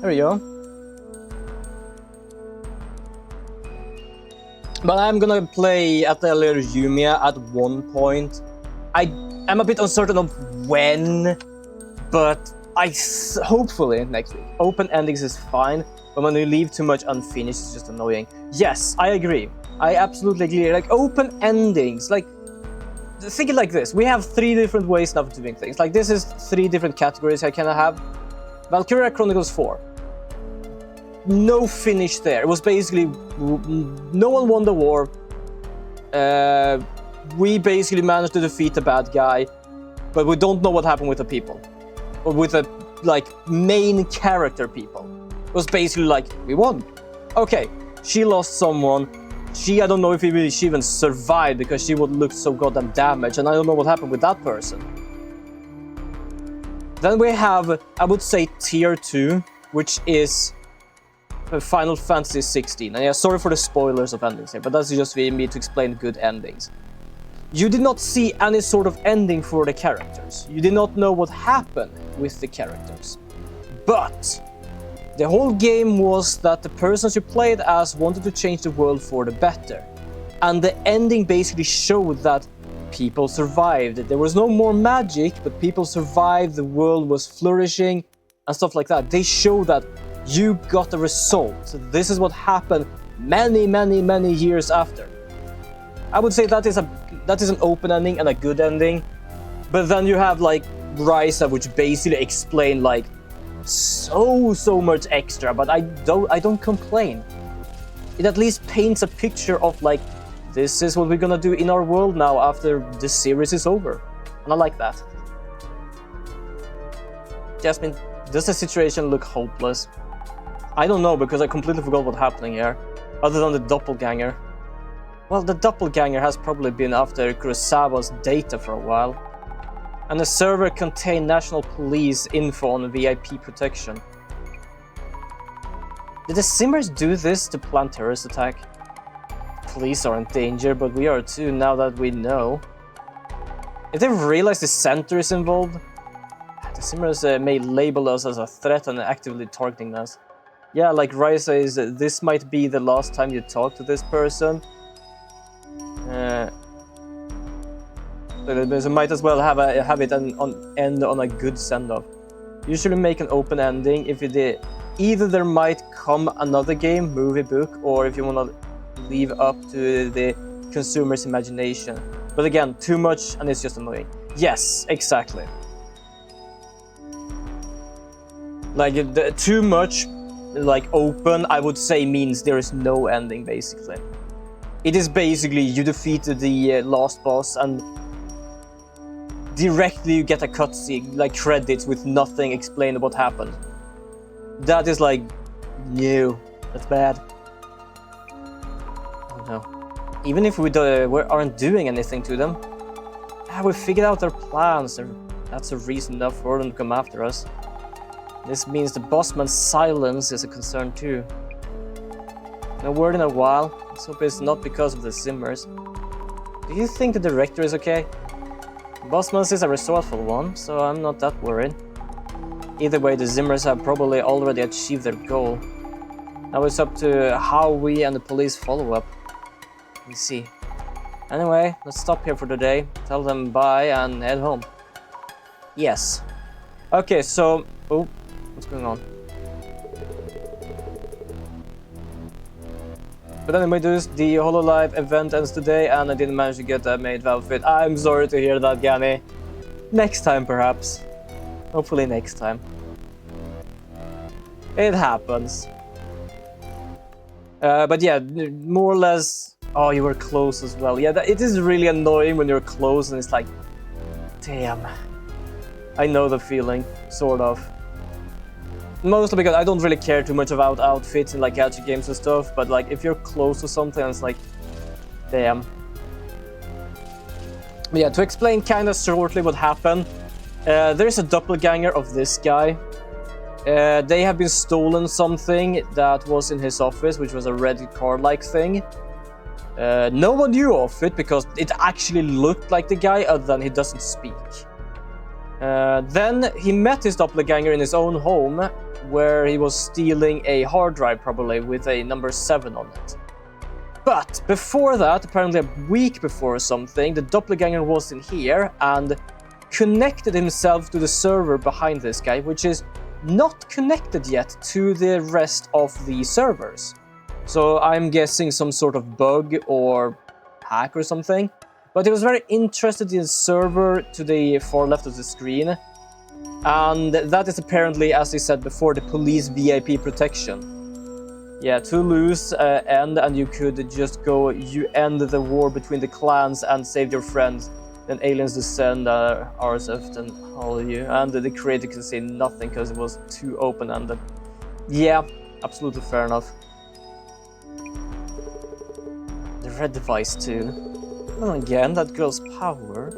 There we go. But I'm gonna play Atelier Yumia at one point. I'm a bit uncertain of when, but hopefully next week. Open endings is fine, but when you leave too much unfinished, it's just annoying. Yes, I agree. I absolutely agree. Like, open endings, like, think it like this. We have 3 different ways of doing things. Like, this is 3 different categories I kind of have. Valkyria Chronicles 4. No finish there. It was basically, no one won the war. We basically managed to defeat the bad guy, but we don't know what happened with the people. Or with the, like, main character people. It was basically like, we won. Okay, she lost someone. I don't know if she even survived because she would look so goddamn damaged, and I don't know what happened with that person. Then we have, I would say, tier 2, which is Final Fantasy 16. And yeah, sorry for the spoilers of endings here, but that's just for me to explain good endings. You did not see any sort of ending for the characters. You did not know what happened with the characters. But the whole game was that the persons you played as wanted to change the world for the better. And the ending basically showed that people survived. There was no more magic, but people survived, the world was flourishing, and stuff like that. They show that you got the result. This is what happened many, many, many years after. I would say that is an open ending and a good ending. But then you have like Ryza, which basically explain like so much extra, but I don't complain. It at least paints a picture of like, this is what we're gonna do in our world now after this series is over. And I like that. Jasmine, does the situation look hopeless? I don't know, because I completely forgot what's happening here. Other than the doppelganger. Well, the doppelganger has probably been after Kurosawa's data for a while. And the server contained national police info on VIP protection. Did the Simmers do this to plan terrorist attack? Police are in danger, but we are too, now that we know. If they realize the center is involved, the Simmers may label us as a threat and actively targeting us. Yeah, like Ryza is, this might be the last time you talk to this person. So might as well have it end on a good send-off. Usually make an open ending if you did. Either there might come another game, movie, book, or if you want to leave up to the consumer's imagination. But again, too much and it's just annoying. Yes, exactly. Like, too much, like, open, I would say means there is no ending, basically. It is basically you defeated the last boss and directly you get a cutscene, like credits with nothing explaining what happened. That is like, no, that's bad. Oh no. Even if we aren't doing anything to them, we figured out their plans. That's a reason enough for them to come after us. This means the bossman's silence is a concern too. No word in a while. Let's hope it's not because of the Simmers. Do you think the director is okay? Bossman's is a resourceful one, so I'm not that worried. Either way, the Zimmers have probably already achieved their goal. Now it's up to how we and the police follow up. We'll see. Anyway, let's stop here for today. Tell them bye and head home. Yes. Okay, so... Oh, what's going on? But anyway, the HoloLive event ends today and I didn't manage to get that maid outfit. I'm sorry to hear that, Gani. Next time, perhaps. Hopefully next time. It happens. But yeah, more or less... Oh, you were close as well. Yeah, it is really annoying when you're close and it's like... Damn. I know the feeling, sort of. Mostly because I don't really care too much about outfits in like gacha games and stuff, but like if you're close to something, it's like, damn. But yeah, to explain kind of shortly what happened, there's a doppelganger of this guy. They have been stolen something that was in his office, which was a red card-like thing. No one knew of it because it actually looked like the guy, other than he doesn't speak. Then he met his doppelganger in his own home, where he was stealing a hard drive, probably, with a number 7 on it. But before that, apparently a week before or something, the doppelganger was in here and connected himself to the server behind this guy, which is not connected yet to the rest of the servers. So I'm guessing some sort of bug or hack or something. But he was very interested in the server to the far left of the screen. And that is apparently, as I said before, the police VIP protection. Yeah, to lose end, and you could just go, you end the war between the clans and save your friends. Then aliens descend, RSF, then hold you. And the creator can say nothing because it was too open-ended. Yeah, absolutely fair enough. The red device too. And again, that girl's power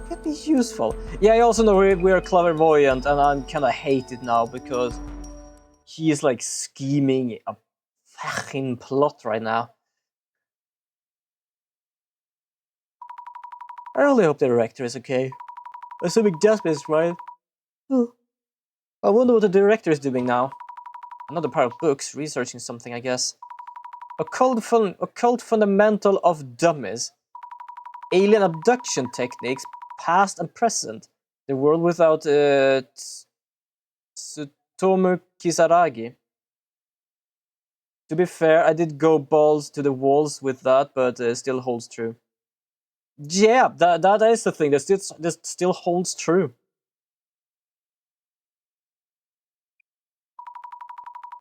could be useful. Yeah, I also know we're clairvoyant, and I kinda hate it now because he is like scheming a fucking plot right now. I really hope the director is okay. Assuming Jasmine is right. I wonder what the director is doing now. Another pile of books, researching something, I guess. Occult fundamental of dummies. Alien abduction techniques, past and present. The world without Tsutomu Kisaragi. To be fair, I did go balls to the walls with that, but still holds true. Yeah, that is the thing. That still holds true.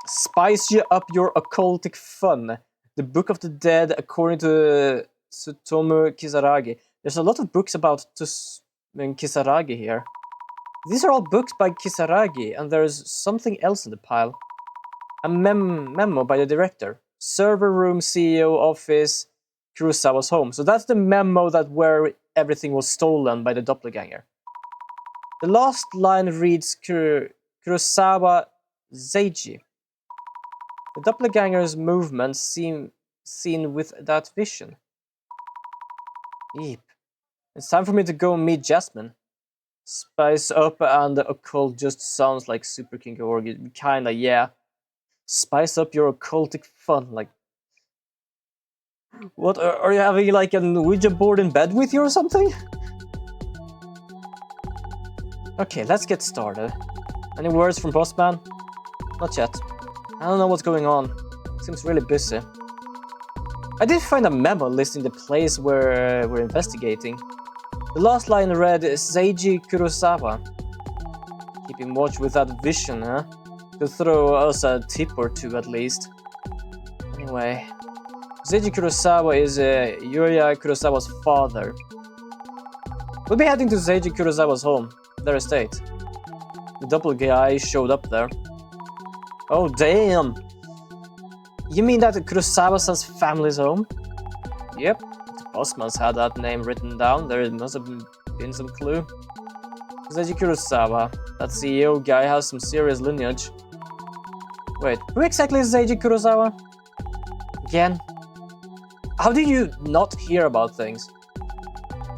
Spice you up your occultic fun. The Book of the Dead, according to Tsutomu Kisaragi. There's a lot of books about Kisaragi here. These are all books by Kisaragi, and there's something else in the pile. A memo by the director. Server room, CEO office, Kurosawa's home. So that's the memo that where everything was stolen by the doppelganger. The last line reads Kurosawa Seiji. The doppelganger's movements seem seen with that vision. Eep. It's time for me to go meet Jasmine. Spice up and occult just sounds like Super King Georgi. Kinda, yeah. Spice up your occultic fun, like... What, are you having like a Ouija board in bed with you or something? Okay, let's get started. Any words from Bossman? Not yet. I don't know what's going on. Seems really busy. I did find a memo listing the place where we're investigating. The last line read, Seiji Kurosawa. Keeping watch with that vision, huh? To throw us a tip or two at least. Anyway, Seiji Kurosawa is Yuya Kurosawa's father. We'll be heading to Seiji Kurosawa's home, their estate. The doppelganger showed up there. Oh damn! You mean that Kurosawa's family's home? Yep, the Bossman's had that name written down. There must have been some clue. Seiji Kurosawa, that CEO guy, has some serious lineage. Wait, who exactly is Seiji Kurosawa? Again? How do you not hear about things?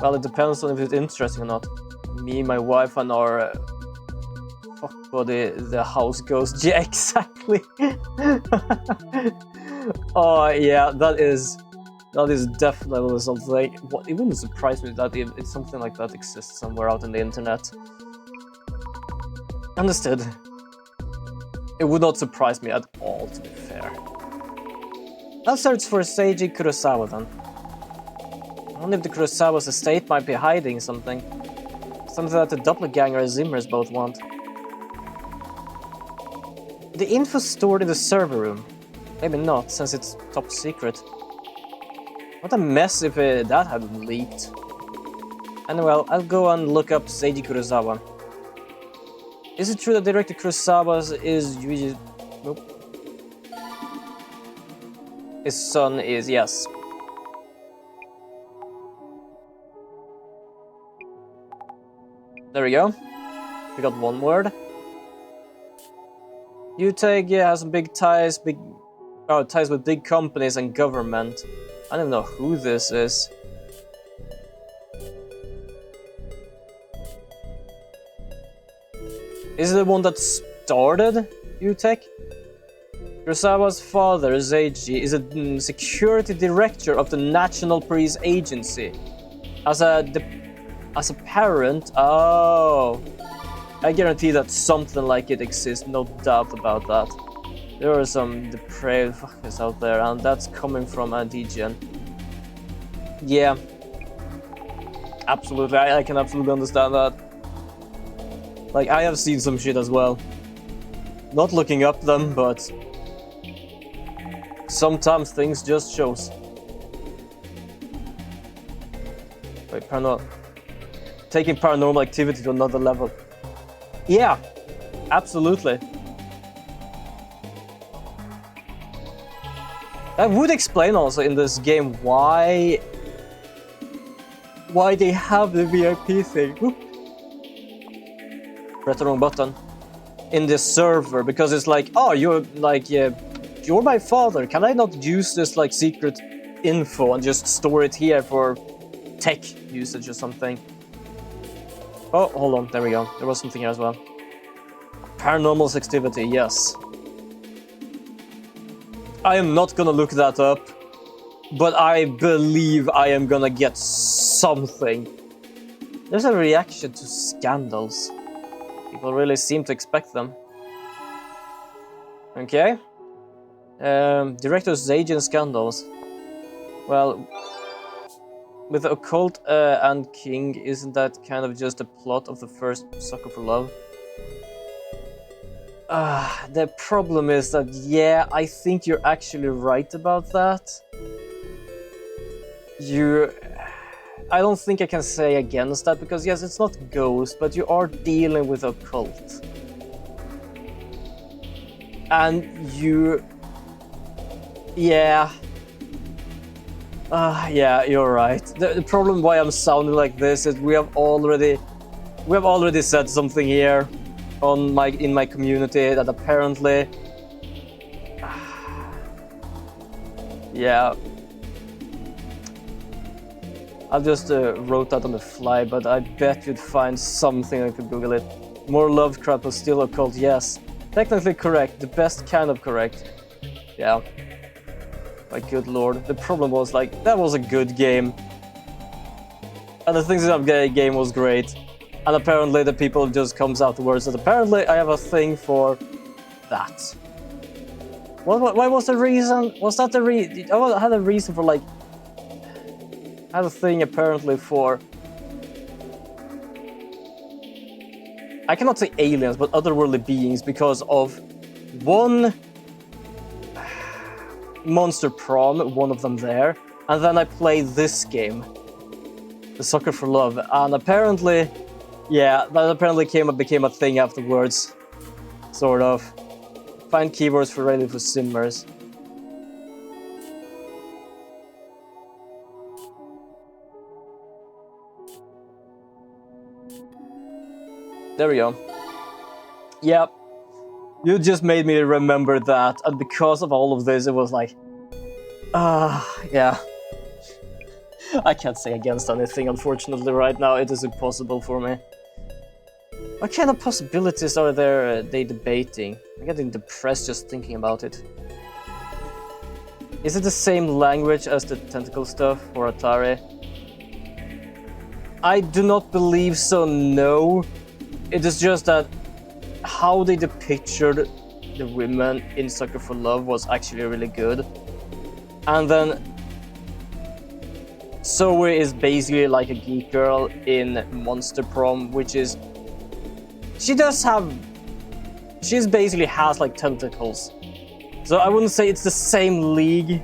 Well, it depends on if it's interesting or not. Me, my wife, and our... fuck buddy, the house ghost. Yeah, exactly! Oh, yeah, that is definitely something... What, it wouldn't surprise me that it's something like that exists somewhere out on the internet. Understood. It would not surprise me at all, to be fair. I'll search for Seiji Kurosawa then. I wonder if the Kurosawa's estate might be hiding something. Something that the doppelganger and Zimmers both want. The info stored in the server room. Maybe not, since it's top secret. What a mess if that had leaked. Anyway, I'll go and look up Seiji Kurosawa. Is it true that director Kurosawa is Yuji... Nope. His son is, yes. There we go. We got one word. Uteg has some big ties, ties with big companies and government. I don't know who this is. Is it the one that started Utek? Kurosawa's father, Seiji, is a security director of the National Police Agency. As a parent, oh, I guarantee that something like it exists, no doubt about that. There are some depraved fuckers out there, and that's coming from a degen. Yeah. Absolutely, I can absolutely understand that. Like, I have seen some shit as well. Not looking up them, but sometimes things just shows. Wait, taking paranormal activity to another level. Yeah, absolutely. That would explain also in this game why they have the VIP thing. Whoop. Press the wrong button. In the server, because it's like, oh, you're like, yeah, you're my father. Can I not use this like secret info and just store it here for tech usage or something? Oh, hold on, there we go. There was something here as well. Paranormal activity, yes. I am not gonna look that up, but I believe I am gonna get something. There's a reaction to scandals. People really seem to expect them. Okay. Director's agent scandals. Well, with the occult and King, isn't that kind of just a plot of the first Sucker for Love? The problem is that, yeah, I think you're actually right about that. I don't think I can say against that, because yes, it's not ghost, but you are dealing with occult. And yeah. Yeah, you're right. The problem why I'm sounding like this is we have already said something here in my community that apparently, yeah. I just wrote that on the fly, but I bet you'd find something I could Google it. More Lovecraft but still occult, yes. Technically correct, the best kind of correct. Yeah. My good lord. The problem was, like, that was a good game. And the things in that game was great. And apparently the people just comes afterwards that apparently I have a thing for that. Why was the reason? Was that the reason? I had a reason for, like, I had a thing apparently for, I cannot say aliens, but otherworldly beings, because of one Monster Prom, one of them there, and then I played this game, The Sucker for Love, and apparently, yeah, that apparently became a thing afterwards, sort of. Find keywords for ready for simmers. There we go. Yeah, you just made me remember that, and because of all of this, it was like, yeah. I can't say against anything, unfortunately, right now. It is impossible for me. What kind of possibilities are they debating? I'm getting depressed just thinking about it. Is it the same language as the tentacle stuff for Atari? I do not believe so, no. It is just that how they depicted the women in Sucker for Love was actually really good. And then Zoe is basically like a geek girl in Monster Prom, which is... She basically has like tentacles. So I wouldn't say it's the same league.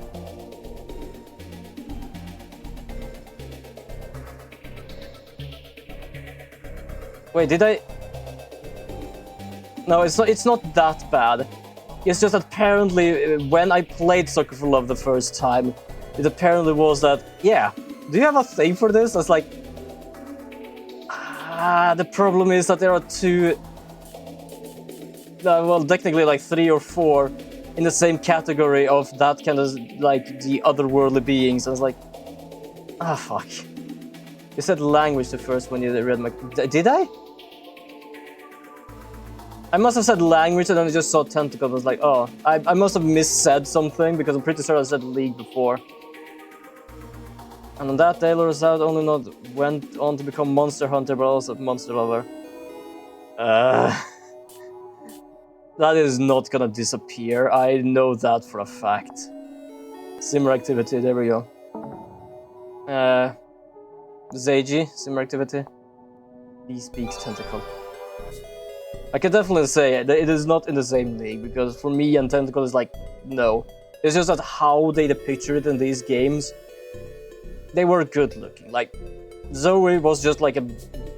Wait, did I... No, it's not that bad. It's just that apparently when I played Sucker for Love the first time, it apparently was that, yeah, do you have a thing for this? I was like, the problem is that there are two, well, technically like 3 or 4 in the same category of that kind of, like, the otherworldly beings. I was like, fuck. You said language the first when you read my... Did I? I must have said language and then I just saw tentacle. I was like, oh, I must have missaid something because I'm pretty sure I said league before. And on that day, Lorazad only not went on to become monster hunter, but also monster lover. That is not gonna disappear. I know that for a fact. Simmer activity, there we go. Zeiji, simmer activity. He speaks tentacle. I can definitely say that it is not in the same league, because for me and tentacle is like, no. It's just that how they depict it in these games, they were good looking. Like, Zoe was just like a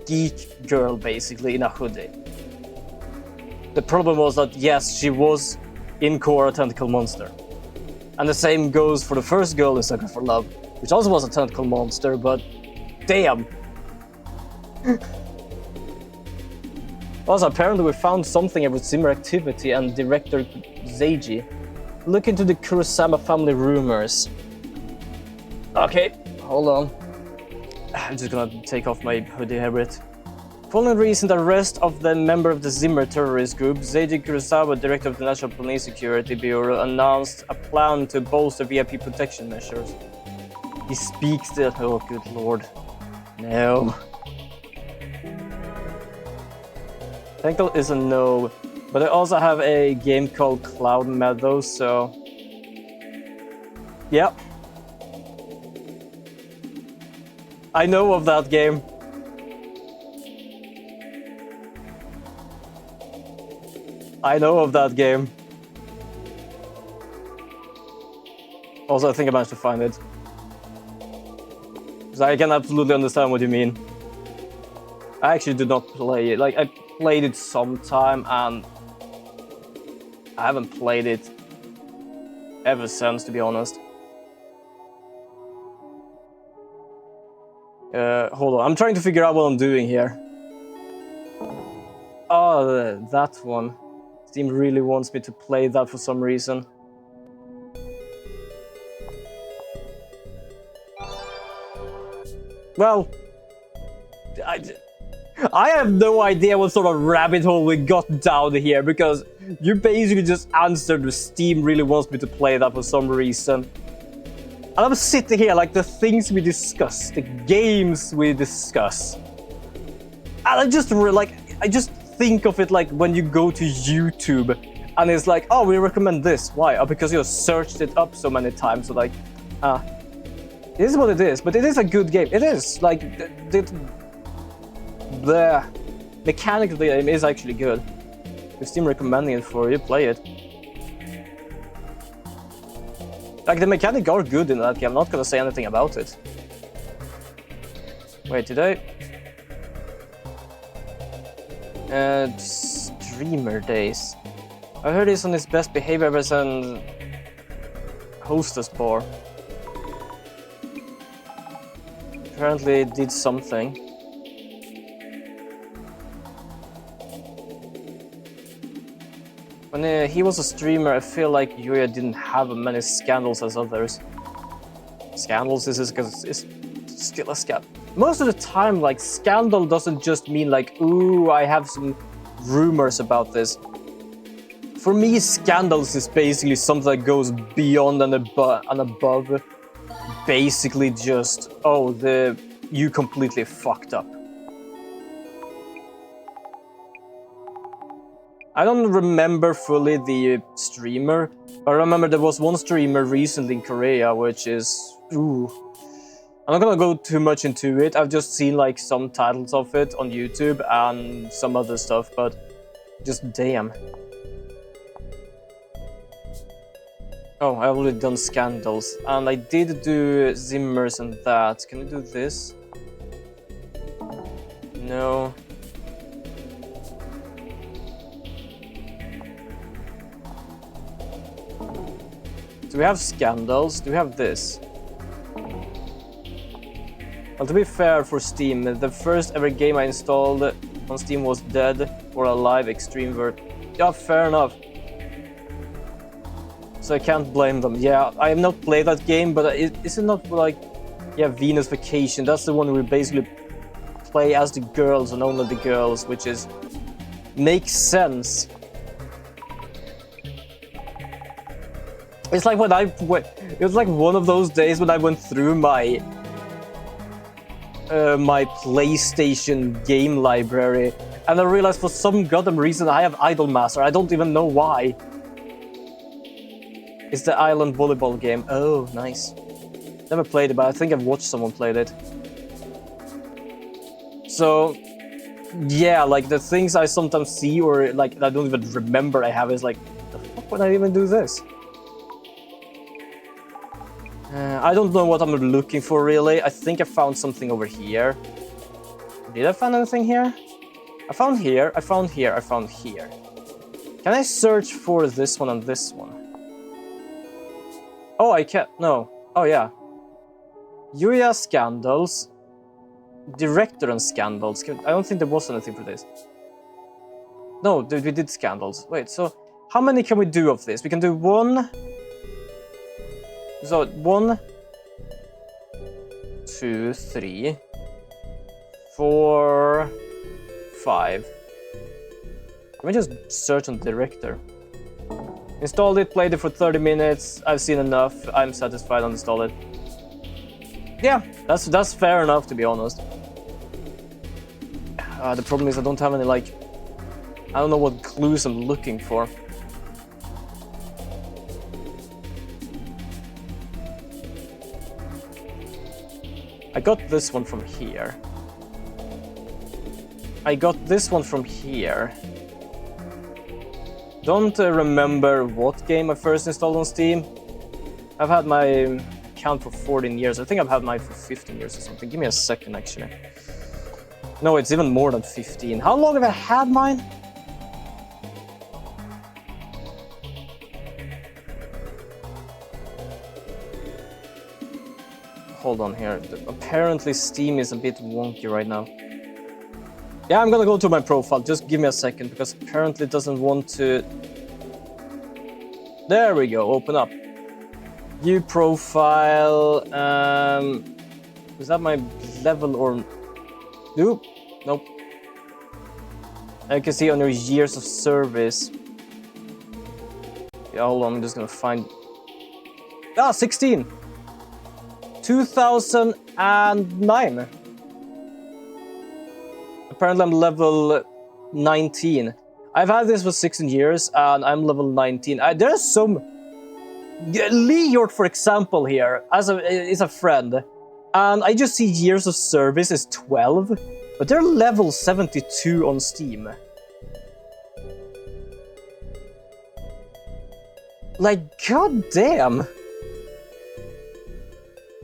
geek girl basically in a hoodie. The problem was that, yes, she was in core a tentacle monster. And the same goes for the first girl in Sucker for Love, which also was a tentacle monster, but damn. Also, apparently we found something about simmer activity and director Zeiji. Look into the Kurosawa family rumors. Okay, hold on. I'm just gonna take off my hoodie habit. Following the recent arrest of the member of the Zimmer terrorist group, Zeiji Kurosawa, director of the National Police Security Bureau, announced a plan to bolster VIP protection measures. He speaks the... oh, good lord. No. Tentacle is a no, but I also have a game called Cloud Meadows, so... yep. I know of that game. I know of that game. Also, I think I managed to find it. So I can absolutely understand what you mean. I actually did not play it. Like, I played it sometime and I haven't played it ever since, to be honest. Hold on, I'm trying to figure out what I'm doing here. Oh, that one. Steam really wants me to play that for some reason. Well, I have no idea what sort of rabbit hole we got down here, because you basically just answered the Steam really wants me to play that for some reason. And I'm sitting here like the things we discuss, the games we discuss. And I just think of it like when you go to YouTube and it's like, oh, we recommend this. Why? Oh, because you searched it up so many times. So like, this is what it is, but it is a good game. It is like the mechanic of the game is actually good. If Steam recommending it for you, play it. Like, the mechanics are good in that game. I'm not gonna say anything about it. Wait, did I? Streamer days. I heard he's on his best behavior ever since Hostess Bar. Apparently it did something. When he was a streamer, I feel like Yuya didn't have many scandals as others. Scandals is because it's still a scandal. Most of the time, like, scandal doesn't just mean like, ooh, I have some rumors about this. For me, scandals is basically something that goes beyond and above. Basically just, oh, you completely fucked up. I don't remember fully the streamer, but I remember there was one streamer recently in Korea, which is, ooh. I'm not gonna go too much into it. I've just seen like some titles of it on YouTube and some other stuff, but just damn. Oh, I already done scandals, and I did do Zimmers and that. Can I do this? No. Do we have scandals? Do we have this? Well, to be fair for Steam, the first ever game I installed on Steam was Dead or Alive Extreme Vert. Yeah, fair enough. So I can't blame them. Yeah, I have not played that game, but is it not like, yeah, Venus Vacation? That's the one where we basically play as the girls and only the girls, which is makes sense. It's like when it was like one of those days when I went through my my PlayStation game library, and I realized for some goddamn reason I have Idolmaster. I don't even know why. It's the island volleyball game. Oh, nice. Never played it, but I think I've watched someone play it. So, yeah, like the things I sometimes see or like I don't even remember I have is like, the fuck would I even do this? I don't know what I'm looking for really. I think I found something over here. Did I find anything here? I found here, I found here, I found here. Can I search for this one and this one? Oh, I can't. No. Oh, yeah. Yuya scandals. Director and scandals. I don't think there was anything for this. No, we did scandals. Wait, so how many can we do of this? We can do one. So 1, 2, 3, 4, 5. Let me just search on director. Installed it, played it for 30 minutes. I've seen enough. I'm satisfied. Uninstall it. Yeah, that's fair enough, to be honest. The problem is I don't have any, like, I don't know what clues I'm looking for. I got this one from here. I got this one from here. Don't remember what game I first installed on Steam. I've had my account for 14 years. I think I've had mine for 15 years or something. Give me a second, actually. No, it's even more than 15. How long have I had mine? Hold on here. Apparently Steam is a bit wonky right now. Yeah, I'm gonna go to my profile. Just give me a second, because apparently it doesn't want to... There we go, open up. View profile. Is that my level or... Nope. Nope. I can see on your years of service. Yeah, hold on, I'm just gonna find... Ah, 16! 2009. Apparently I'm level 19. I've had this for 16 years and I'm level 19. There's some... Leort, for example, here, is a friend. And I just see years of service is 12, but they're level 72 on Steam. Like, goddamn!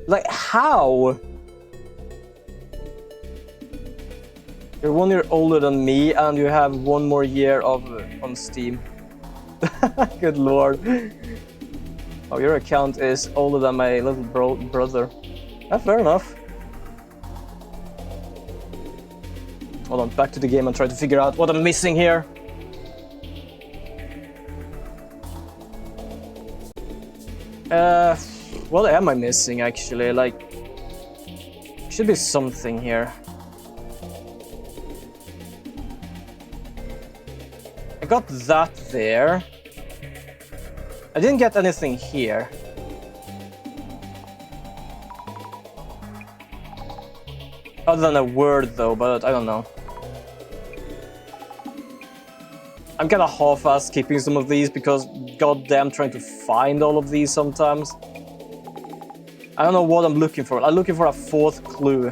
Like, how? You're 1 year older than me, and you have 1 more year on Steam. Good lord. Oh, your account is older than my little brother. Fair enough. Hold on, back to the game and try to figure out what I'm missing here. What am I missing, actually? Like, should be something here. I got that there. I didn't get anything here. Other than a word, though, but I don't know. I'm kinda half-assed skipping some of these because goddamn trying to find all of these sometimes. I don't know what I'm looking for. I'm looking for a 4th clue.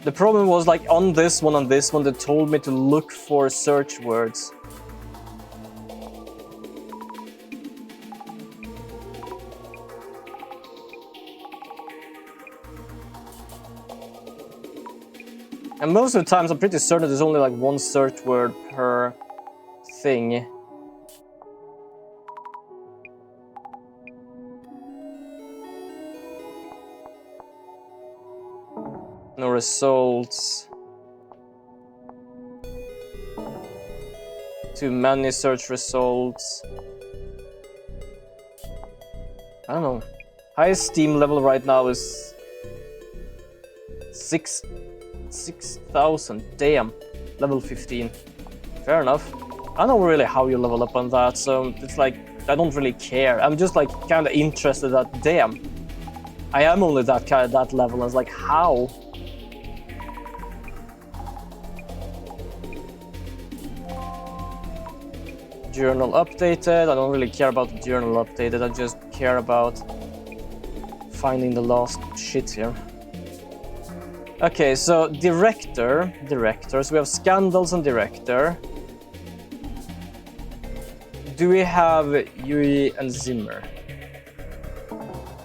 The problem was, like, on this one and this one, they told me to look for search words. And most of the times, I'm pretty certain there's only like 1 search word per thing. No results. Too many search results. I don't know. Highest Steam level right now is 6,000. Damn. Level 15. Fair enough. I don't know really how you level up on that, so it's like, I don't really care. I'm just like kind of interested that, damn, I am only that level. I was like, how? Journal updated. I don't really care about the journal updated. I just care about finding the last shit here. Okay, so directors. We have scandals and director. Do we have Yui and Zimmer?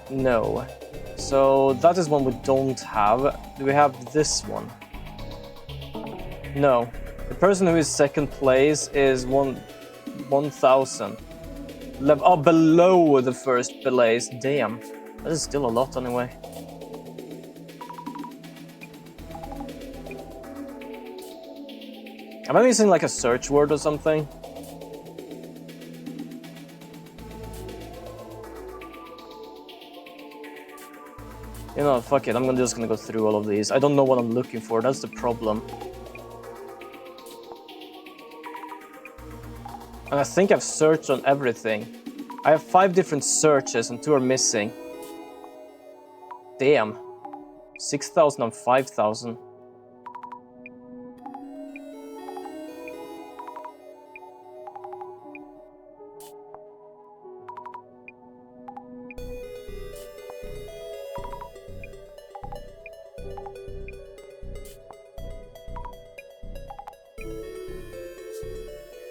No. So that is one we don't have. Do we have this one? No. The person who is second place is 1,000. Below the first place. Damn. That is still a lot anyway. Am I missing like a search word or something? You know, fuck it, I'm just gonna go through all of these. I don't know what I'm looking for, that's the problem. And I think I've searched on everything. I have 5 different searches and 2 are missing. Damn. 6,000 and 5,000.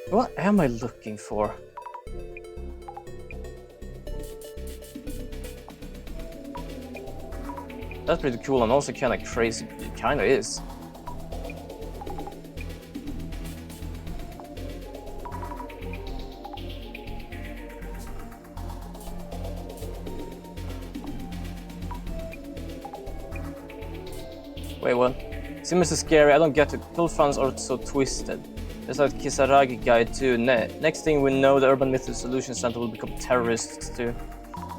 What am I looking for? That's pretty cool and also kind of crazy. It kind of is. Wait, what? Seems so scary. I don't get it. Pill fans are so twisted. There's that Kisaragi guy too. Next thing we know, the Urban Myth Dissolution Center will become terrorists too.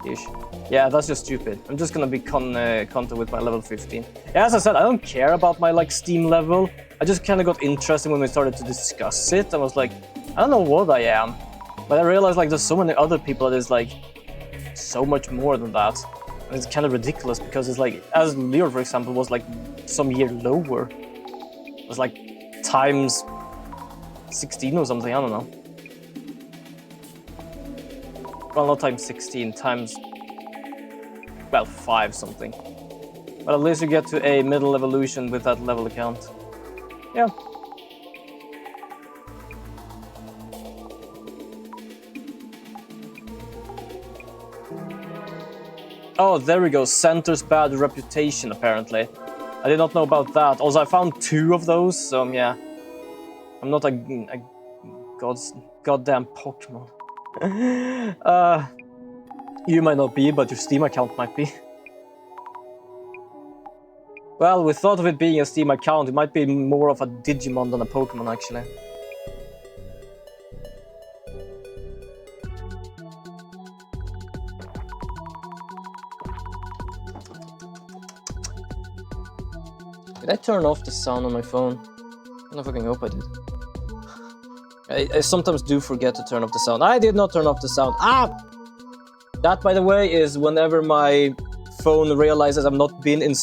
Ish. Yeah, that's just stupid. I'm just gonna be content with my level 15. Yeah, as I said, I don't care about my like Steam level. I just kind of got interested when we started to discuss it. I was like, I don't know what I am, but I realized like there's so many other people that is like so much more than that. And it's kind of ridiculous because it's like, as Leo for example was like some year lower. It was like times 16 or something, I don't know. Well, not times 16, times, well, 5 something. But at least you get to a middle evolution with that level account. Yeah. Oh, there we go. Center's bad reputation, apparently. I did not know about that. Also, I found 2 of those, so yeah. I'm not a goddamn Pokemon. You might not be, but your Steam account might be. Well, we thought of it being a Steam account. It might be more of a Digimon than a Pokemon, actually. Did I turn off the sound on my phone? I don't fucking hope I did. I sometimes do forget to turn off the sound. I did not turn off the sound. Ah! That, by the way, is whenever my phone realizes I've not been in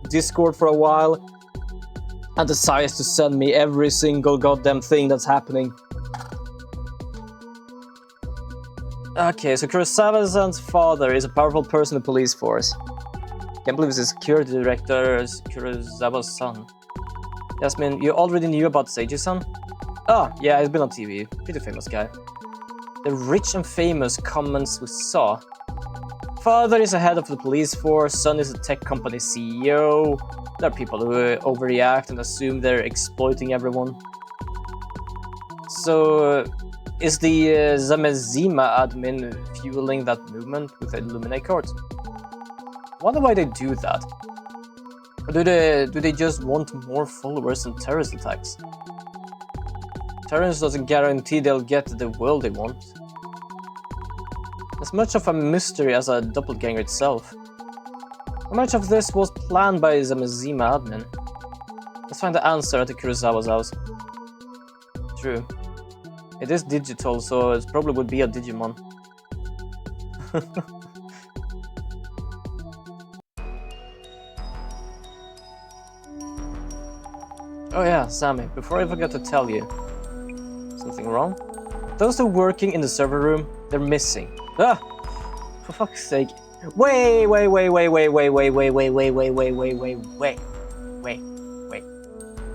Discord for a while and decides to send me every single goddamn thing that's happening. Okay, so Kurosawa-san's father is a powerful person in the police force. Can't believe it's the security director, Kurosawa's son. Yasmin, you already knew about Seiji-san? Oh, yeah, he's been on TV. Pretty famous guy. The rich and famous comments we saw. Father is the head of the police force, son is a tech company CEO. There are people who overreact and assume they're exploiting everyone. So, is the Zamezima admin fueling that movement with the Illuminate cards? Wonder why they do that. Or do they just want more followers and terrorist attacks? Terrorist doesn't guarantee they'll get the world they want. As much of a mystery as a doppelganger itself. How much of this was planned by Zamazima admin? Let's find the answer at the Kurosawa's house. True. It is digital, so it probably would be a Digimon. Oh yeah, Sammy, before I forget to tell you. Something wrong? Those who are working in the server room, they're missing. Ah! For fuck's sake. Wait.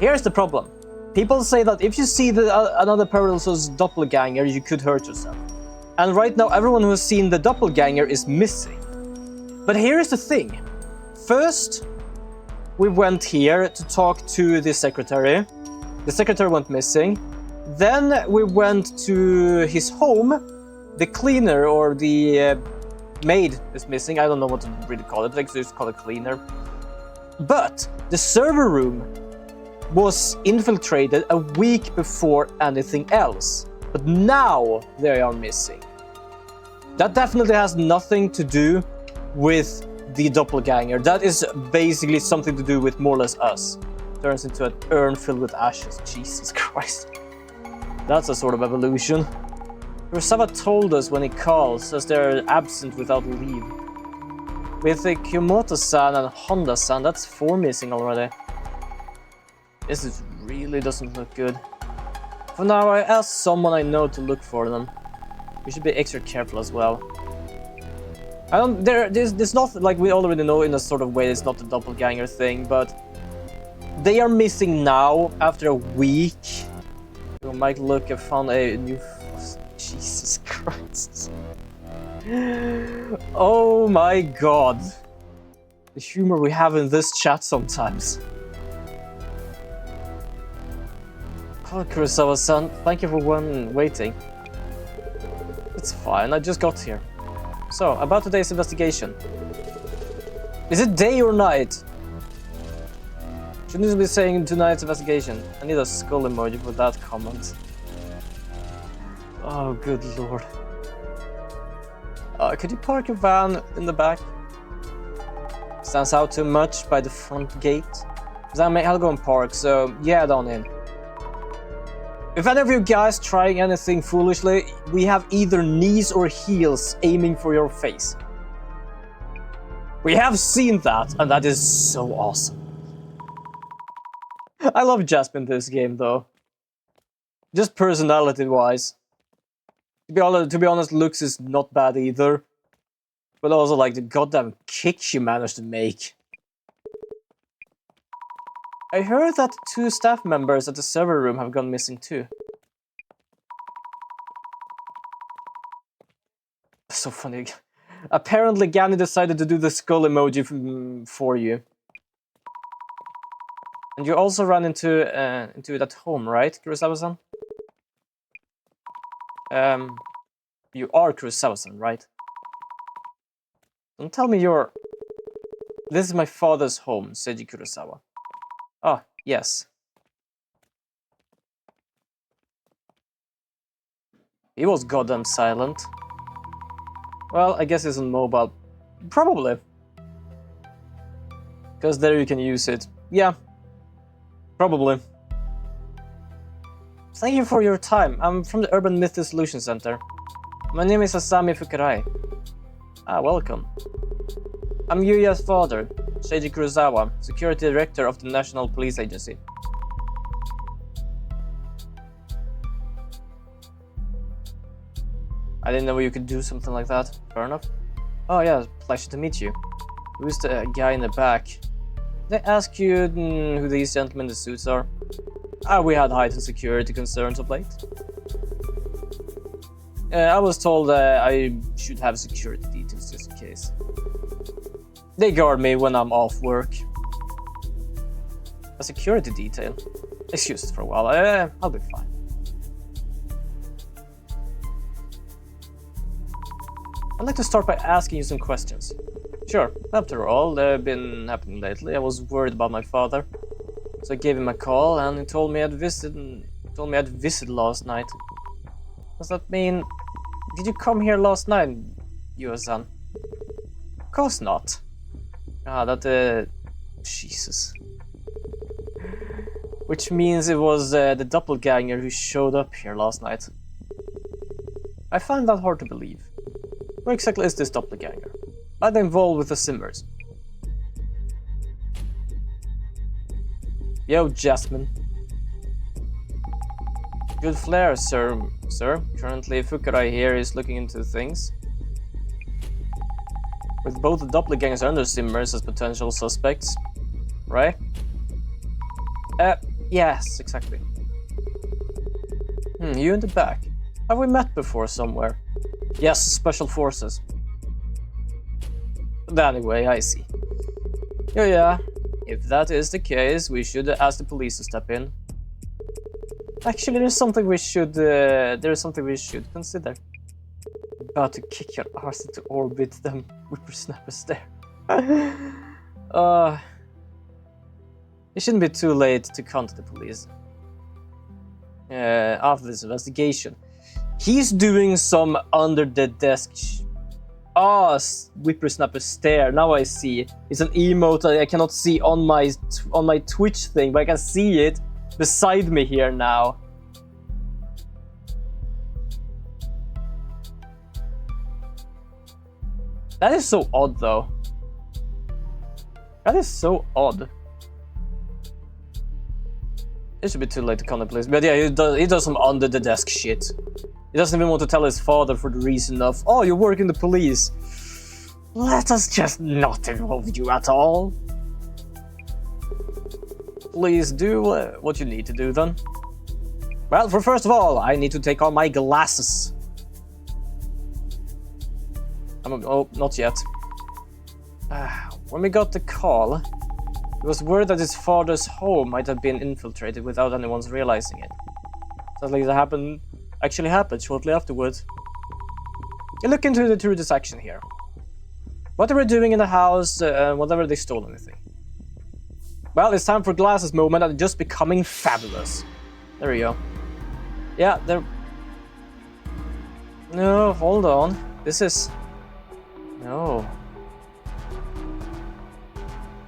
Here's the problem. People say that if you see another person's doppelganger, you could hurt yourself. And right now, everyone who has seen the doppelganger is missing. But here's the thing. First, we went here to talk to the secretary. The secretary went missing. Then we went to his home. The cleaner or the maid is missing. I don't know what to really call it. Like, just call it cleaner. But the server room was infiltrated a week before anything else. But now they are missing. That definitely has nothing to do with the doppelganger. That is basically something to do with more or less us. Turns into an urn filled with ashes. Jesus Christ. That's a sort of evolution. Kurosawa told us when he called, says they're absent without leave. With the Kyomoto-san and Honda-san, that's 4 missing already. This really doesn't look good. For now, I asked someone I know to look for them. We should be extra careful as well. There's not, like we already know in a sort of way, it's not a doppelganger thing, but they are missing now after a week. You might look, I found a new... Jesus Christ. Oh my god. The humor we have in this chat sometimes. Oh, Kurosawa-san, thank you for waiting. It's fine, I just got here. So, about today's investigation. Is it day or night? Shouldn't you be saying tonight's investigation? I need a skull emoji for that comment. Oh, good lord. Could you park your van in the back? Stands out too much by the front gate. I'll go and park, so yeah, head on in. If any of you guys trying anything foolishly, we have either knees or heels aiming for your face. We have seen that, and that is so awesome. I love Jasmine in this game, though. Just personality-wise. To be honest, looks is not bad either. But also, like, the goddamn kick she managed to make. I heard that 2 staff members at the server room have gone missing too. So funny. Apparently Gani decided to do the skull emoji for you. And you also ran into it at home, right, Kurosawa-san? You are Kurosawa-san, right? Don't tell me you're... This is my father's home, Seiji Kurosawa. Ah, yes. He was goddamn silent. Well, I guess he's on mobile. Probably. Because there you can use it. Yeah. Probably. Thank you for your time. I'm from the Urban Myth Dissolution Center. My name is Asami Fukurai. Ah, welcome. I'm Yuya's father, Seiji Kurosawa, Security Director of the National Police Agency. I didn't know you could do something like that. Fair enough. Oh yeah, pleasure to meet you. Who's the guy in the back? Did I ask you who these gentlemen in the suits are? Ah, we had heightened security concerns of late. I was told I should have security details just in case. They guard me when I'm off work. A security detail? Excuse it for a while, I'll be fine. I'd like to start by asking you some questions. Sure, after all, they've been happening lately. I was worried about my father. So I gave him a call and he told me I'd visit last night. Does that mean... Did you come here last night, Yuya-san? Of course not. Ah, that, Jesus. Which means it was the doppelganger who showed up here last night. I find that hard to believe. Where exactly is this doppelganger? Are they involved with the Simmers? Yo, Jasmine. Good flair, sir. Currently, Fukurai here is looking into things. With both the doppelgangers and the Simmers as potential suspects. Right? Yes, exactly. You in the back. Have we met before somewhere? Yes, Special Forces. But anyway, I see. Yeah. If that is the case, we should ask the police to step in. Actually, there's something we should consider. About to kick your arse into orbit, them whippersnappers there. It shouldn't be too late to contact the police. After this investigation. He's doing some under the desk. Whippersnapper stare. Now I see. It's an emote I cannot see on my Twitch thing, but I can see it beside me here now. That is so odd, though. That is so odd. It should be too late to contact police. But yeah, he does some under the desk shit. He doesn't even want to tell his father for the reason of, oh, you work in the police. Let us just not involve you at all. Please do what you need to do then. Well, first of all, I need to take on my glasses. Oh, not yet. When we got the call, it was word that his father's home might have been infiltrated without anyone's realizing it. Sounds like that actually happened shortly afterwards. You look into this action here. What they were doing in the house, whatever they stole anything. Well, it's time for glasses moment and just becoming fabulous. There we go. Yeah, there... No, hold on. This is... No.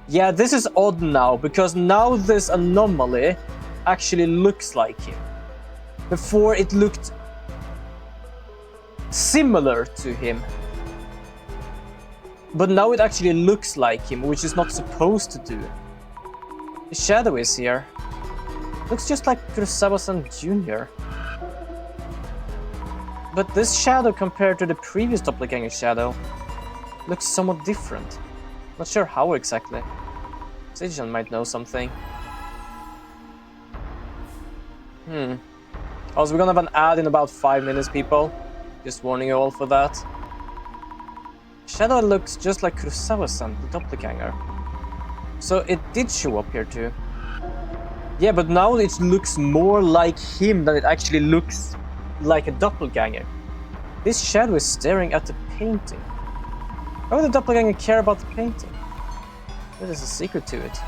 Yeah, this is odd now, because now this anomaly actually looks like him. Before it looked similar to him. But now it actually looks like him, which is not supposed to do. The shadow is here. Looks just like Kurosawa-san Jr. But this shadow compared to the previous doppelganger shadow looks somewhat different. Not sure how exactly. Seiji-chan might know something. Also, we're gonna have an ad in about 5 minutes, people. Just warning you all for that. Shadow looks just like Kurosawa-san, the doppelganger. So it did show up here too. Yeah, but now it looks more like him than it actually looks like a doppelganger. This shadow is staring at the painting. Why would the doppelganger care about the painting? There is a secret to it.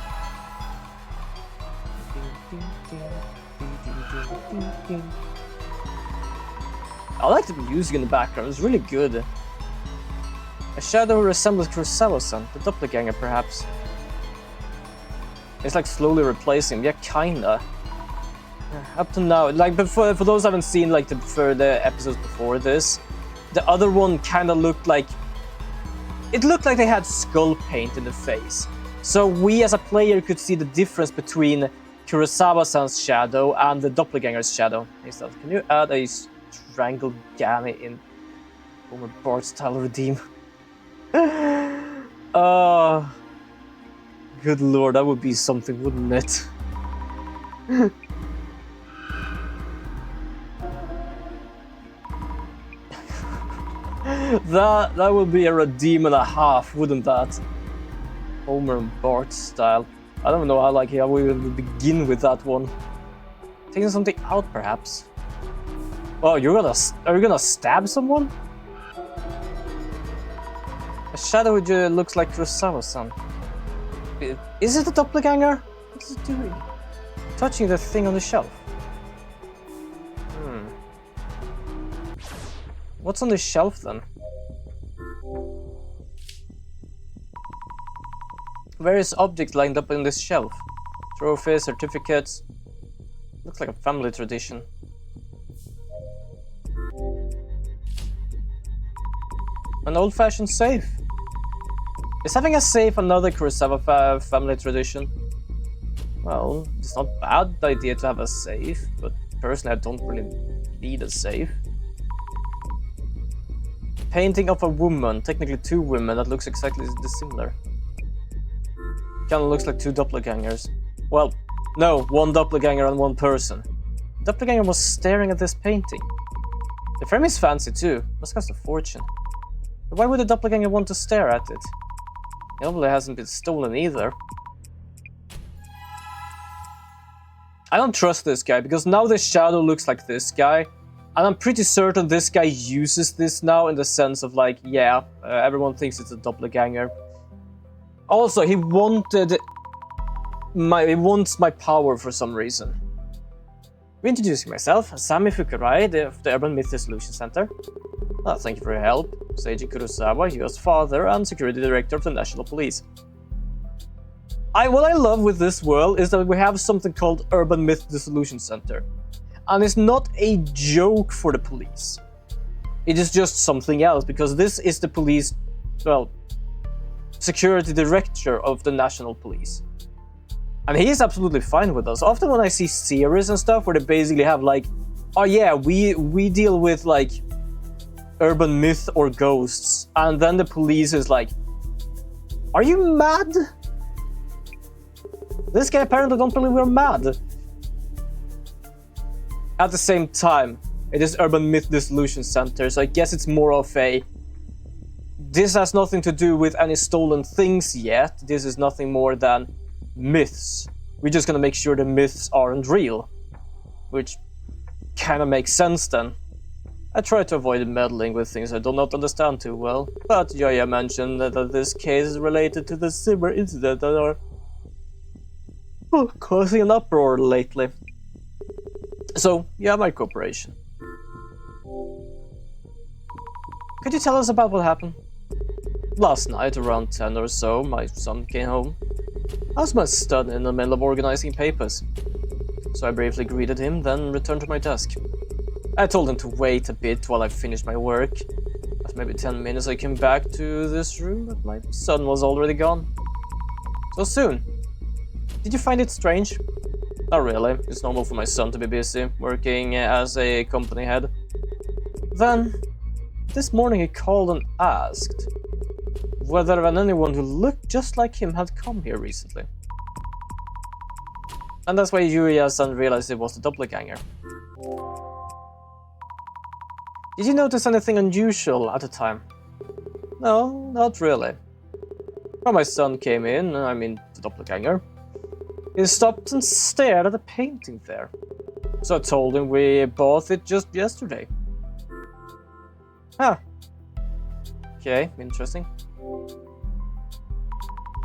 I like the music in the background, it's really good. A shadow resembles Kurosawa-san, the doppelganger perhaps. It's like slowly replacing him, yeah, kinda. Up to now, like for those who haven't seen like the episodes before this, the other one kinda looked like... It looked like they had skull paint in the face. So we as a player could see the difference between Kurosawa-san's shadow and the doppelganger's shadow. Can you add a strangled Gami in Homer Bart style redeem? Good lord, that would be something, wouldn't it? That would be a redeem and a half, wouldn't that? Homer and Bart style. I don't know how we would begin with that one. Taking something out, perhaps. Oh, are you gonna stab someone? A shadow which looks like Kurosawa-san. Is it a doppelganger? What is it doing? Touching the thing on the shelf. What's on the shelf then? Various objects lined up on this shelf. Trophies, certificates. Looks like a family tradition. An old-fashioned safe. Is having a safe another Kurosawa family tradition? Well, it's not a bad idea to have a safe, but personally I don't really need a safe. Painting of a woman, technically two women, that looks exactly dissimilar. Kinda looks like two doppelgangers. Well, no, one doppelganger and one person. The doppelganger was staring at this painting. The frame is fancy too, must cost a fortune. But why would the doppelganger want to stare at it? It probably hasn't been stolen either. I don't trust this guy, because now the shadow looks like this guy. And I'm pretty certain this guy uses this now in the sense of like, yeah, everyone thinks it's a doppelganger. Also, he wants my power for some reason. Reintroducing myself, Sami Fukurai, of the Urban Myth Dissolution Center. Thank you for your help. Seiji Kurosawa, US father and security director of the National Police. What I love with this world is that we have something called Urban Myth Dissolution Center. And it's not a joke for the police. It is just something else, because this is the police, well, security director of the National Police. And he is absolutely fine with us. Often when I see series and stuff where they basically have like, oh yeah, we deal with like urban myth or ghosts, and then the police is like, are you mad? This guy apparently don't believe we're mad. At the same time, it is Urban Myth Dissolution Center, so I guess it's more of a, this has nothing to do with any stolen things yet. This is nothing more than myths. We're just gonna make sure the myths aren't real. Which kinda makes sense then. I try to avoid meddling with things I do not understand too well, but Yoya mentioned that this case is related to the similar incident that are causing an uproar lately. So, you have my cooperation. Could you tell us about what happened? Last night, around 10 or so, my son came home. I was most stunned in the middle of organizing papers. So I briefly greeted him, then returned to my desk. I told him to wait a bit while I finished my work. After maybe 10 minutes I came back to this room, but my son was already gone. So soon. Did you find it strange? Not really. It's normal for my son to be busy, working as a company head. Then, this morning he called and asked whether anyone who looked just like him had come here recently. And that's why Yuya-san realized it was the doppelganger. Did you notice anything unusual at the time? No, not really. When my son came in, I mean the doppelganger, he stopped and stared at the painting there. So I told him we bought it just yesterday. Huh. Okay, interesting.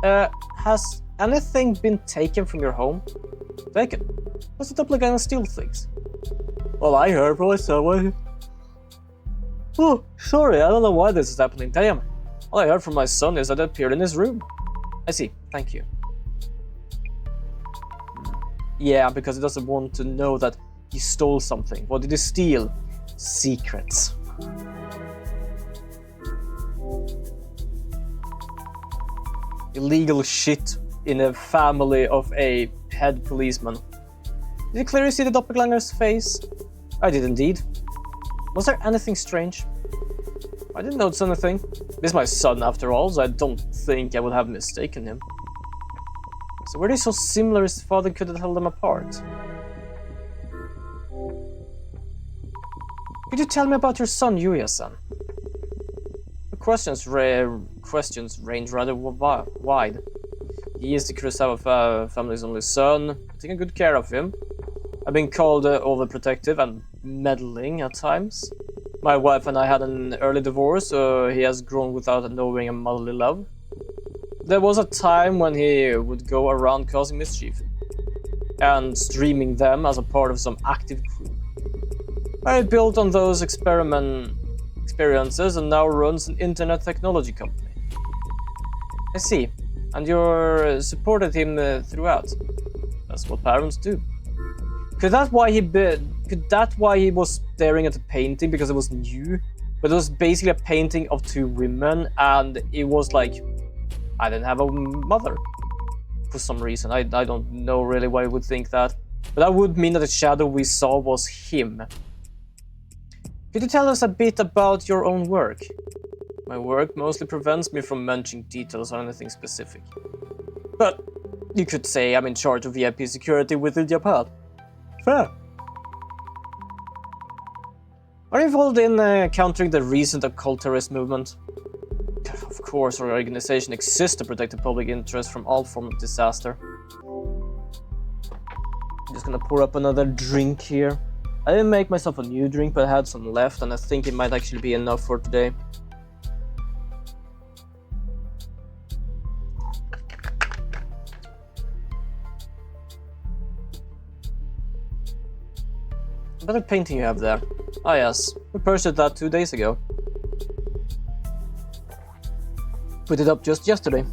Has anything been taken from your home? Taken? Does the doppelganger steal things? Well, I heard from my son. Oh, sorry, I don't know why this is happening. Damn. All I heard from my son is that it appeared in his room. I see, thank you. Yeah, because he doesn't want to know that he stole something. What did he steal? Secrets. Illegal shit in a family of a head policeman. Did you clearly see the doppelganger's face? I did indeed. Was there anything strange? I didn't notice anything. This is my son after all, so I don't think I would have mistaken him. So were they so similar his father couldn't tell them apart? Could you tell me about your son, Yuya-san? The questions range rather wide. He is the Kurosawa family's only son, taking good care of him. I've been called overprotective and meddling at times. My wife and I had an early divorce, so he has grown without knowing a motherly love. There was a time when he would go around causing mischief and streaming them as a part of some active crew. I built on those experiences and now runs an internet technology company. I see. And you supported him throughout. That's what parents do. Could that why he was staring at the painting because it was new? But it was basically a painting of two women, and it was like, I didn't have a mother for some reason. I don't know really why I would think that. But that would mean that the shadow we saw was him. Could you tell us a bit about your own work? My work mostly prevents me from mentioning details on anything specific. But you could say I'm in charge of VIP security within Japan. Fair. Are you involved in countering the recent occult terrorist movement? Of course, our organization exists to protect the public interest from all form of disaster. I'm just gonna pour up another drink here. I didn't make myself a new drink, but I had some left, and I think it might actually be enough for today. What a painting you have there. Ah yes, we purchased that 2 days ago. Put it up just yesterday.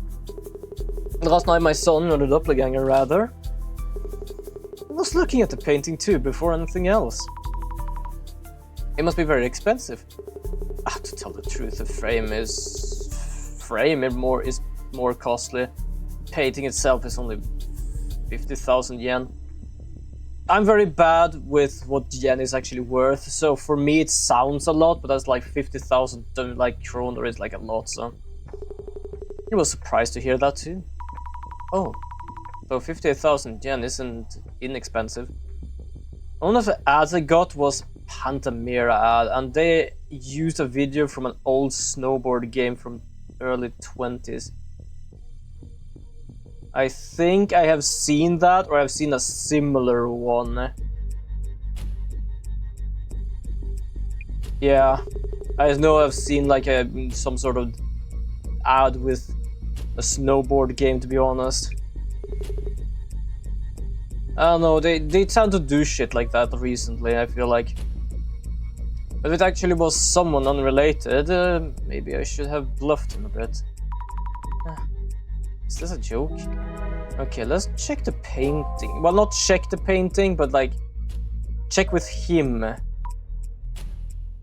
Last night my son, or the doppelganger rather, was looking at the painting too before anything else. It must be very expensive. To tell the truth, the frame is more costly. Painting itself is only 50,000 yen. I'm very bad with what yen is actually worth, so for me it sounds a lot, but that's like 50,000 like kroner is like a lot, so I was surprised to hear that too. Oh, so 58,000 yen isn't inexpensive. One of the ads I got was Pantamera ad, and they used a video from an old snowboard game from early 20s. I think I have seen that, or I've seen a similar one. Yeah, I know I've seen like some sort of ad with a snowboard game, to be honest. I don't know, they tend to do shit like that recently, I feel like. But if it actually was someone unrelated, maybe I should have bluffed him a bit. Is this a joke? Okay, let's check the painting. Well, not check the painting, but like, check with him.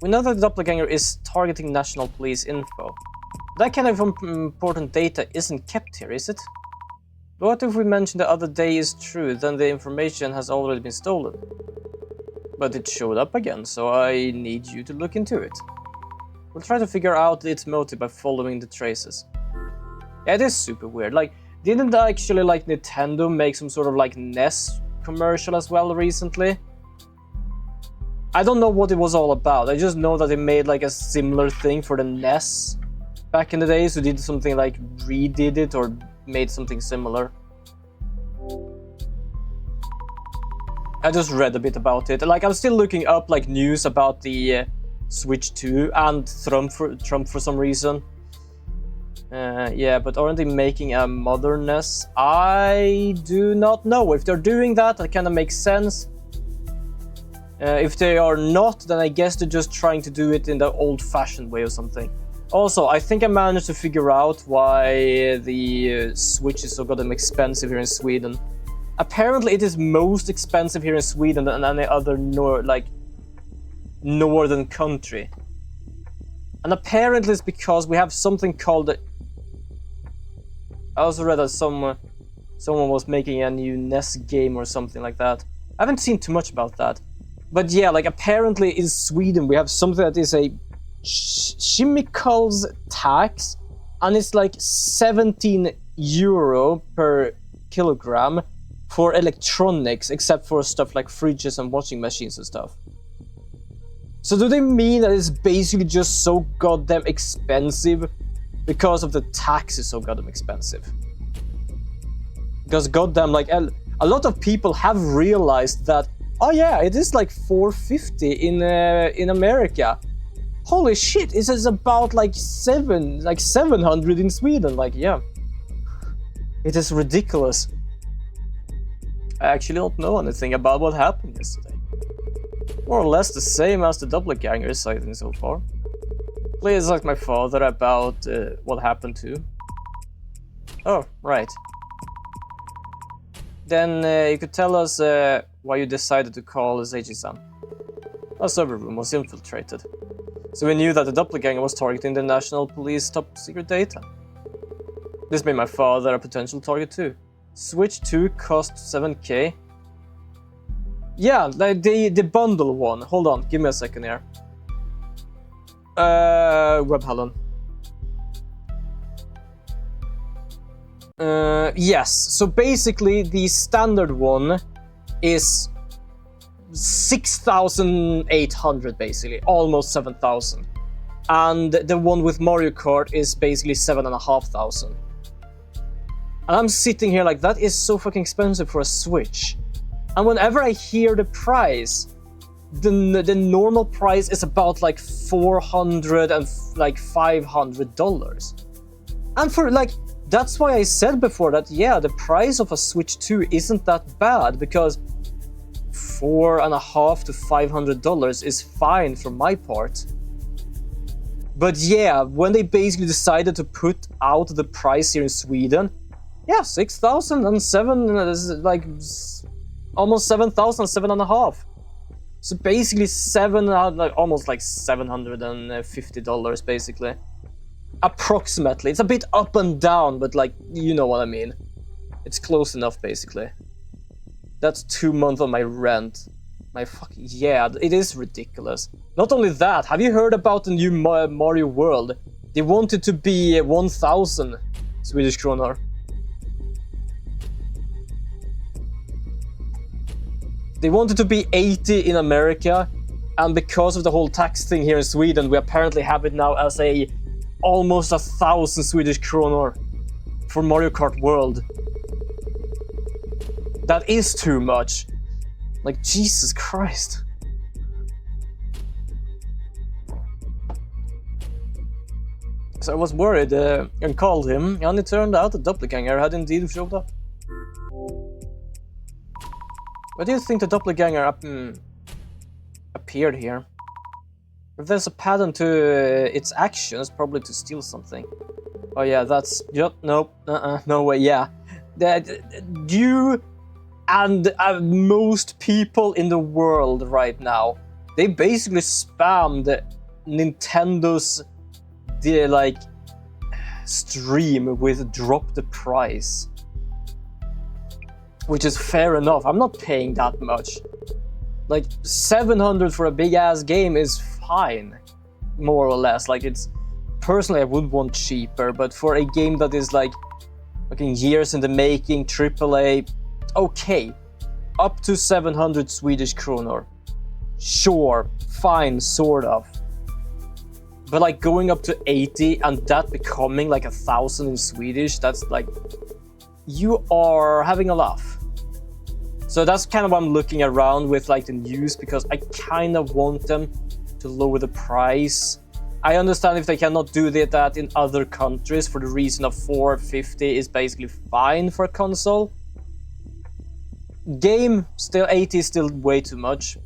We know that the doppelganger is targeting national police info. That kind of important data isn't kept here, is it? What if we mention the other day is true, then the information has already been stolen? But it showed up again, so I need you to look into it. We'll try to figure out its motive by following the traces. Yeah, it is super weird. Like, didn't actually like Nintendo make some sort of like NES commercial as well recently? I don't know what it was all about. I just know that they made like a similar thing for the NES back in the days, who did something like redid it or made something similar. I just read a bit about it. Like, I'm still looking up like news about the Switch 2 and Trump for some reason. Yeah, but aren't they making a modernness? I do not know. If they're doing that, that kind of makes sense. If they are not, then I guess they're just trying to do it in the old-fashioned way or something. Also, I think I managed to figure out why the Switch is so goddamn expensive here in Sweden. Apparently, it is most expensive here in Sweden than any other northern country. And apparently it's because we have something called... I also read that someone was making a new NES game or something like that. I haven't seen too much about that. But yeah, like apparently in Sweden we have something that is a chemicals tax, and it's like 17 euro per kilogram for electronics, except for stuff like fridges and washing machines and stuff. So do they mean that it's basically just so goddamn expensive because of the tax is so goddamn expensive? Because goddamn, like a lot of people have realized that, oh yeah, it is like 450 in America. Holy shit, it is about like 700 in Sweden. Like, yeah, it is ridiculous. I actually don't know anything about what happened yesterday. More or less the same as the doppelganger sighting so far. Please ask my father about what happened too. Oh, right. Then you could tell us why you decided to call Seiji-san. Our server room was infiltrated, so we knew that the doppelganger was targeting the National Police top secret data. This made my father a potential target too. Switch 2 cost 7k. Yeah, the bundle one. Hold on, give me a second here. Webhallen. Yes, so basically the standard one is 6,800 basically, almost 7,000. And the one with Mario Kart is basically 7,500. And I'm sitting here like, that is so fucking expensive for a Switch. And whenever I hear the price, the normal price is about like $400 and like $500. And for like, that's why I said before that, yeah, the price of a Switch 2 isn't that bad, because $450 to $500 is fine for my part. But yeah, when they basically decided to put out the price here in Sweden, yeah, 6,000 and 7, like almost 7,000, 7.5. So basically almost like $750 basically. Approximately. It's a bit up and down, but like, you know what I mean. It's close enough basically. That's 2 months of my rent. My fucking, yeah, it is ridiculous. Not only that, have you heard about the new Mario World? They want it to be 1,000 Swedish kronor. They want it to be 80 in America, and because of the whole tax thing here in Sweden, we apparently have it now as a almost 1,000 Swedish kronor for Mario Kart World. That is too much. Like, Jesus Christ. So I was worried and called him, and it turned out the doppelganger had indeed showed up. Why do you think the doppelganger appeared here? If there's a pattern to its actions, probably to steal something. Oh yeah, that's... Yep, nope, no way, yeah. You and most people in the world right now, they basically spammed Nintendo's stream with drop the price. Which is fair enough. I'm not paying that much. Like, 700 for a big ass game is fine, more or less. Like, it's personally I would want cheaper, but for a game that is like fucking years in the making, AAA, okay, up to 700 Swedish kronor. Sure, fine, sort of. But like going up to 80 and that becoming like 1,000 in Swedish, that's like, you are having a laugh. So that's kind of what I'm looking around with like the news, because I kind of want them to lower the price. I understand if they cannot do that in other countries for the reason of 450 is basically fine for a console. Game, still 80 is still way too much.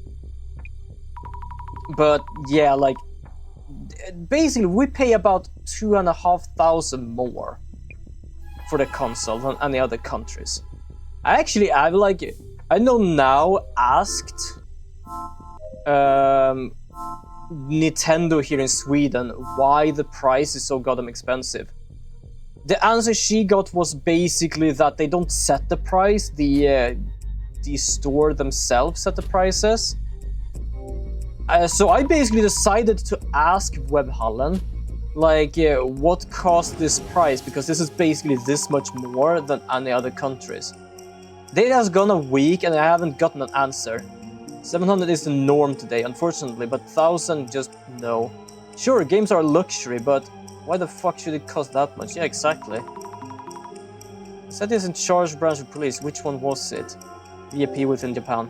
But yeah, like, basically we pay about 2,500 more for the console than any other countries. I know now asked Nintendo here in Sweden why the price is so goddamn expensive. The answer she got was basically that they don't set the price, the store themselves set the prices. So I basically decided to ask Webhallen, like, what cost this price, because this is basically this much more than any other countries. It has gone a week and I haven't gotten an answer. 700 is the norm today, unfortunately, but 1,000 just no. Sure, games are a luxury, but why the fuck should it cost that much? Yeah, exactly. Said is in charge branch of police. Which one was it? VIP within Japan.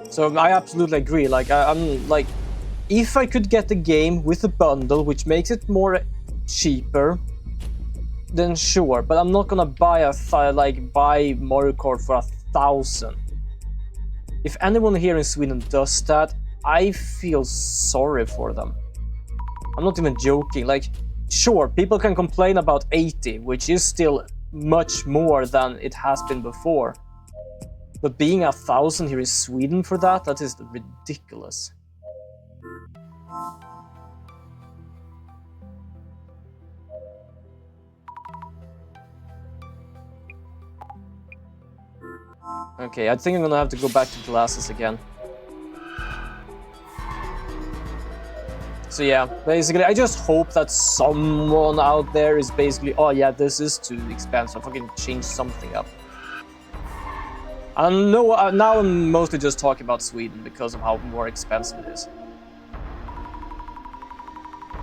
So I absolutely agree. Like, I'm like, if I could get the game with a bundle, which makes it more cheaper, then sure. But I'm not gonna buy buy Mario Kart for 1,000. If anyone here in Sweden does that, I feel sorry for them. I'm not even joking. Like, sure, people can complain about 80, which is still much more than it has been before. But being 1,000 here in Sweden for that is ridiculous. Okay, I think I'm gonna have to go back to glasses again. So yeah, basically, I just hope that someone out there is basically, oh yeah, this is too expensive, I can change something up. And no, now I'm mostly just talking about Sweden because of how more expensive it is.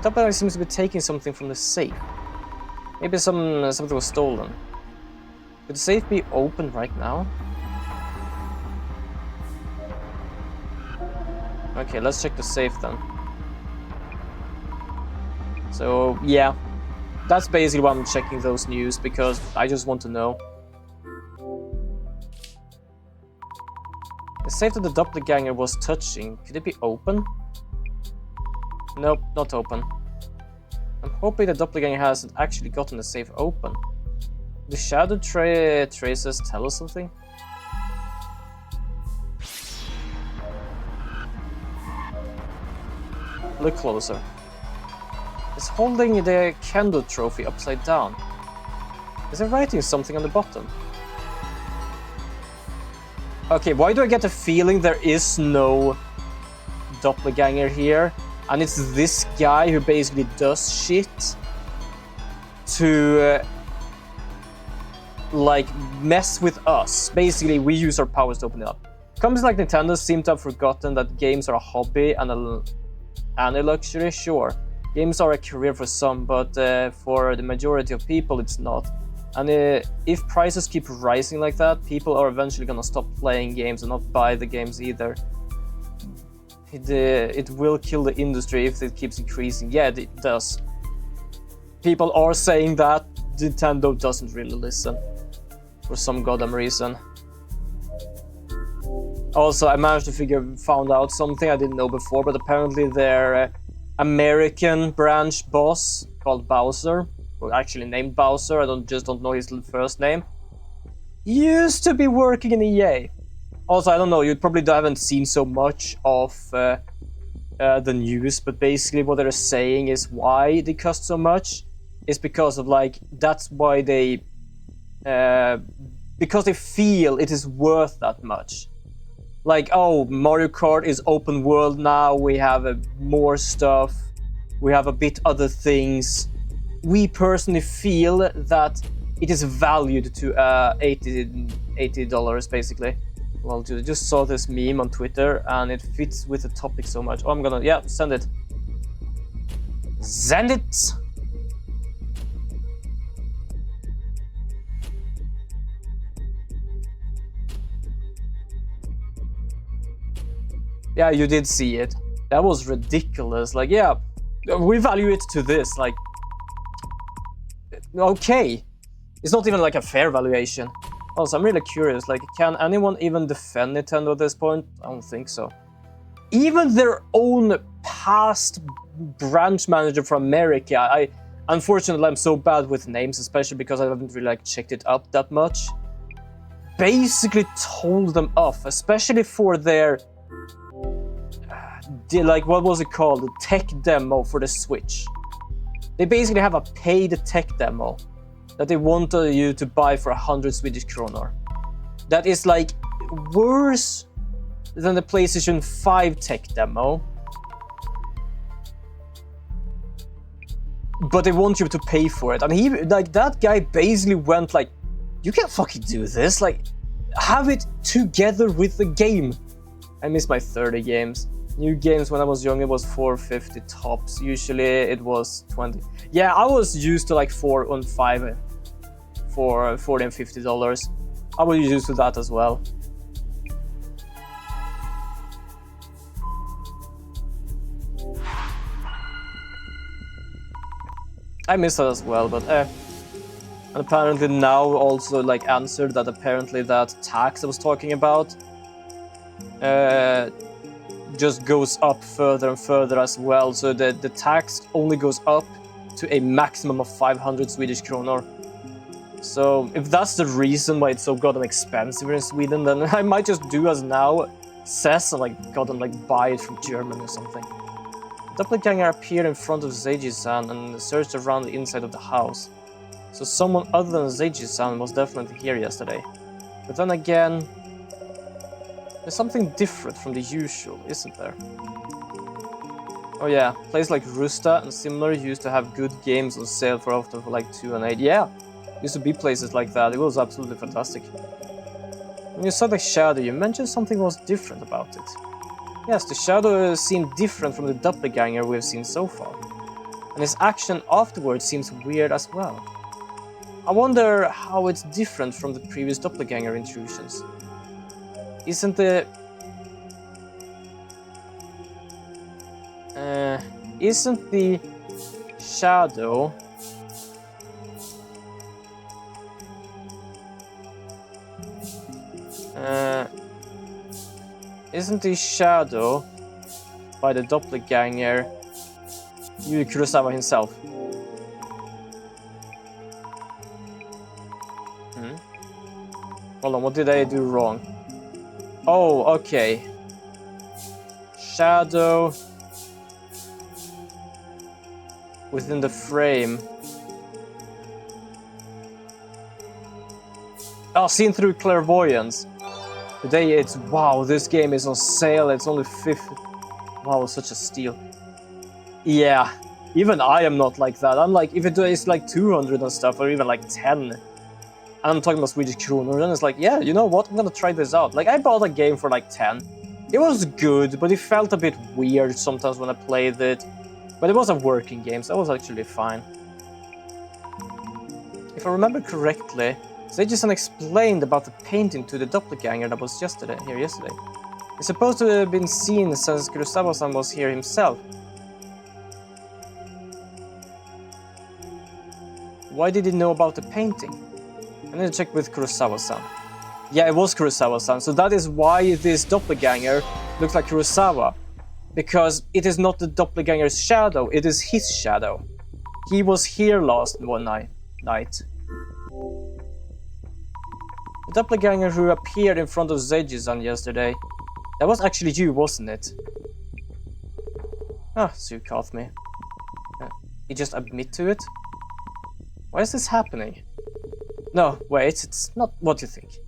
That seems to be taking something from the safe. Maybe something was stolen. Could the safe be open right now? Okay, let's check the safe then. So, yeah. That's basically why I'm checking those news, because I just want to know. The safe that the doppelganger was touching, could it be open? Nope, not open. I'm hoping the doppelganger hasn't actually gotten the safe open. The shadow traces tell us something? Look closer. It's holding the Kendo trophy upside down. Is it writing something on the bottom? Okay, why do I get the feeling there is no doppelganger here? And it's this guy who basically does shit to like mess with us. Basically, we use our powers to open it up. Companies like Nintendo seem to have forgotten that games are a hobby and a luxury. Sure, games are a career for some, but for the majority of people, it's not. And if prices keep rising like that, people are eventually gonna stop playing games and not buy the games either. It will kill the industry if it keeps increasing. Yeah, it does. People are saying that. Nintendo doesn't really listen. For some goddamn reason. Also, I managed to found out something I didn't know before, but apparently their American branch boss, called Bowser, or actually named Bowser, I just don't know his first name, used to be working in EA. Also, I don't know, you probably haven't seen so much of the news, but basically what they're saying is why they cost so much is because of like, that's why they, because they feel it is worth that much. Like, oh, Mario Kart is open world now, we have more stuff, we have a bit other things. We personally feel that it is valued to $80 basically. Well, I just saw this meme on Twitter and it fits with the topic so much. Oh, I'm gonna, yeah, send it. Send it! Yeah, you did see it. That was ridiculous. Like, yeah, we value it to this. Like, okay. It's not even like a fair valuation. Also, I'm really curious, like, can anyone even defend Nintendo at this point? I don't think so. Even their own past branch manager from America, unfortunately, I'm so bad with names, especially because I haven't really like checked it up that much, basically told them off, especially for their, like, what was it called? The tech demo for the Switch. They basically have a paid tech demo that they want you to buy for 100 Swedish kronor. That is like worse than the PlayStation 5 tech demo. But they want you to pay for it. And he, like, that guy basically went like, you can't fucking do this. Like, have it together with the game. I miss my 30 games. New games when I was young, it was 450 tops. Usually it was 20. Yeah, I was used to like 4 and 5 for $40 and $50. I was used to that as well. I miss that as well, but and apparently now also like answered that apparently that tax I was talking about just goes up further and further as well. So the tax only goes up to a maximum of 500 Swedish kronor. So if that's the reason why it's so goddamn expensive in Sweden, then I might just do as now says and like goddamn like buy it from Germany or something. The doppelganger appeared in front of Seiji-san and searched around the inside of the house. So someone other than Seiji-san was definitely here yesterday. But then again, there's something different from the usual, isn't there? Oh yeah, places like Rusta and similar used to have good games on sale for often for like 2 and 8. Yeah, used to be places like that. It was absolutely fantastic. When you saw the shadow, you mentioned something was different about it. Yes, the shadow seemed different from the doppelganger we've seen so far. And his action afterwards seems weird as well. I wonder how it's different from the previous doppelganger intrusions. Isn't the shadow by the doppelganger Yuri Kurosawa himself? Hold on, what did I do wrong? Oh, okay. Shadow within the frame. Oh, seen through clairvoyance. Today it's, wow, this game is on sale, it's only 50. Wow, such a steal. Yeah, even I am not like that. I'm like, if it is like 200 and stuff, or even like 10, and I'm talking about Swedish kronor, then it's like, yeah, you know what, I'm gonna try this out. Like, I bought a game for like 10. It was good, but it felt a bit weird sometimes when I played it. But it was a working game, so it was actually fine. If I remember correctly, Seiji-san explained about the painting to the doppelganger that was here yesterday. It's supposed to have been seen since Kurosawa-san was here himself. Why did he know about the painting? I need to check with Kurosawa-san. Yeah, it was Kurosawa-san, so that is why this doppelganger looks like Kurosawa. Because it is not the doppelganger's shadow, it is his shadow. He was here last night. The doppelganger who appeared in front of Seiji-san yesterday, that was actually you, wasn't it? Ah, so you caught me. You just admit to it? Why is this happening? No, wait, it's not what you think.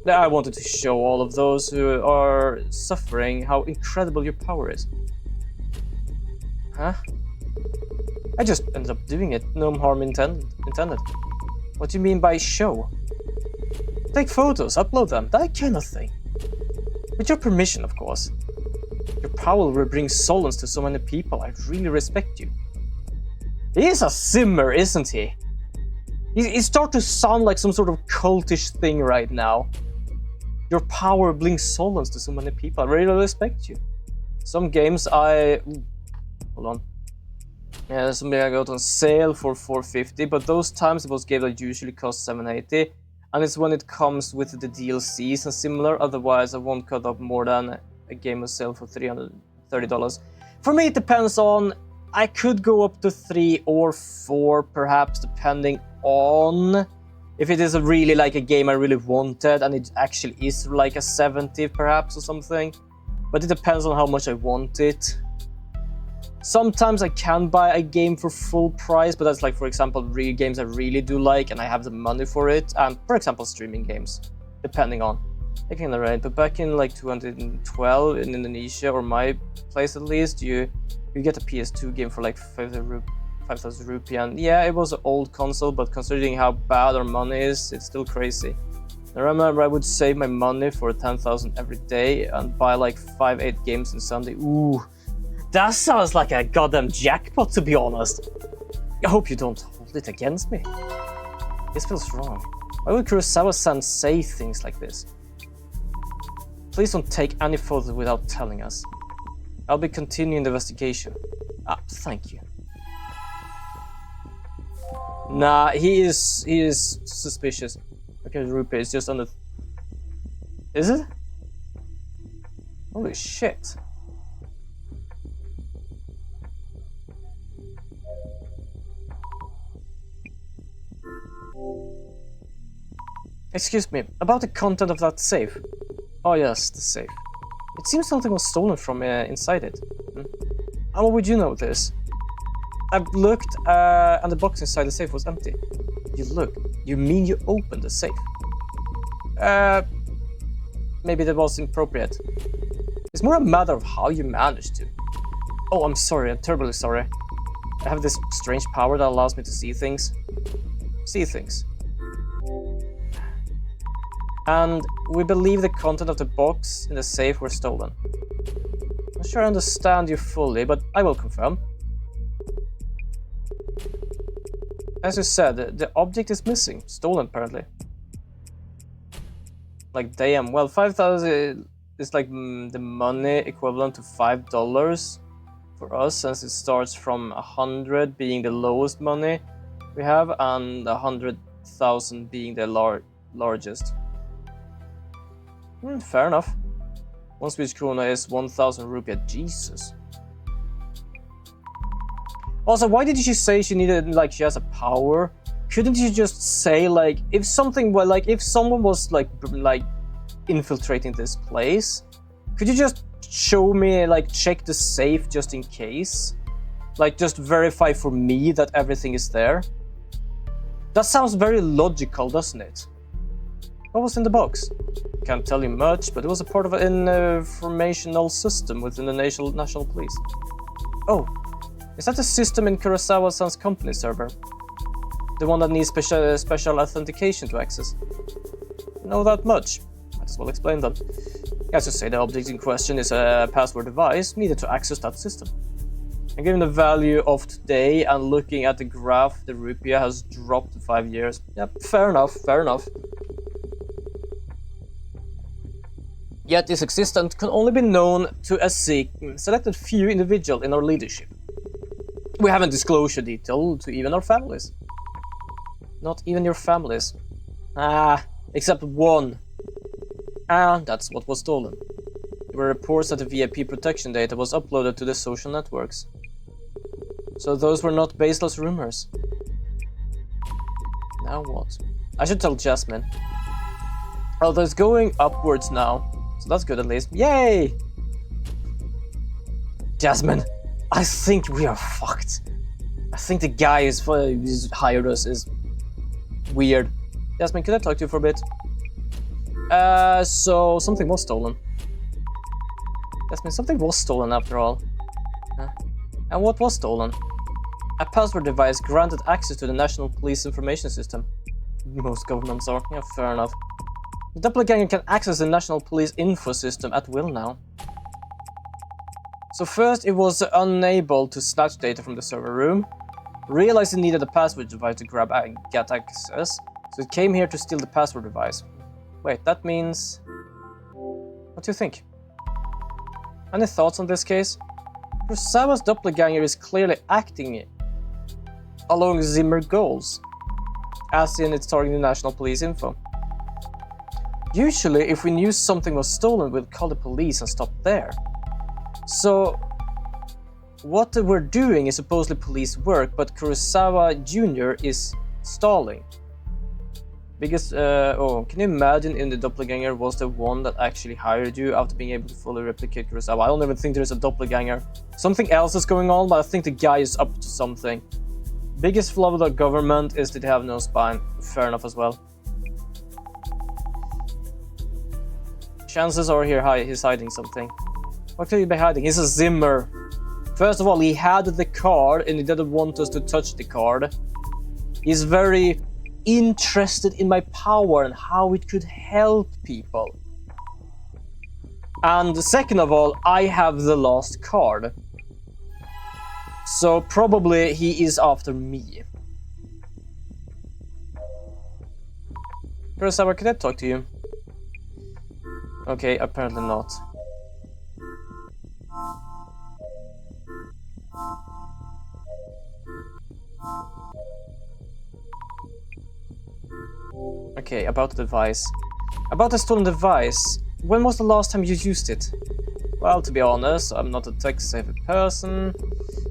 I wanted to show all of those who are suffering how incredible your power is. Huh? I just ended up doing it, no harm intended. What do you mean by show? Take photos, upload them, that kind of thing. With your permission, of course. Your power will bring solace to so many people, I really respect you. He is a simmer, isn't he? He starts to sound like some sort of cultish thing right now. Your power brings solace to so many people. I really respect you. Some games hold on. Yeah, some I got on sale for 450, but those times it was games that usually cost 780, and it's when it comes with the DLCs and similar. Otherwise, I won't cut up more than a game on sale for $330. For me, it depends on. I could go up to 3 or 4, perhaps, depending on. If it is really like a game I really wanted and it actually is like a 70 perhaps or something. But it depends on how much I want it. Sometimes I can buy a game for full price, but that's like, for example, real games I really do like and I have the money for it. And for example, streaming games, depending on. I can narrate, but back in like 2012 in Indonesia, or my place at least, you get a PS2 game for like 5,000 rupee, and yeah, it was an old console, but considering how bad our money is, it's still crazy. I remember I would save my money for 10,000 every day and buy like 5-8 games in Sunday. Ooh, that sounds like a goddamn jackpot, to be honest. I hope you don't hold it against me. This feels wrong. Why would Kurosawa-san say things like this? Please don't take any photos without telling us. I'll be continuing the investigation. Ah, thank you. Nah, he is suspicious. Okay, rupee is just on the... Is it? Holy shit. Excuse me, about the content of that safe. Oh yes, the safe. It seems something was stolen from inside it. How would you know this? I've looked and the box inside the safe was empty. You looked? You mean you opened the safe? Maybe that was inappropriate. It's more a matter of how you managed to. Oh, I'm sorry, I'm terribly sorry. I have this strange power that allows me to see things. And we believe the content of the box in the safe were stolen. I'm not sure I understand you fully, but I will confirm. As you said, the object is missing. Stolen, apparently. Like, damn. Well, 5,000 is like the money equivalent to $5 for us, since it starts from 100 being the lowest money we have, and 100,000 being the largest. Fair enough. 1 Swedish krona is 1,000 rupiah. Jesus. Also, why did she say she needed, like, she has a power? Couldn't you just say, like, if something, well, like, if someone was, like infiltrating this place, could you just show me, like, check the safe just in case? Like, just verify for me that everything is there? That sounds very logical, doesn't it? What was in the box? Can't tell you much, but it was a part of an informational system within the national police. Oh. Is that the system in Kurosawa-san's company server? The one that needs special authentication to access? Know that much. Might as well explain that. As you say, the object in question is a password device needed to access that system. And given the value of today and looking at the graph, the rupiah has dropped in 5 years. Yep, fair enough, fair enough. Yet this existence can only be known to a selected few individuals in our leadership. We haven't disclosed a detail to even our families. Not even your families. Except one. And that's what was stolen. There were reports that the VIP protection data was uploaded to the social networks. So those were not baseless rumors. Now what? I should tell Jasmine. Oh, it's going upwards now. So that's good at least. Yay! Jasmine, I think we are fucked. I think the guy who's hired us is weird. Jasmine, can I talk to you for a bit? So something was stolen. Jasmine, something was stolen after all. And what was stolen? A password device granted access to the National Police Information System. Most governments are. Yeah, fair enough. The doppelganger can access the National Police Info System at will now. So first it was unable to snatch data from the server room, realized it needed a password device to get access, so it came here to steal the password device. Wait, that means... What do you think? Any thoughts on this case? Kurosawa's doppelganger is clearly acting along Zimmer goals, as in it's targeting the National Police Info. Usually, if we knew something was stolen, we'd call the police and stop there. So, what we're doing is supposedly police work, but Kurosawa Jr. is stalling. Because, can you imagine if the doppelganger was the one that actually hired you after being able to fully replicate Kurosawa? I don't even think there's a doppelganger. Something else is going on, but I think the guy is up to something. Biggest flaw of the government is that they have no spine. Fair enough as well. Chances are he's hiding something. What could he be hiding? He's a Zimmer. First of all, he had the card and he didn't want us to touch the card. He's very interested in my power and how it could help people. And second of all, I have the last card. So probably he is after me. Kurosawa, can I talk to you? Okay, apparently not. Okay, about the device. About the stolen device. When was the last time you used it? Well, to be honest, I'm not a tech-savvy person.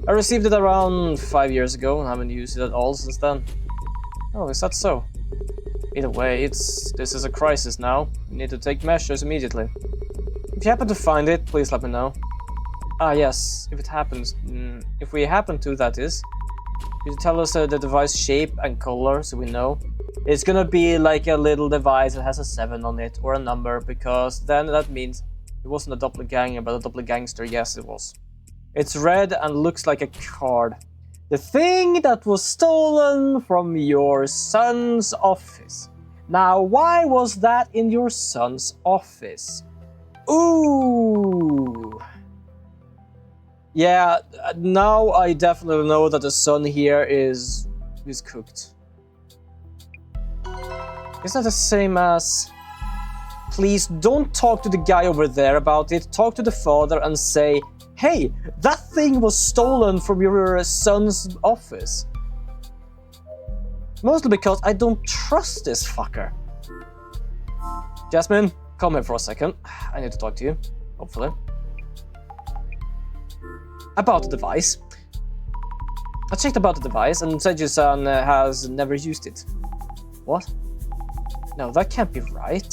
I received it around 5 years ago and haven't used it at all since then. Oh, is that so? Either way, this is a crisis now. We need to take measures immediately. If you happen to find it, please let me know. Ah yes, if it happens, if we happen to, that is. You tell us the device shape and color so we know. It's gonna be like a little device that has a 7 on it or a number, because then that means it wasn't a doppelganger but a doppelgangster. Yes, it was. It's red and looks like a card. The thing that was stolen from your son's office. Now, why was that in your son's office? Ooh. Yeah, now I definitely know that the son here is cooked. Is that the same as... Please don't talk to the guy over there about it. Talk to the father and say, hey, that thing was stolen from your son's office. Mostly because I don't trust this fucker. Jasmine, come here for a second. I need to talk to you, hopefully. About the device. I checked about the device and said your son has never used it. What? No, that can't be right.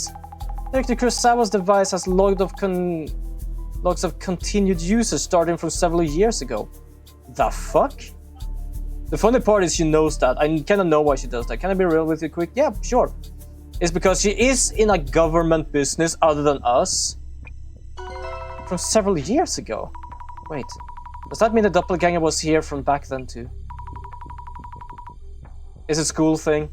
Director Kurosawa's device has logs of continued users starting from several years ago. The fuck? The funny part is she knows that. I kind of know why she does that. Can I be real with you quick? Yeah, sure. It's because she is in a government business other than us. From several years ago. Wait, does that mean the doppelganger was here from back then too? Is it a school thing?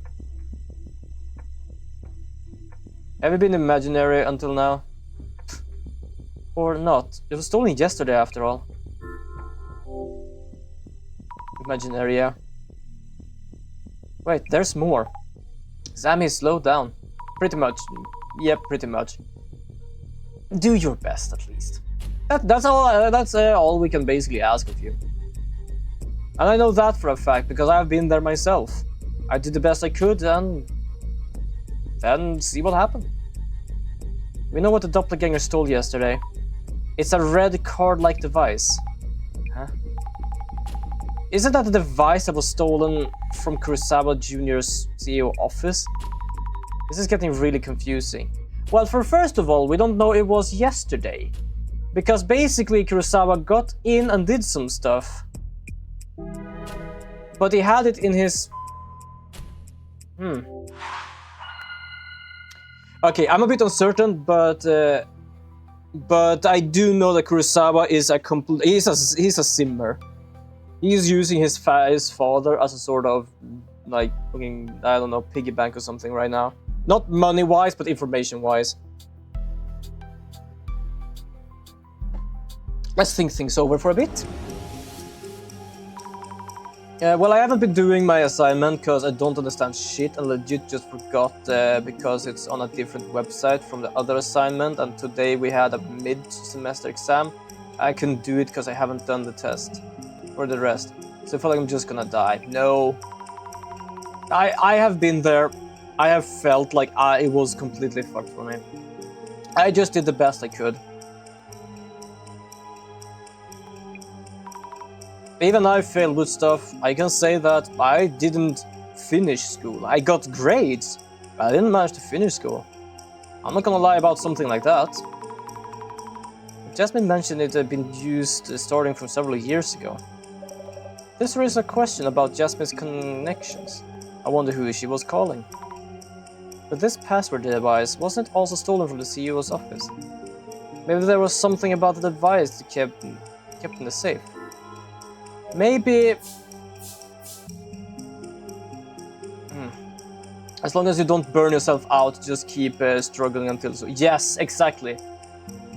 Have you been imaginary until now? Or not? It was stolen yesterday after all. Imaginaria. Wait, there's more. Sammy, slow down. Pretty much. Yep, pretty much. Do your best, at least. That's all we can basically ask of you. And I know that for a fact, because I've been there myself. I did the best I could, and then see what happened. We know what the doppelganger stole yesterday. It's a red card-like device. Huh? Isn't that the device that was stolen from Kurosawa Jr.'s CEO office? This is getting really confusing. Well, first of all, we don't know it was yesterday. Because basically Kurosawa got in and did some stuff. But he had it in his... Okay, I'm a bit uncertain, but I do know that Kurosawa is he's a simmer. He's using his father as a sort of, like, fucking, I don't know, piggy bank or something right now. Not money-wise, but information-wise. Let's think things over for a bit. Well, I haven't been doing my assignment because I don't understand shit and legit just forgot because it's on a different website from the other assignment, and today we had a mid-semester exam. I couldn't do it because I haven't done the test for the rest. So I feel like I'm just gonna die. No. I have been there. I have felt like it was completely fucked for me. I just did the best I could. Even I failed with stuff. I can say that I didn't finish school. I got grades, but I didn't manage to finish school. I'm not gonna lie about something like that. Jasmine mentioned it had been used starting from several years ago. This raises a question about Jasmine's connections. I wonder who she was calling. But this password device wasn't it also stolen from the CEO's office? Maybe there was something about the device that kept in the safe. Maybe... As long as you don't burn yourself out, just keep struggling until... Yes, exactly.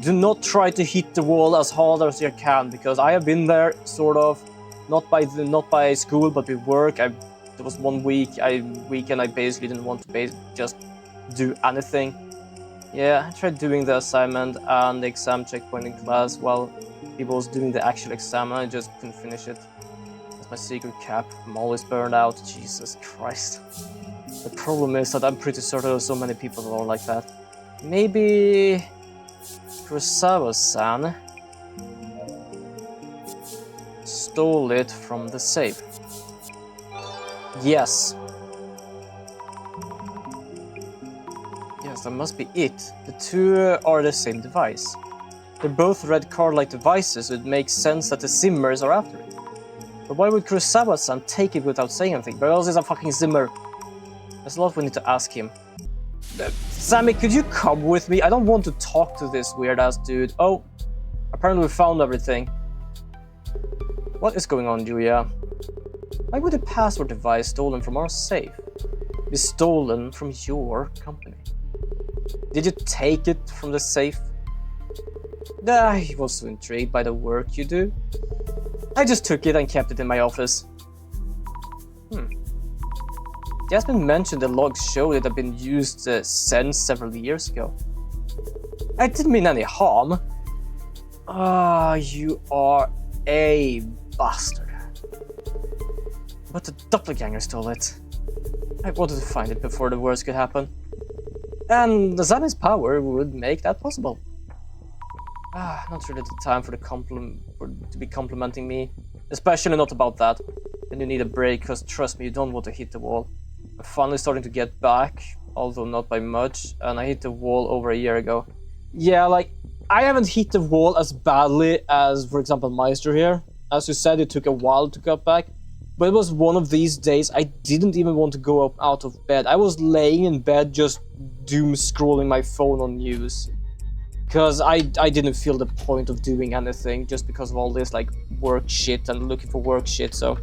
Do not try to hit the wall as hard as you can, because I have been there, sort of. Not by school, but with work. There was one weekend I basically didn't want to just do anything. Yeah, I tried doing the assignment and the exam checkpoint in class while people was doing the actual exam, and I just couldn't finish it. That's my secret cap. I'm always burned out. Jesus Christ. The problem is that I'm pretty certain there's so many people that are like that. Maybe... Kurosawa-san stole it from the safe. Yes. that must be it. The two are the same device. They're both red card-like devices, so it makes sense that the Zimmers are after it. But why would Kurosawa-san take it without saying anything? But also, it's a fucking Zimmer. There's a lot we need to ask him. Sammy, could you come with me? I don't want to talk to this weird-ass dude. Oh, apparently we found everything. What is going on, Julia? Why would the password device stolen from our safe be stolen from your company? Did you take it from the safe? I was so intrigued by the work you do. I just took it and kept it in my office. Jasmine mentioned the logs show it had been used since several years ago. I didn't mean any harm. You are a bastard. But the doppelganger stole it. I wanted to find it before the worst could happen. And Zami's power would make that possible. Not really the time for to be complimenting me. Especially not about that. Then you need a break, because trust me, you don't want to hit the wall. I'm finally starting to get back, although not by much, and I hit the wall over a year ago. Yeah, like, I haven't hit the wall as badly as, for example, Meister here. As you said, it took a while to get back. But it was one of these days I didn't even want to go up out of bed. I was laying in bed just doom scrolling my phone on news. Because I didn't feel the point of doing anything just because of all this like work shit and looking for work shit. So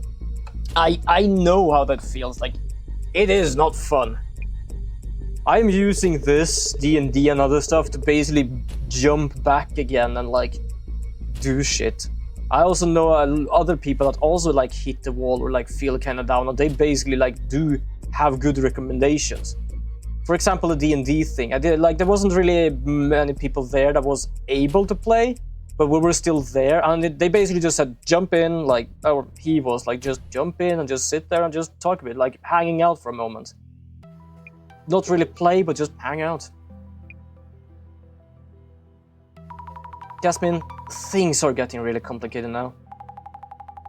I know how that feels. Like, it is not fun. I'm using this D&D and other stuff to basically jump back again and like do shit. I also know other people that also like hit the wall or like feel kind of down, and they basically like do have good recommendations. For example, the D&D thing, I did like there wasn't really many people there that was able to play, but we were still there, and they basically just said jump in, like, or he was like just jump in and just sit there and just talk a bit, like hanging out for a moment. Not really play, but just hang out. Jasmine, things are getting really complicated now.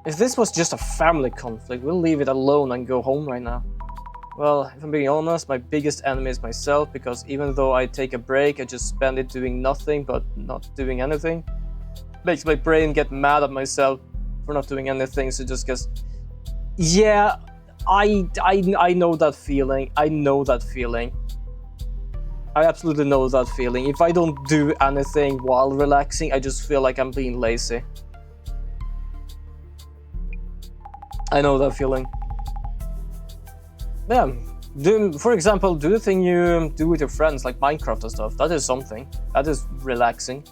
If this was just a family conflict, we'll leave it alone and go home right now. Well, if I'm being honest, my biggest enemy is myself, because even though I take a break, I just spend it doing nothing but not doing anything. Makes my brain get mad at myself for not doing anything, so just because... Yeah, I know that feeling. I know that feeling. I absolutely know that feeling. If I don't do anything while relaxing, I just feel like I'm being lazy. I know that feeling. Yeah, for example, do the thing you do with your friends, like Minecraft and stuff. That is something. That is relaxing.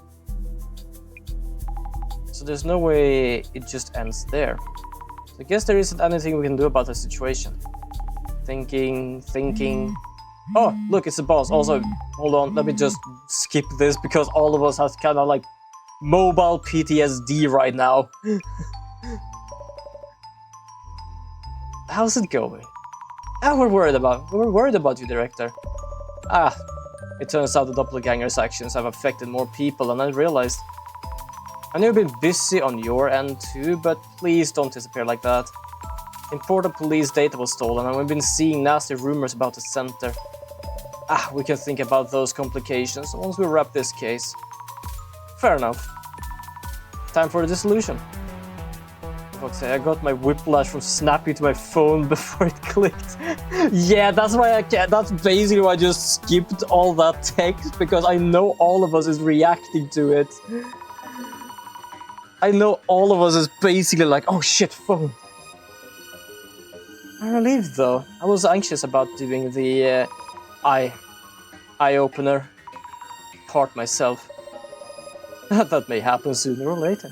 So there's no way it just ends there. So I guess there isn't anything we can do about the situation. Thinking... Oh, look, it's the boss. Also, hold on, let me just skip this, because all of us have kind of like mobile PTSD right now. How's it going? We're worried about you, director. It turns out the doppelganger's actions have affected more people than I realized. I know you've been busy on your end too, but please don't disappear like that. Important police data was stolen, and we've been seeing nasty rumors about the center. We can think about those complications once we wrap this case. Fair enough. Time for a dissolution. I got my whiplash from snapping to my phone before it clicked. Yeah, that's why I can't. That's basically why I just skipped all that text, because I know all of us is reacting to it. I know all of us is basically like, oh shit, phone. I'm relieved though. I was anxious about doing the eye-opener part myself. That may happen sooner or later.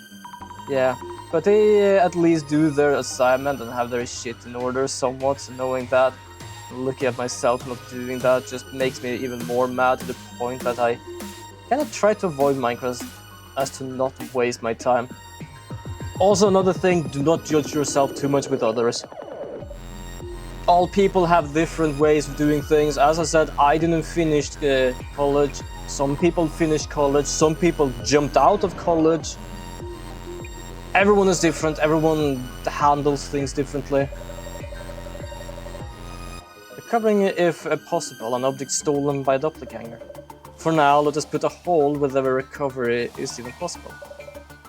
Yeah. But they at least do their assignment and have their shit in order somewhat, so knowing that, looking at myself not doing that just makes me even more mad, to the point that I kind of try to avoid Minecraft as to not waste my time. Also, another thing, do not judge yourself too much with others. All people have different ways of doing things. As I said, I didn't finish college. Some people finished college, some people jumped out of college. Everyone is different, everyone handles things differently. The Recovering, if possible, an object stolen by a doppelganger. For now, let us put a hold wherever recovery is even possible,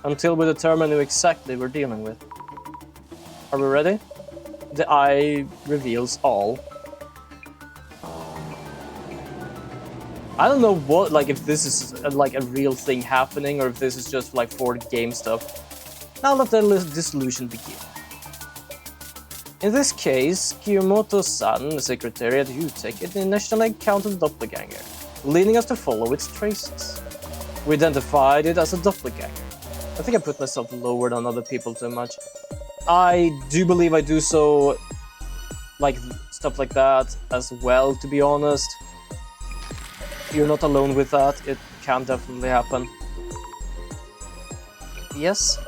until we determine who exactly we're dealing with. Are we ready? The eye reveals all. I don't know what, like, if this is like a real thing happening or if this is just like for game stuff. Now let the dissolution begin. In this case, Kiyomoto-san, the secretary at UTEC, initially encountered the doppelganger, leading us to follow its traces. We identified it as a doppelganger. I think I put myself lower than other people too much. I do believe I do so, like, stuff like that as well, to be honest. You're not alone with that, it can definitely happen. Yes?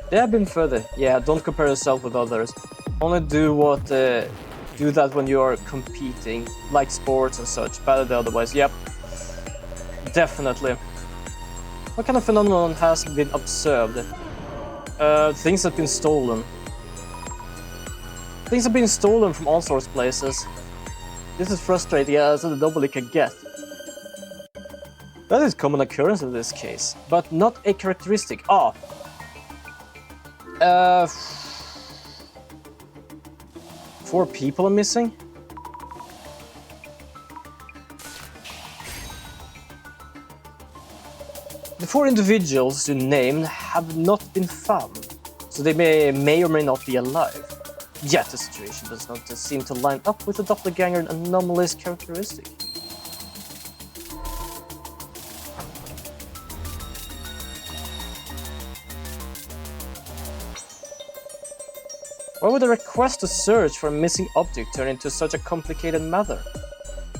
They have been further. Yeah, don't compare yourself with others. Only do that when you are competing, like sports and such, better than otherwise. Yep, definitely. What kind of phenomenon has been observed? Things have been stolen. Things have been stolen from all sorts of places. This is frustrating as nobody can get. That is common occurrence in this case, but not a characteristic. 4 people are missing? The 4 individuals you named have not been found, so they may or may not be alive. Yet the situation does not seem to line up with the doppelganger anomalous characteristic. Why would a request to search for a missing object turn into such a complicated matter?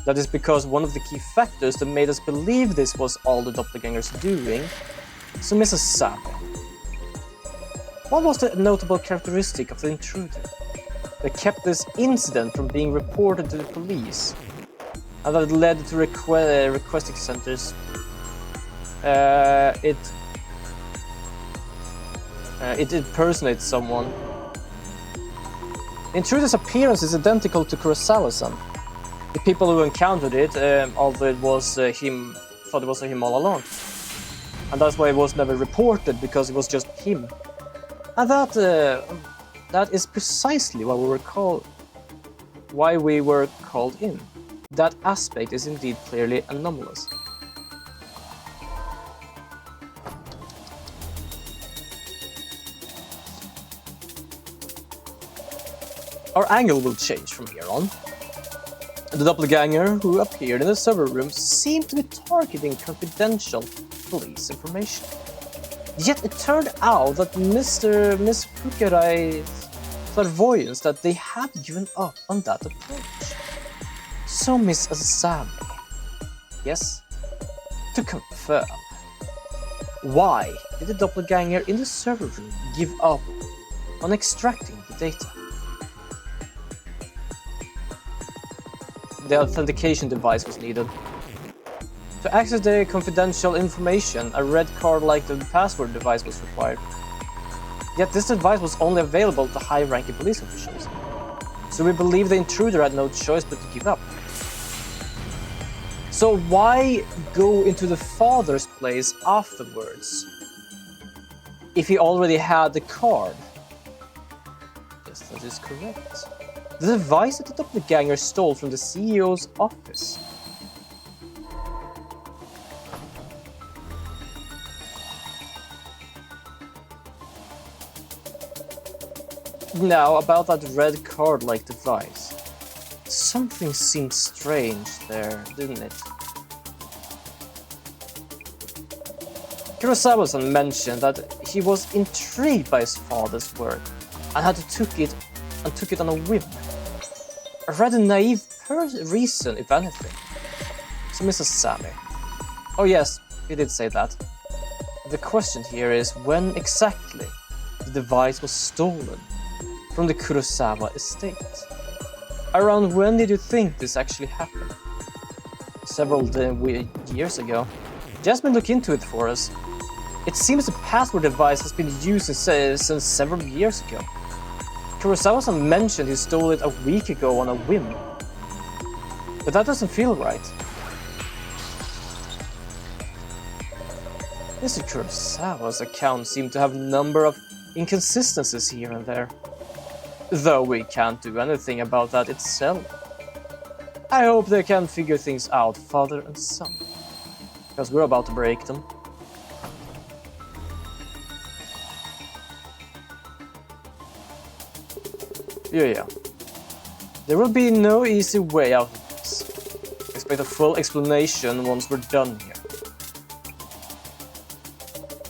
That is because one of the key factors that made us believe this was all the doppelgangers doing. So Mrs. Sabe. What was the notable characteristic of the intruder that kept this incident from being reported to the police and that led to requesting centers? It impersonates someone. The intruder's appearance is identical to Kurosawa-san. The people who encountered it, although it was him, thought it was him all along. And that's why it was never reported, because it was just him. And that is precisely why we were called in. That aspect is indeed clearly anomalous. Our angle will change from here on. The doppelganger who appeared in the server room seemed to be targeting confidential police information. Yet it turned out that Miss Fukurai's clairvoyance that they had given up on that approach. So Miss Asami, yes, to confirm, why did the doppelganger in the server room give up on extracting the data? The authentication device was needed. To access the confidential information, a red card-like the password device was required. Yet this device was only available to high-ranking police officials. So we believe the intruder had no choice but to give up. So why go into the father's place afterwards if he already had the card? Yes, that is correct. The device that the doppelganger stole from the CEO's office. Now, about that red card-like device. Something seemed strange there, didn't it? Kurosawa-san mentioned that he was intrigued by his father's work and took it on a whim. A rather naive reason, if anything. So Mrs. Sami. Oh yes, he did say that. The question here is when exactly the device was stolen from the Kurosawa estate. Around when did you think this actually happened? Several years ago. Jasmine looked into it for us. It seems the password device has been used since several years ago. Kurosawa-san mentioned he stole it a week ago on a whim. But that doesn't feel right. Mr. Kurosawa's account seemed to have a number of inconsistencies here and there. Though we can't do anything about that itself. I hope they can figure things out, father and son. Because we're about to break them. Yeah. There will be no easy way out of this. Expect a full explanation once we're done here.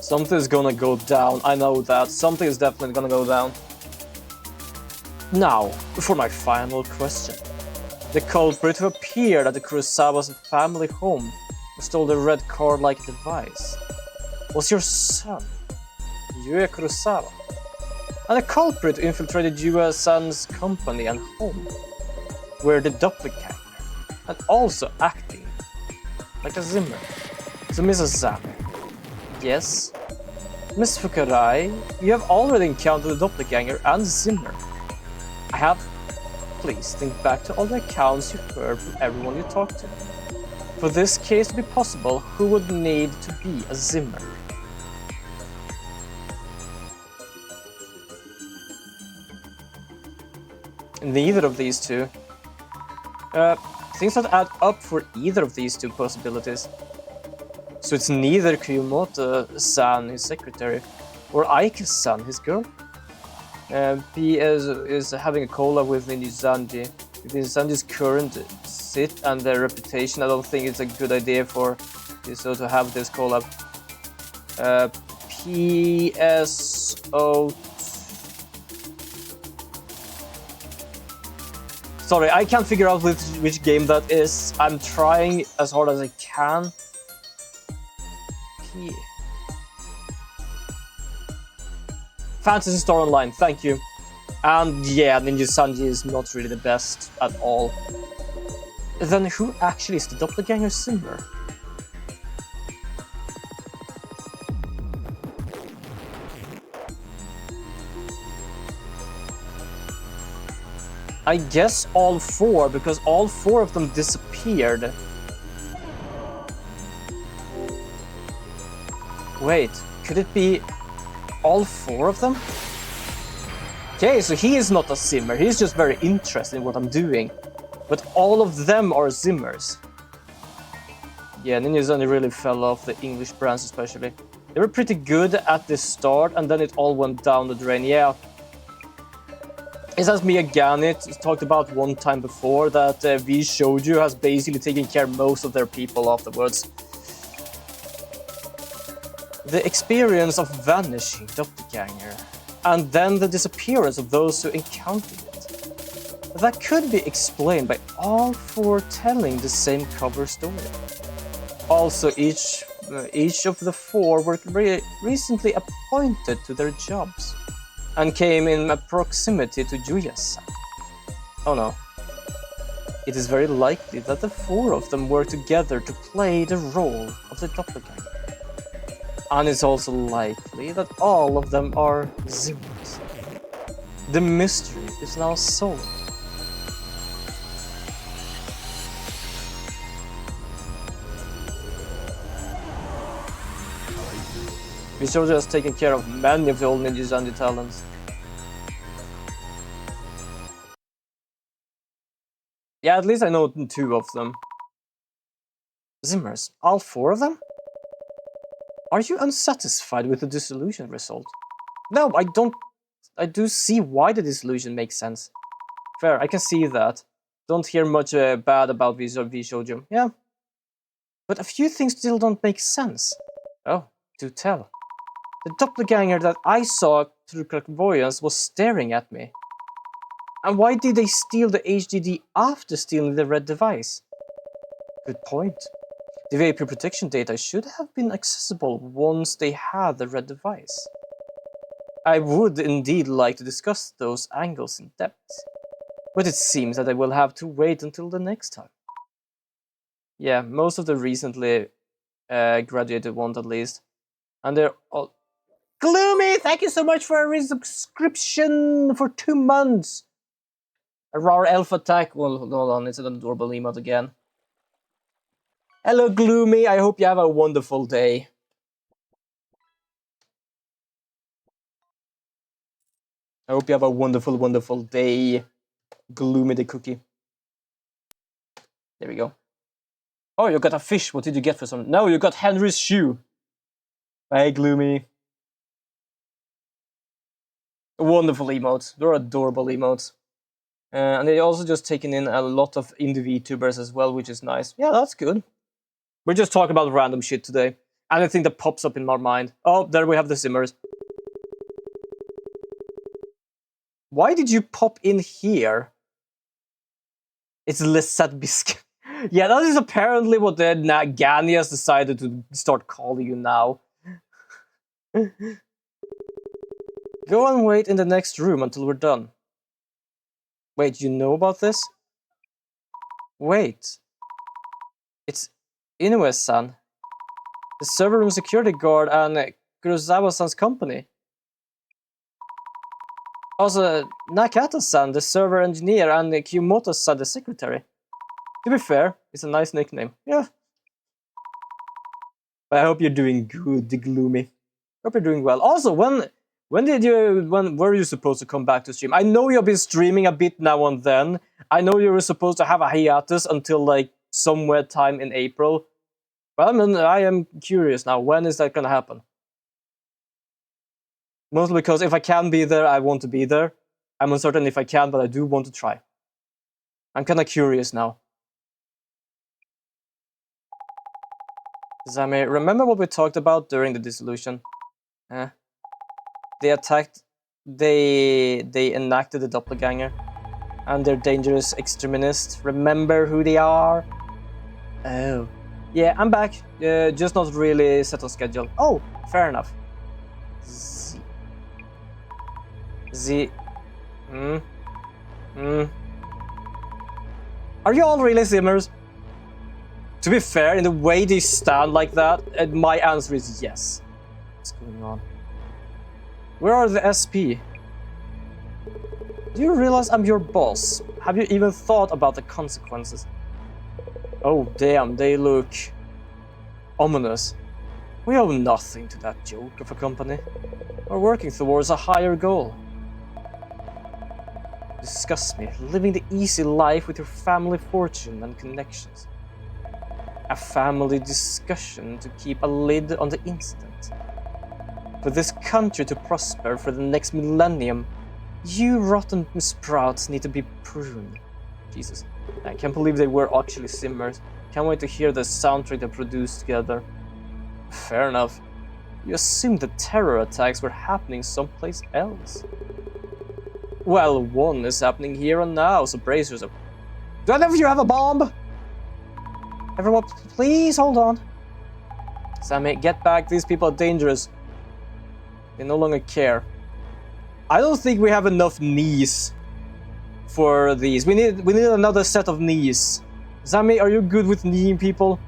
Something's gonna go down, I know that. Something is definitely gonna go down. Now, for my final question. The culprit who appeared at the Kurosawa's family home and stole the red card-like device was your son, Yue Kurosawa. And the culprit who infiltrated Yue-san's company and home were the doppelganger, and also acting like a Zimmer. So Mrs. Zhang, yes, Miss Fukurai, you have already encountered the doppelganger and Zimmer. I have. Please think back to all the accounts you heard from everyone you talked to. For this case to be possible, who would need to be a Zimmer? Neither of these two. Things don't add up for either of these two possibilities. So it's neither Kuyomoto-san, his secretary, or Aike-san, his girl. P is having a collab with Ninjizanji. With Ninjizanji's current sit and their reputation, I don't think it's a good idea for Diso to have this collab. PSO. Sorry, I can't figure out which game that is. I'm trying as hard as I can. Fantasy Star Online, thank you. And yeah, Ninjizanji is not really the best at all. Then who actually is the doppelganger Zimmer? I guess all four, because all four of them disappeared. Wait, could it be all four of them? Okay, so he is not a Zimmer, he's just very interested in what I'm doing. But all of them are Zimmers. Yeah, Ninjazanji really fell off, the English brands especially. They were pretty good at the start, and then it all went down the drain, yeah. It's as Miyagani talked about one time before, that V Shoujo has basically taken care of most of their people afterwards. The experience of vanishing doppelganger, and then the disappearance of those who encountered it. That could be explained by all four telling the same cover story. Also, each of the four were recently appointed to their jobs, and came in proximity to Yuya-san. Oh no. It is very likely that the four of them were together to play the role of the doppelganger. And it's also likely that all of them are Zimmers. The mystery is now solved. Shoujo has taken care of many of the old Ninjizanji talents. Yeah, at least I know two of them. Zimmers, all four of them? Are you unsatisfied with the dissolution result? No, I don't. I do see why the dissolution makes sense. Fair, I can see that. Don't hear much bad about V Shoujo. Yeah. But a few things still don't make sense. Oh, do tell. The doppelganger that I saw through clairvoyance was staring at me. And why did they steal the HDD after stealing the red device? Good point. The VIP protection data should have been accessible once they had the red device. I would indeed like to discuss those angles in depth, but it seems that I will have to wait until the next time. Yeah, most of the recently graduated ones at least. And they're all... Gloomy, thank you so much for a resubscription for 2 months. A rare elf attack. Well, hold on, it's an adorable emote again. Hello, Gloomy. I hope you have a wonderful day. I hope you have a wonderful, wonderful day, Gloomy the cookie. There we go. Oh, you got a fish. What did you get for some? No, you got Henry's shoe. Hey, Gloomy. Wonderful emotes. They're adorable emotes. And they also just taken in a lot of indie VTubers as well, which is nice. Yeah, that's good. We're just talking about random shit today. Anything that pops up in my mind. Oh, there we have the simmers. Why did you pop in here? It's Lissat Biscuit. Yeah, that is apparently what the Gani has decided to start calling you now. Go and wait in the next room until we're done. Wait, you know about this? Wait. It's Inoue-san, the server room security guard and Kurosawa-san's company. Also, Nakata-san, the server engineer, and Kiyomoto-san, the secretary. To be fair, it's a nice nickname. Yeah. But I hope you're doing good, the Gloomy. Hope you're doing well. Also, when were you supposed to come back to stream? I know you've been streaming a bit now and then. I know you were supposed to have a hiatus until like somewhere time in April. But I am curious now. When is that gonna happen? Mostly because if I can be there, I want to be there. I'm uncertain if I can, but I do want to try. I'm kind of curious now. Zami, remember what we talked about during the dissolution? They enacted the doppelganger. And they're dangerous extremists. Remember who they are? Oh. Yeah, I'm back. Just not really set on schedule. Oh, fair enough. Are you all really simmers? To be fair, in the way they stand like that, my answer is yes. What's going on? Where are the SP? Do you realize I'm your boss? Have you even thought about the consequences? Oh damn, they look ominous. We owe nothing to that joke of a company. We're working towards a higher goal. Disgust me, living the easy life with your family fortune and connections. A family discussion to keep a lid on the incident. For this country to prosper for the next millennium, you rotten sprouts need to be pruned. Jesus, I can't believe they were actually simmers. Can't wait to hear the soundtrack they produced together. Fair enough. You assumed the terror attacks were happening someplace else. Well, one is happening here and now, so brace yourself. Do any of you have a bomb? Everyone, please hold on. Sammy, get back. These people are dangerous. They no longer care. I don't think we have enough knees for these. We need another set of knees. Sammy, are you good with kneeing people?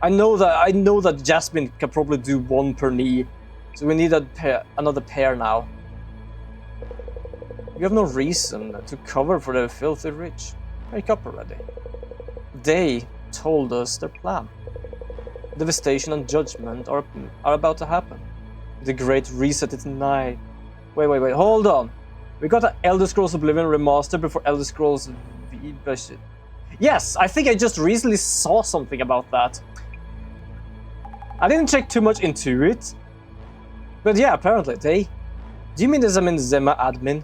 I know that Jasmine can probably do one per knee, so we need another pair now. You have no reason to cover for the filthy rich. Wake up already. They told us their plan. Devastation and judgment are about to happen. The Great Reset is nigh. Wait, hold on. We got an Elder Scrolls Oblivion remaster before Elder Scrolls V. Yes, I think I just recently saw something about that. I didn't check too much into it. But yeah, apparently they... Do you mean there's Zema admin?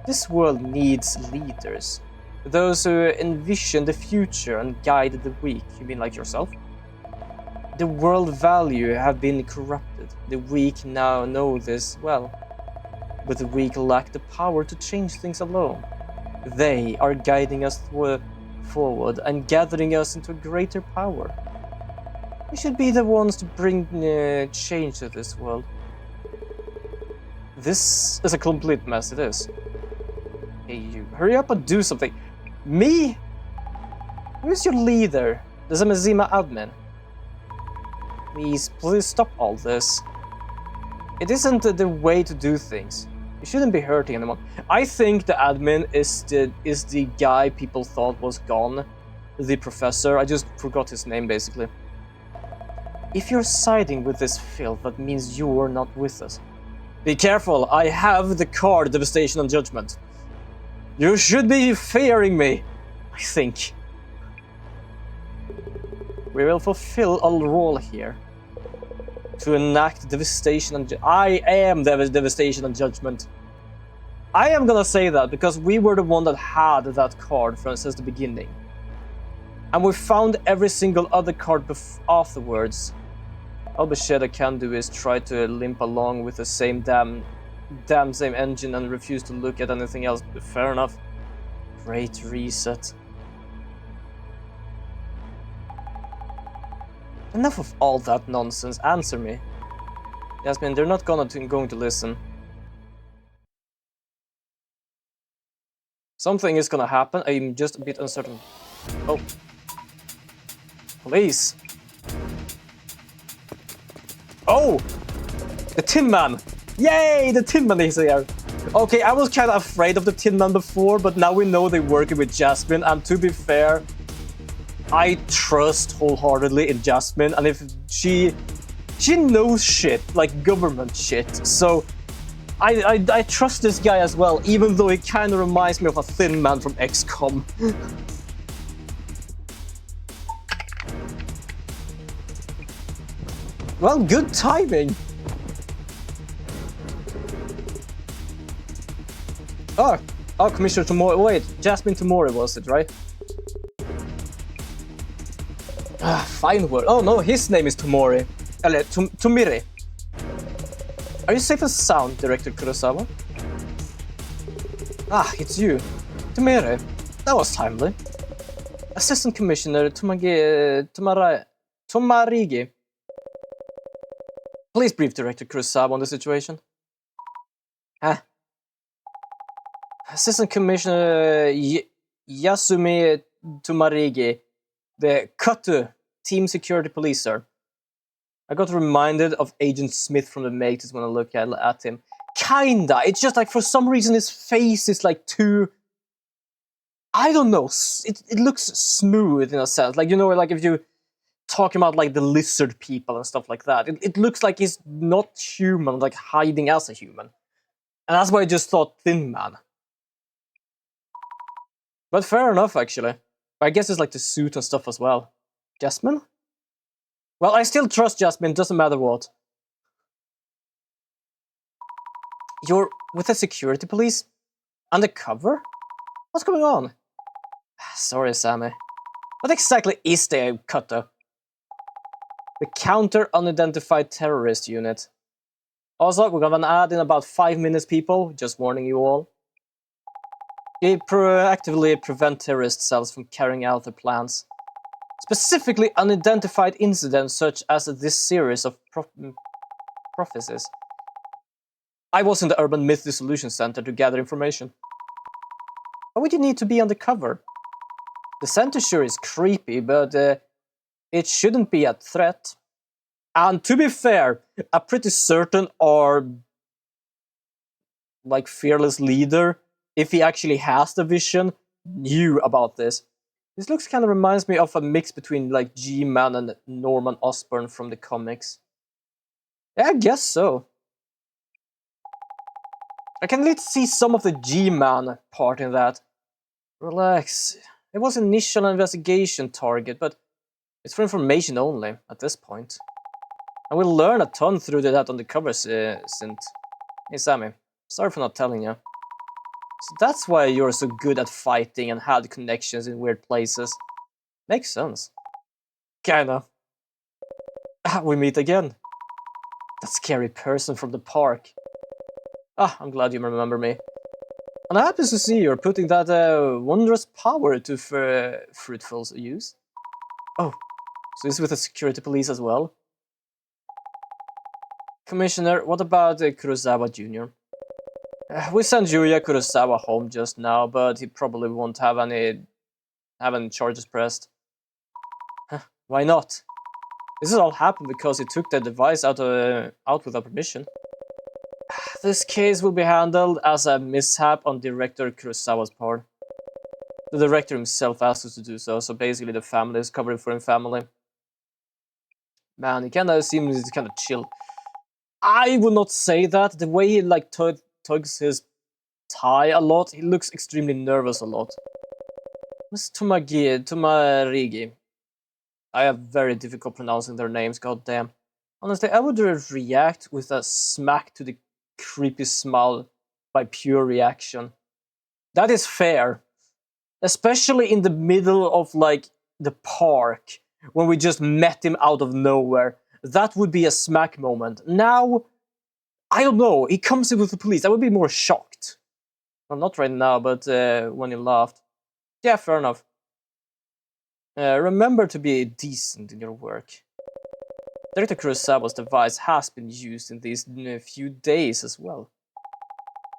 This world needs leaders. Those who envision the future and guide the weak. You mean like yourself? The world value have been corrupted. The weak now know this well. But the weak lack the power to change things alone. They are guiding us forward and gathering us into greater power. We should be the ones to bring change to this world. This is a complete mess, it is. Hey you, hurry up and do something. Me? Who's your leader? The Zamazima admin. Please stop all this. It isn't the way to do things. You shouldn't be hurting anyone. I think the admin is the guy people thought was gone. The professor. I just forgot his name, basically. If you're siding with this filth, that means you're not with us. Be careful, I have the card Devastation and Judgment. You should be fearing me, I think. We will fulfill a role here. To enact Devastation and I am Devastation and Judgment. I am gonna say that because we were the one that had that card since the beginning. And we found every single other card afterwards. All the shit I can do is try to limp along with the same damn same engine and refuse to look at anything else. But fair enough. Great reset. Enough of all that nonsense. Answer me. Jasmine, they're not going to listen. Something is gonna happen. I'm just a bit uncertain. Oh. Police. Oh! The Tin Man! Yay! The Tin Man is here! Okay, I was kind of afraid of the Tin Man before, but now we know they're working with Jasmine, and to be fair, I trust wholeheartedly in Jasmine, and if she knows shit, like government shit, so I trust this guy as well, even though he kind of reminds me of a Thin Man from XCOM. Well, good timing. Oh, Commissioner Tomori. Wait, Jasmine Tomori was it, right? Fine word. Oh no, his name is Tomori. Tomiri. Are you safe and sound, Director Kurosawa? Ah, it's you. Tomiri. That was timely. Assistant Commissioner Tomarigi. Please brief Director Kurosawa on the situation. Assistant Commissioner Yasumi Tomarigi, the Katu Team Security Police, sir. I got reminded of Agent Smith from the Matrix when I look at him. Kinda. It's just like for some reason his face is like too... I don't know. It looks smooth in a sense. Like, you know, like if you talking about like the lizard people and stuff like that. It looks like he's not human, like hiding as a human. And that's why I just thought Thin Man. But fair enough, actually. I guess it's like the suit and stuff as well. Jasmine? Well, I still trust Jasmine, doesn't matter what. You're with the security police? Undercover? What's going on? Sorry, Sammy. What exactly is the Katu? The Counter-Unidentified Terrorist Unit. Also, we're gonna add in about 5 minutes, people. Just warning you all. They proactively prevent terrorist cells from carrying out their plans. Specifically, unidentified incidents such as this series of prophecies. I was in the Urban Myth Dissolution Center to gather information. Why would you need to be undercover? The center sure is creepy, but it shouldn't be a threat. And to be fair, I'm pretty certain our like fearless leader, if he actually has the vision, knew about this. This looks kind of reminds me of a mix between like G-Man and Norman Osborn from the comics. Yeah, I guess so. I can at least see some of the G-Man part in that. Relax. It was an initial investigation target, but it's for information only at this point. And we'll learn a ton through that undercover synth. Hey Sammy, sorry for not telling you. So that's why you're so good at fighting and had connections in weird places. Makes sense. Kinda. We meet again. That scary person from the park. Ah, I'm glad you remember me. And I'm happy to see you're putting that wondrous power to fruitful use. Oh, so this is with the security police as well? Commissioner, what about Kurosawa Jr.? We sent Yuya Kurosawa home just now, but he probably won't have any charges pressed. Huh, why not? This has all happened because he took the device out without permission. This case will be handled as a mishap on Director Kurosawa's part. The director himself asked us to do so, so basically the family is covering for him family. Man, he kinda seems kinda chill. I would not say that. The way he like tugs his tie a lot, he looks extremely nervous a lot. Miss Tomarigi. I have very difficult pronouncing their names, goddamn. Honestly, I would react with a smack to the creepy smile by pure reaction. That is fair. Especially in the middle of, like, the park, when we just met him out of nowhere. That would be a smack moment. Now, I don't know, he comes in with the police, I would be more shocked. Well, not right now, but when he laughed. Yeah, fair enough. Remember to be decent in your work. Director Kurosawa's device has been used in these few days as well.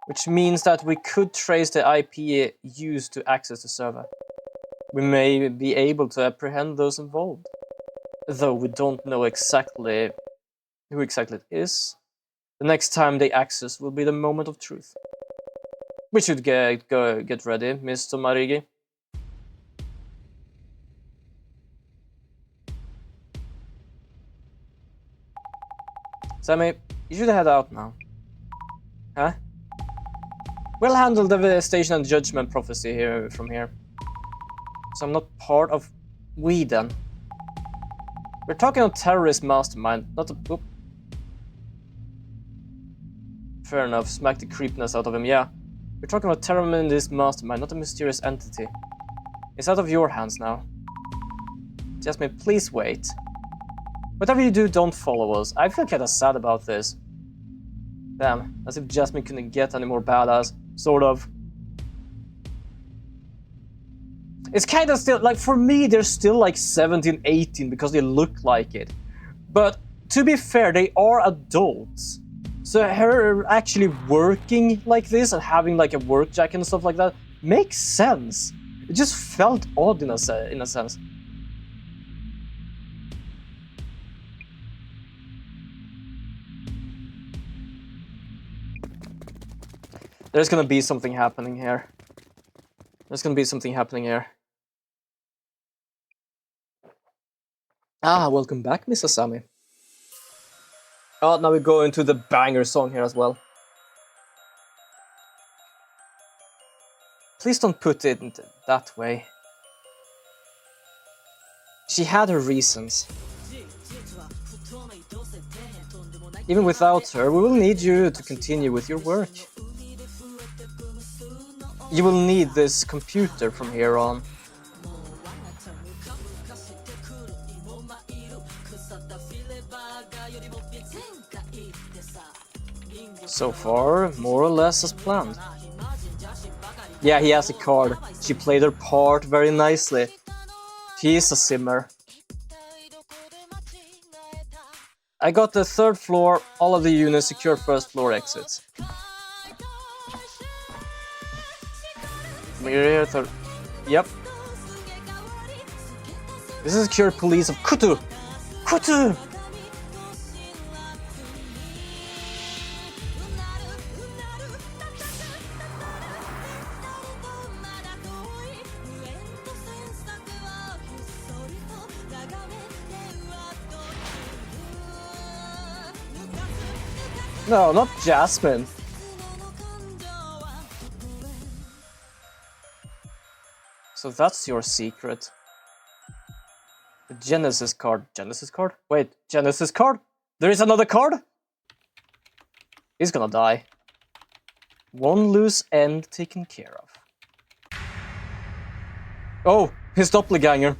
Which means that we could trace the IP used to access the server. We may be able to apprehend those involved. Though we don't know exactly who exactly it is. The next time they access will be the moment of truth. We should get ready, Mr. Marigi. Sammy, you should head out now. Huh? We'll handle the devastation and judgment prophecy here from here. So I'm not part of we then. We're talking about terrorist mastermind, not a... Oop. Fair enough, smack the creepiness out of him, yeah. We're talking about terrorist mastermind, not a mysterious entity. It's out of your hands now. Jasmine, please wait. Whatever you do, don't follow us. I feel kinda sad about this. Damn, as if Jasmine couldn't get any more badass. Sort of. It's kinda still, like, for me, they're still like 17, 18 because they look like it. But, to be fair, they are adults. So her actually working like this and having like a work jacket and stuff like that makes sense. It just felt odd in a sense. There's gonna be something happening here. Ah, welcome back, Miss Asami. Oh, now we go into the banger song here as well. Please don't put it that way. She had her reasons. Even without her, we will need you to continue with your work. You will need this computer from here on. So far, more or less as planned. Yeah, he has a card. She played her part very nicely. She is a simmer. I got the 3rd floor, all of the units secure 1st floor exits. We're here, yep. This is secure police of Kutu! Kutu! No, not Jasmine. So that's your secret. The Genesis card. Genesis card? Wait, Genesis card? There is another card? He's gonna die. One loose end taken care of. Oh, his doppelganger.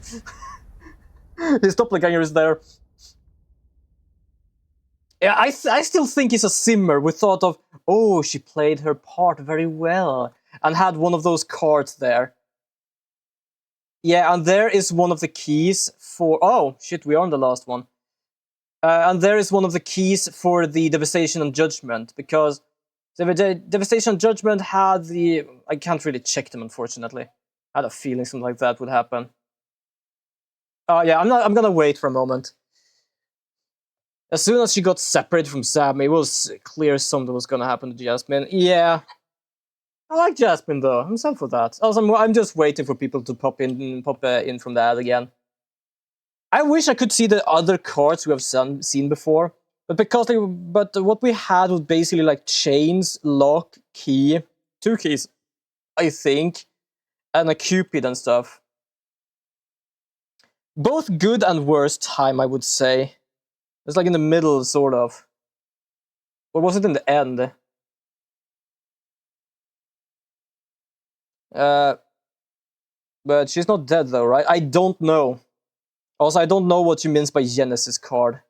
His doppelganger is there. Yeah, I still think he's a simmer. We thought of, oh, she played her part very well and had one of those cards there. Yeah, and there is one of the keys for... Oh, shit, we are on the last one. And there is one of the keys for the Devastation and Judgment, because the Devastation and Judgment had the... I can't really check them, unfortunately. I had a feeling something like that would happen. Oh, yeah, I'm gonna wait for a moment. As soon as she got separated from Sam, it was clear something was gonna happen to Jasmine. Yeah. I like Jasmine though. I'm sad for that. Also, I'm just waiting for people to pop in from the ad again. I wish I could see the other cards we have seen before, but what we had was basically like chains, lock, key, 2 keys, I think, and a Cupid and stuff. Both good and worst time, I would say. It's like in the middle, sort of. Or was it in the end? But she's not dead though, right? I don't know. Also, I don't know what she means by Genesis card.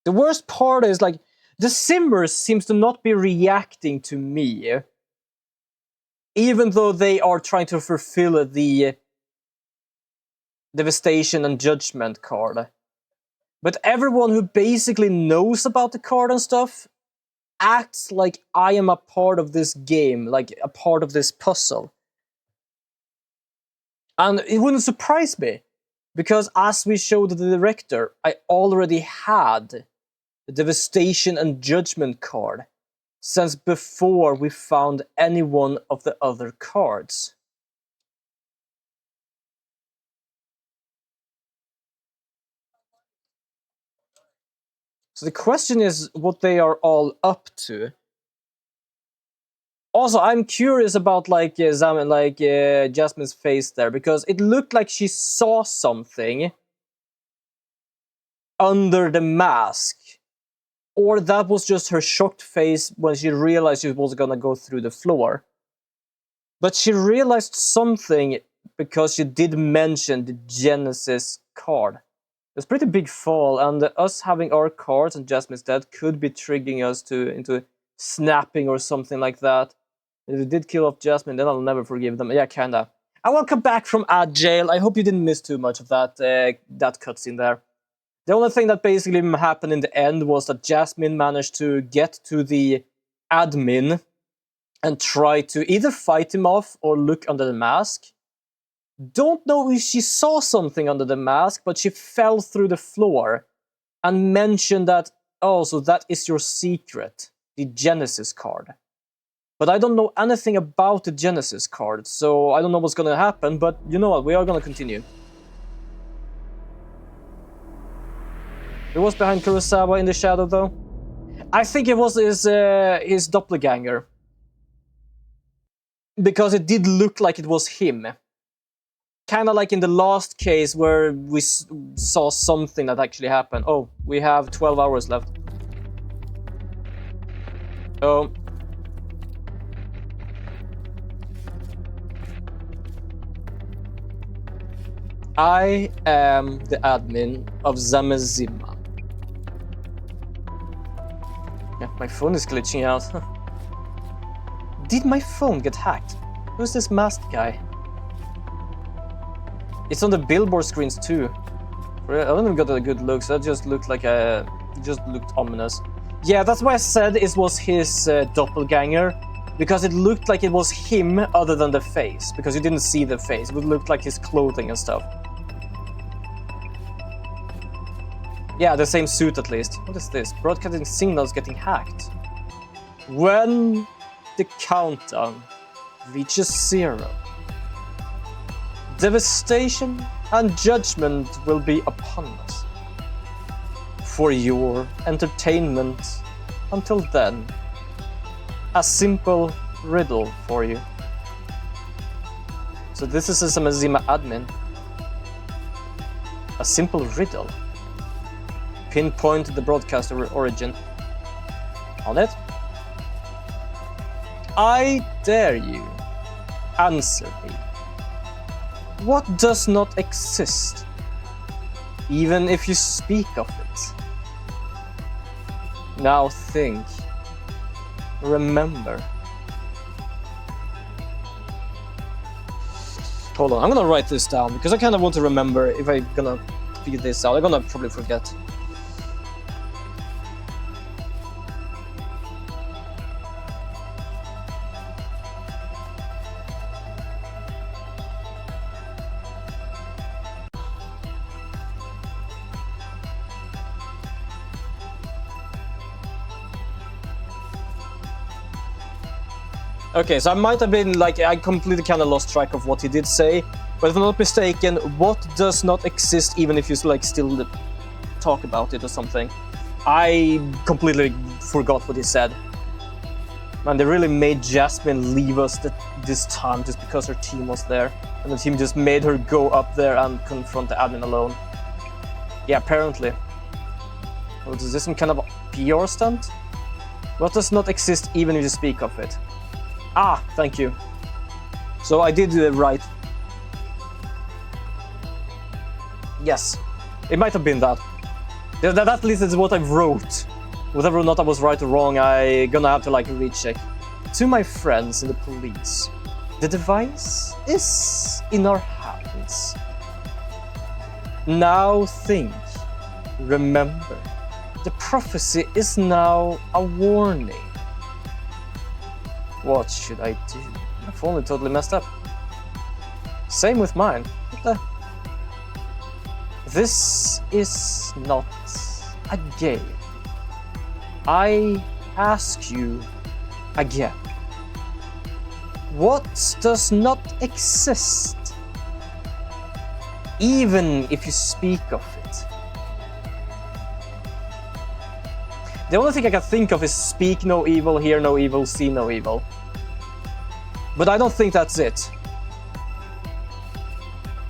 The worst part is, like, the Simmers seems to not be reacting to me. Even though they are trying to fulfill the Devastation and Judgment card. But everyone who basically knows about the card and stuff acts like I am a part of this game, like a part of this puzzle. And it wouldn't surprise me, because as we showed the director, I already had the Devastation and Judgment card since before we found any one of the other cards. So the question is what they are all up to. Also, I'm curious about Jasmine's face there, because it looked like she saw something under the mask. Or that was just her shocked face when she realized she was gonna go through the floor. But she realized something because she did mention the Genesis card. It's a pretty big fall, and us having our cards and Jasmine's dead could be triggering us into snapping or something like that. If we did kill off Jasmine, then I'll never forgive them. Yeah, kinda. And welcome back from ad jail. I hope you didn't miss too much of that cutscene there. The only thing that basically happened in the end was that Jasmine managed to get to the admin and try to either fight him off or look under the mask. Don't know if she saw something under the mask, but she fell through the floor and mentioned that, oh, so that is your secret, the Genesis card. But I don't know anything about the Genesis card, so I don't know what's gonna happen, but you know what, we are gonna continue. Who was behind Kurosawa in the shadow, though? I think it was his doppelganger. Because it did look like it was him. Kinda like in the last case where we saw something that actually happened. Oh, we have 12 hours left. Oh. I am the admin of Zamezima. Yeah, my phone is glitching out. Did my phone get hacked? Who's this masked guy? It's on the billboard screens too. I don't even got a good look, so that just looked like it just looked ominous. Yeah, that's why I said it was his doppelganger, because it looked like it was him other than the face, because you didn't see the face. It would look like his clothing and stuff. Yeah, the same suit at least. What is this? Broadcasting signals getting hacked. When the countdown reaches 0, devastation and judgment will be upon us. For your entertainment, until then, a simple riddle for you. So this is a Zamezima admin. A simple riddle. Pinpoint the broadcaster origin. On it. I dare you. Answer me. What does not exist, even if you speak of it? Now think. Remember. Hold on, I'm gonna write this down, because I kind of want to remember if I'm gonna figure this out. I'm gonna probably forget. Okay, so I might have been like, I completely kind of lost track of what he did say, but if I'm not mistaken, what does not exist even if you like still talk about it or something? I completely forgot what he said. Man, they really made Jasmine leave us this time just because her team was there, and the team just made her go up there and confront the admin alone. Yeah, apparently. Oh, is this some kind of PR stunt? What does not exist even if you speak of it? Ah, thank you. So I did right. Yes, it might have been that. That at least is what I wrote. Whether or not I was right or wrong, I gonna have to like recheck. To my friends in the police, the device is in our hands. Now think, remember, the prophecy is now a warning. What should I do? My phone is totally messed up. Same with mine. What the? This is not a game. I ask you again. What does not exist? Even if you speak of it. The only thing I can think of is speak no evil, hear no evil, see no evil. But I don't think that's it.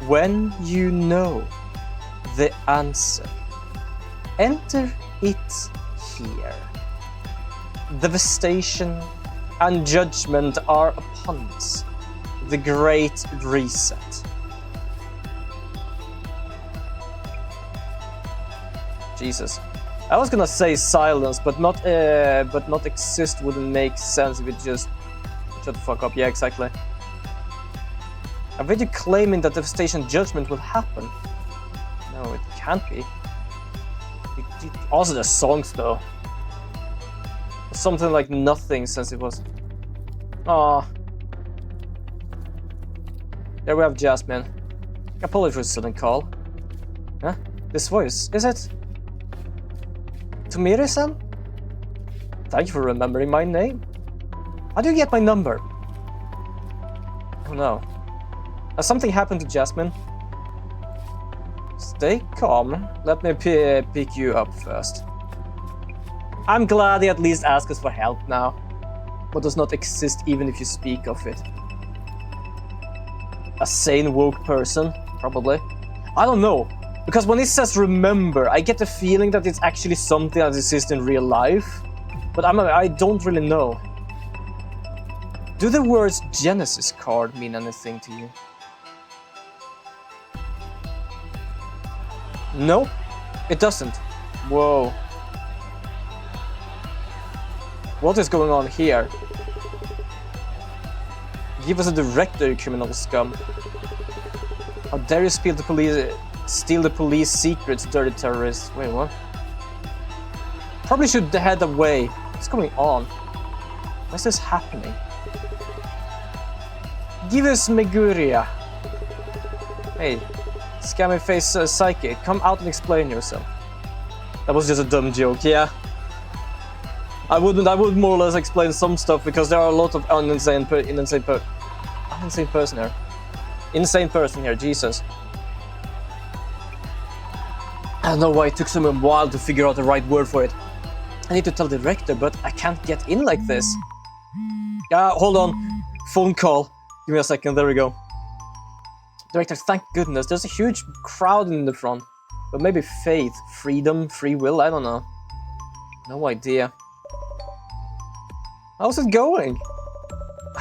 When you know the answer, enter it here. Devastation and judgment are upon us. The Great Reset. Jesus. I was gonna say silence, but not exist wouldn't make sense if it just shut the fuck up. Yeah, exactly. Are you claiming that devastation judgment will happen? No, it can't be. Also the songs though. Something like nothing since it was. Ah. There we have Jasmine. Apologies for the sudden call. Huh? This voice, is it? Tomiri-san? Thank you for remembering my name. How do you get my number? Oh no. Has something happened to Jasmine? Stay calm. Let me pick you up first. I'm glad he at least asked us for help now. What does not exist even if you speak of it? A sane, woke person? Probably. I don't know. Because when he says remember, I get the feeling that it's actually something that exists in real life. But I don't really know. Do the words Genesis card mean anything to you? No, it doesn't. Whoa. What is going on here? Give us a director, you criminal scum. How dare you steal the police secrets, dirty terrorists. Wait, what? Probably should head away. What's going on? Why is this happening? Give us Meguria. Hey, scammy face psychic, come out and explain yourself. That was just a dumb joke, yeah. I would more or less explain some stuff because there are a lot of insane person here, Jesus. I don't know why it took so a while to figure out the right word for it. I need to tell the director, but I can't get in like this. Hold on. Phone call. Give me a second, there we go. Director, thank goodness, there's a huge crowd in the front. But maybe faith, freedom, free will, I don't know. No idea. How's it going?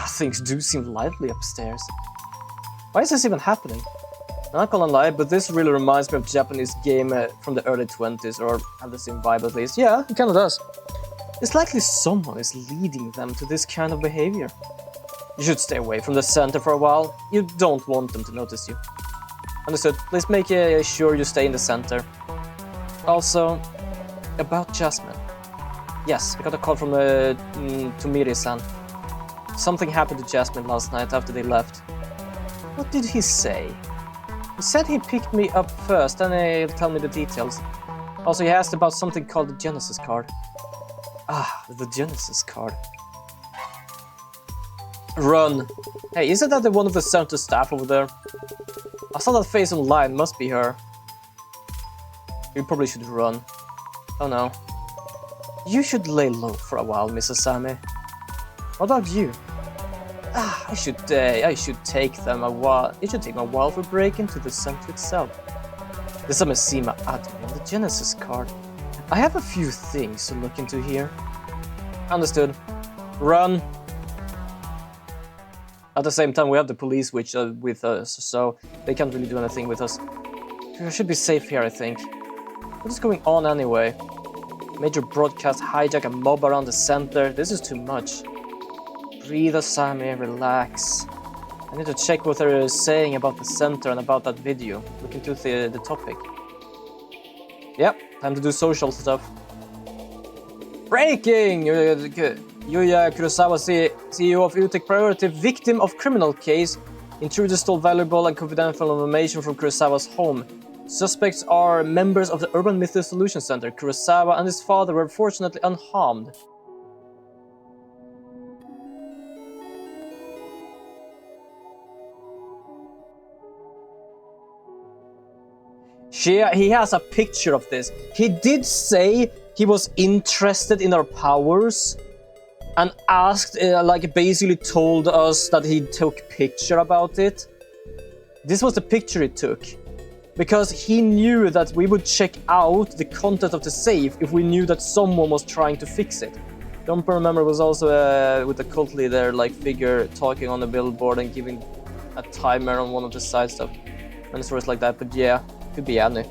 Things do seem lively upstairs. Why is this even happening? I'm not gonna lie, but this really reminds me of a Japanese game from the early 20s, or have the same vibe at least. Yeah, it kinda does. It's likely someone is leading them to this kind of behavior. You should stay away from the center for a while. You don't want them to notice you. Understood. Please make sure you stay in the center. Also, about Jasmine. Yes, I got a call from Tomiri-san. Something happened to Jasmine last night after they left. What did he say? He said he picked me up first, and he'll tell me the details. Also, he asked about something called the Genesis card. Ah, the Genesis card. Run. Hey, isn't that the one of the center staff over there? I saw that face online, must be her. You probably should run. Oh no. You should lay low for a while, Mrs. Sammy. What about you? I should take them a while. It should take me a while for breaking to the center itself. The Samazima admin, the Genesis card. I have a few things to look into here. Understood. Run. At the same time, we have the police with us, so they can't really do anything with us. We should be safe here, I think. What is going on anyway? Major broadcast hijack a mob around the center. This is too much. Breathe, Asami, relax. I need to check what they're saying about the center and about that video. Look into the topic. Yep, time to do social stuff. Breaking! Yuya Kurosawa, CEO of Utech Priority, victim of criminal case. Intruder stole valuable and confidential information from Kurosawa's home. Suspects are members of the Urban Myth Dissolution Center. Kurosawa and his father were fortunately unharmed. He has a picture of this. He did say he was interested in our powers and asked, like basically told us that he took picture about it. This was the picture he took. Because he knew that we would check out the content of the safe if we knew that someone was trying to fix it. Don't remember, was also with the cult leader like figure talking on the billboard and giving a timer on one of the side stuff. And stories like that, but yeah, could be any.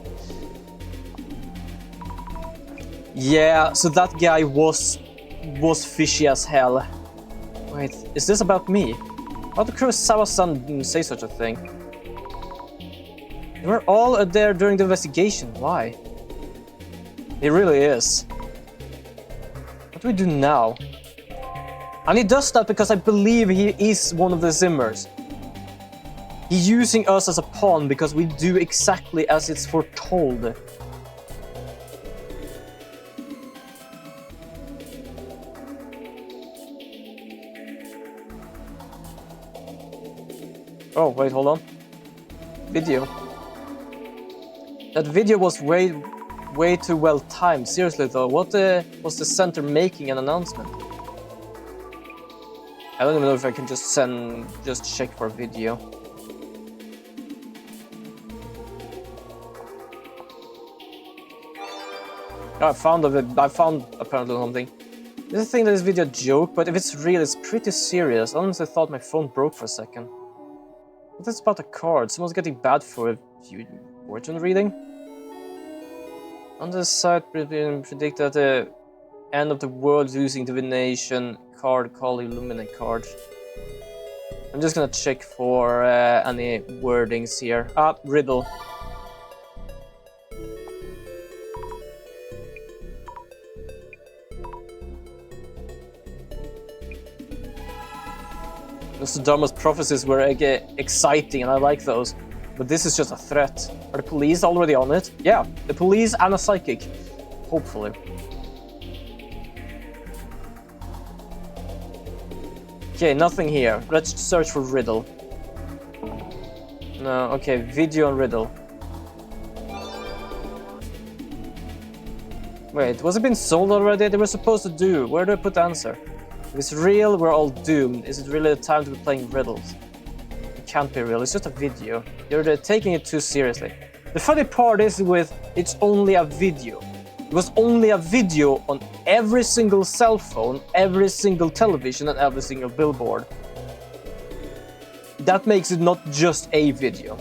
Yeah, so that guy was fishy as hell. Wait, is this about me? How did Kurosawa-san say such a thing? They were all there during the investigation. Why? He really is. What do we do now? And he does that because I believe he is one of the Zimmers. He's using us as a pawn because we do exactly as it's foretold. Oh, wait, hold on. Video. That video was way too well timed. Seriously though, what was the center making an announcement? I don't even know if I can just check for a video. I found apparently something. This is the thing that this video a joke, but if it's real, it's pretty serious. I honestly thought my phone broke for a second. What is about the card? Someone's getting bad for fortune reading? On the site, predict that the end of the world using divination card called Illuminate card. I'm just gonna check for any wordings here. Riddle. Nostradamus' prophecies were exciting, and I like those. But this is just a threat. Are the police already on it? Yeah, the police and a psychic. Hopefully. Okay, nothing here. Let's search for riddle. No, okay, video and riddle. Wait, was it been sold already? They were supposed to do. Where do I put the answer? If it's real, we're all doomed. Is it really the time to be playing riddles? It can't be real, it's just a video. You're taking it too seriously. The funny part is it's only a video. It was only a video on every single cell phone, every single television, and every single billboard. That makes it not just a video.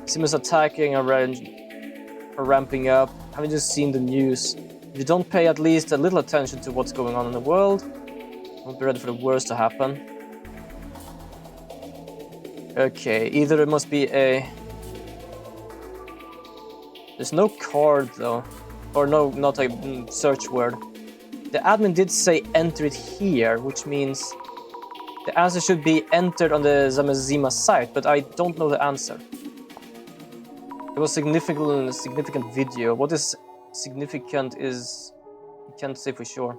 Simmons attacking are ramping up. Haven't you seen the news? If you don't pay at least a little attention to what's going on in the world, don't be ready for the worst to happen. Okay, either it must be a... There's no card though. Or no, not a search word. The admin did say enter it here, which means the answer should be entered on the Zamazima site, but I don't know the answer. It was significant video. What is significant is... I can't say for sure.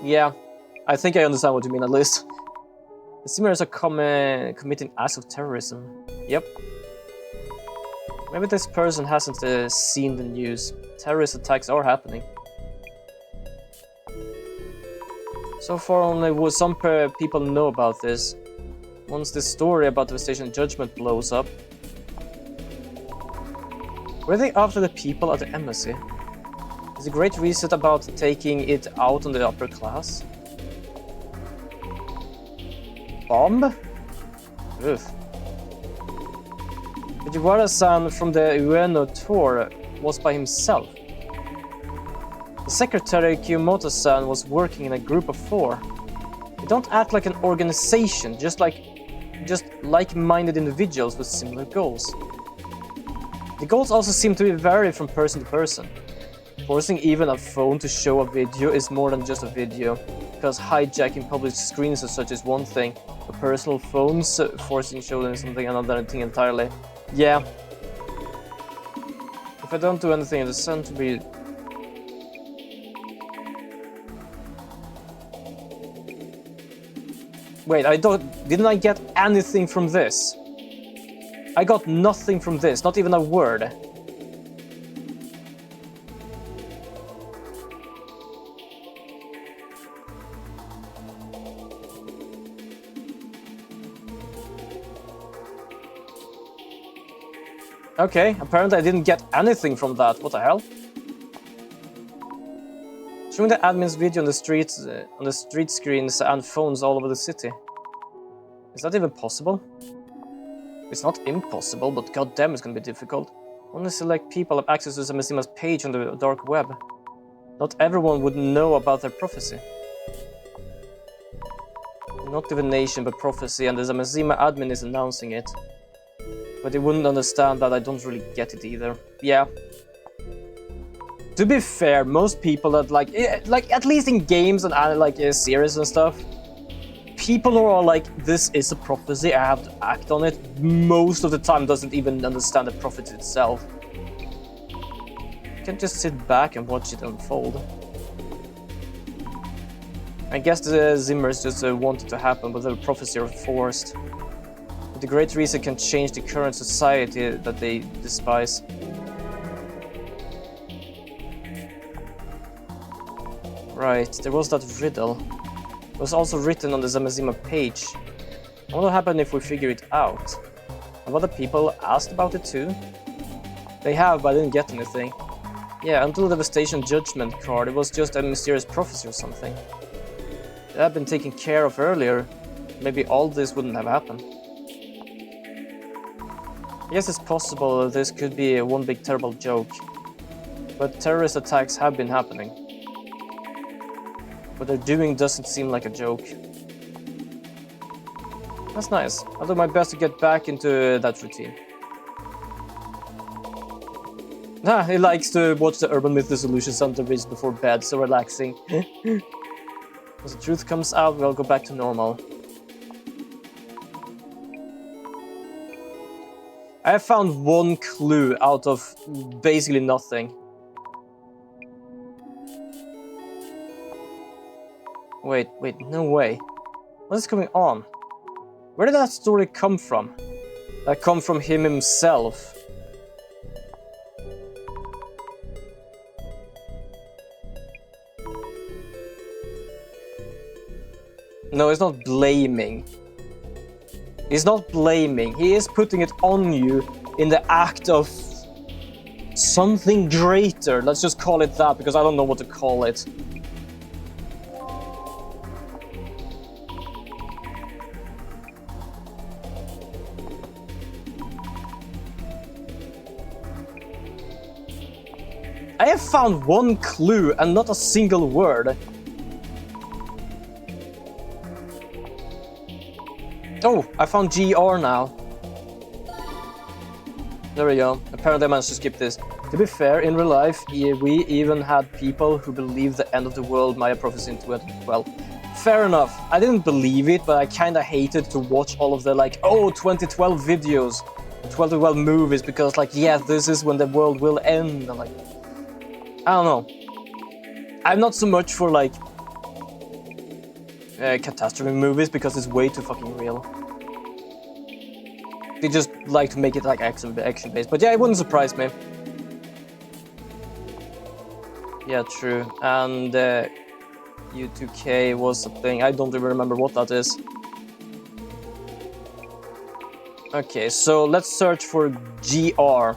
Yeah, I think I understand what you mean, at least. The Simmers are committing acts of terrorism. Yep. Maybe this person hasn't seen the news. Terrorist attacks are happening. So far, only some people know about this. Once this story about the Station Judgment blows up, were they after the people at the embassy? Is the Great Reset about taking it out on the upper class? Bomb? Ugh. The Jiwara-san from the Ueno tour was by himself. The secretary Kiyomoto-san was working in a group of 4. They don't act like an organization, just like-minded individuals with similar goals. The goals also seem to vary from person to person. Forcing even a phone to show a video is more than just a video, because hijacking public screens and such is one thing, but personal phones forcing showing something another thing entirely. Yeah. If I don't do anything in the sun to be... Wait, didn't I get anything from this? I got nothing from this, not even a word. Okay, apparently I didn't get anything from that. What the hell? Showing the admin's video on the streets, on the street screens and phones all over the city. Is that even possible? It's not impossible, but goddamn, it's gonna be difficult. Only select people have access to Zamazima's page on the dark web. Not everyone would know about their prophecy. Not divination, but prophecy, and the Zamazima admin is announcing it. But they wouldn't understand that. I don't really get it either. Yeah. To be fair, most people that like at least in games and series and stuff, people who are like, this is a prophecy, I have to act on it, most of the time doesn't even understand the prophecy itself. You can just sit back and watch it unfold. I guess the Zimmers just want it to happen, but the prophecy are forced. But the Great Reset can change the current society that they despise. Right, there was that riddle. It was also written on the Zamazima page. I wonder what happened if we figure it out. Have other people asked about it too? They have, but I didn't get anything. Yeah, until the Devastation Judgment card, it was just a mysterious prophecy or something. It had been taken care of earlier. Maybe all this wouldn't have happened. Yes, it's possible that this could be one big terrible joke. But terrorist attacks have been happening. What they're doing doesn't seem like a joke. That's nice. I'll do my best to get back into that routine. He likes to watch the Urban Myth Dissolution Center before bed, so relaxing. As the truth comes out, we'll go back to normal. I have found one clue out of basically nothing. Wait, no way. What is going on? Where did that story come from? That come from him himself? No, he's not blaming. He's not blaming. He is putting it on you in the act of something greater. Let's just call it that, because I don't know what to call it. I have found one clue and not a single word. Oh, I found GR now. There we go. Apparently I managed to skip this. To be fair, in real life, we even had people who believed the end of the world Maya prophecy in 2012. Fair enough. I didn't believe it, but I kinda hated to watch all of the 2012 videos, 2012 movies, because yeah, this is when the world will end. And I don't know. I'm not so much for catastrophe movies because it's way too fucking real. They just like to make it like action-based, but yeah, it wouldn't surprise me. Yeah, true. And U2K was a thing. I don't even remember what that is. Okay, so let's search for GR.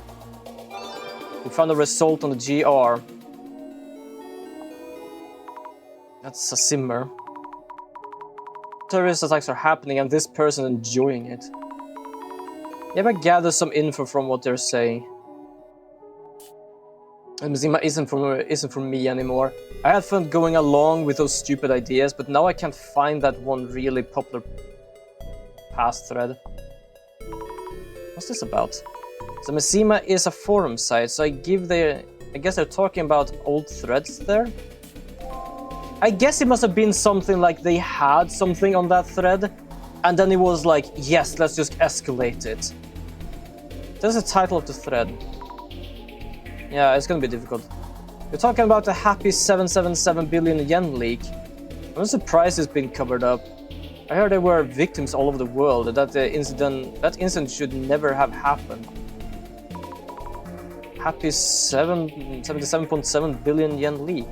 We found a result on the GR. That's a simmer. Terrorist attacks are happening and this person enjoying it. Yeah, but gather some info from what they're saying. Mzima isn't from me anymore. I had fun going along with those stupid ideas, but now I can't find that one really popular past thread. What's this about? So Mzima is a forum site, so I guess they're talking about old threads there? I guess it must have been something like they had something on that thread, and then it was like, yes, let's just escalate it. That's the title of the thread. Yeah, it's gonna be difficult. We're talking about the happy 777 billion yen leak. I'm surprised it's been covered up. I heard there were victims all over the world, that incident should never have happened. Happy 77.7 billion yen leak.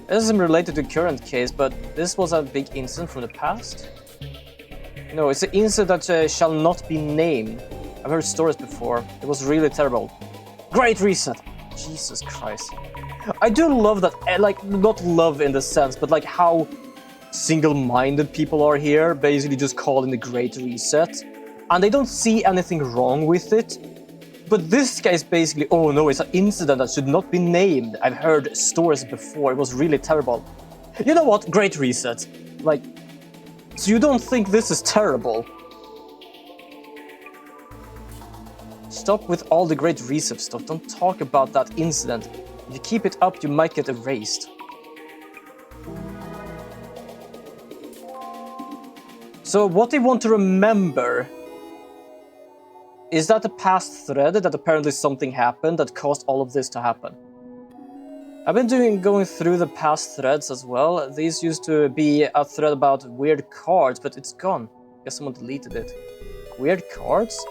This isn't related to the current case, but this was a big incident from the past? No, it's an incident that shall not be named. I've heard stories before. It was really terrible. Great reset! Jesus Christ. I do love that, like, not love in the sense, but like how single-minded people are here, basically just calling the Great Reset. And they don't see anything wrong with it. But this guy is basically, oh no, it's an incident that should not be named. I've heard stories before, it was really terrible. You know what? Great Reset. Like, so you don't think this is terrible? Stop with all the Great Reset stuff. Don't talk about that incident. If you keep it up, you might get erased. So what they want to remember is that the past thread that apparently something happened that caused all of this to happen. I've been going through the past threads as well. These used to be a thread about weird cards, but it's gone. I guess someone deleted it. Weird cards?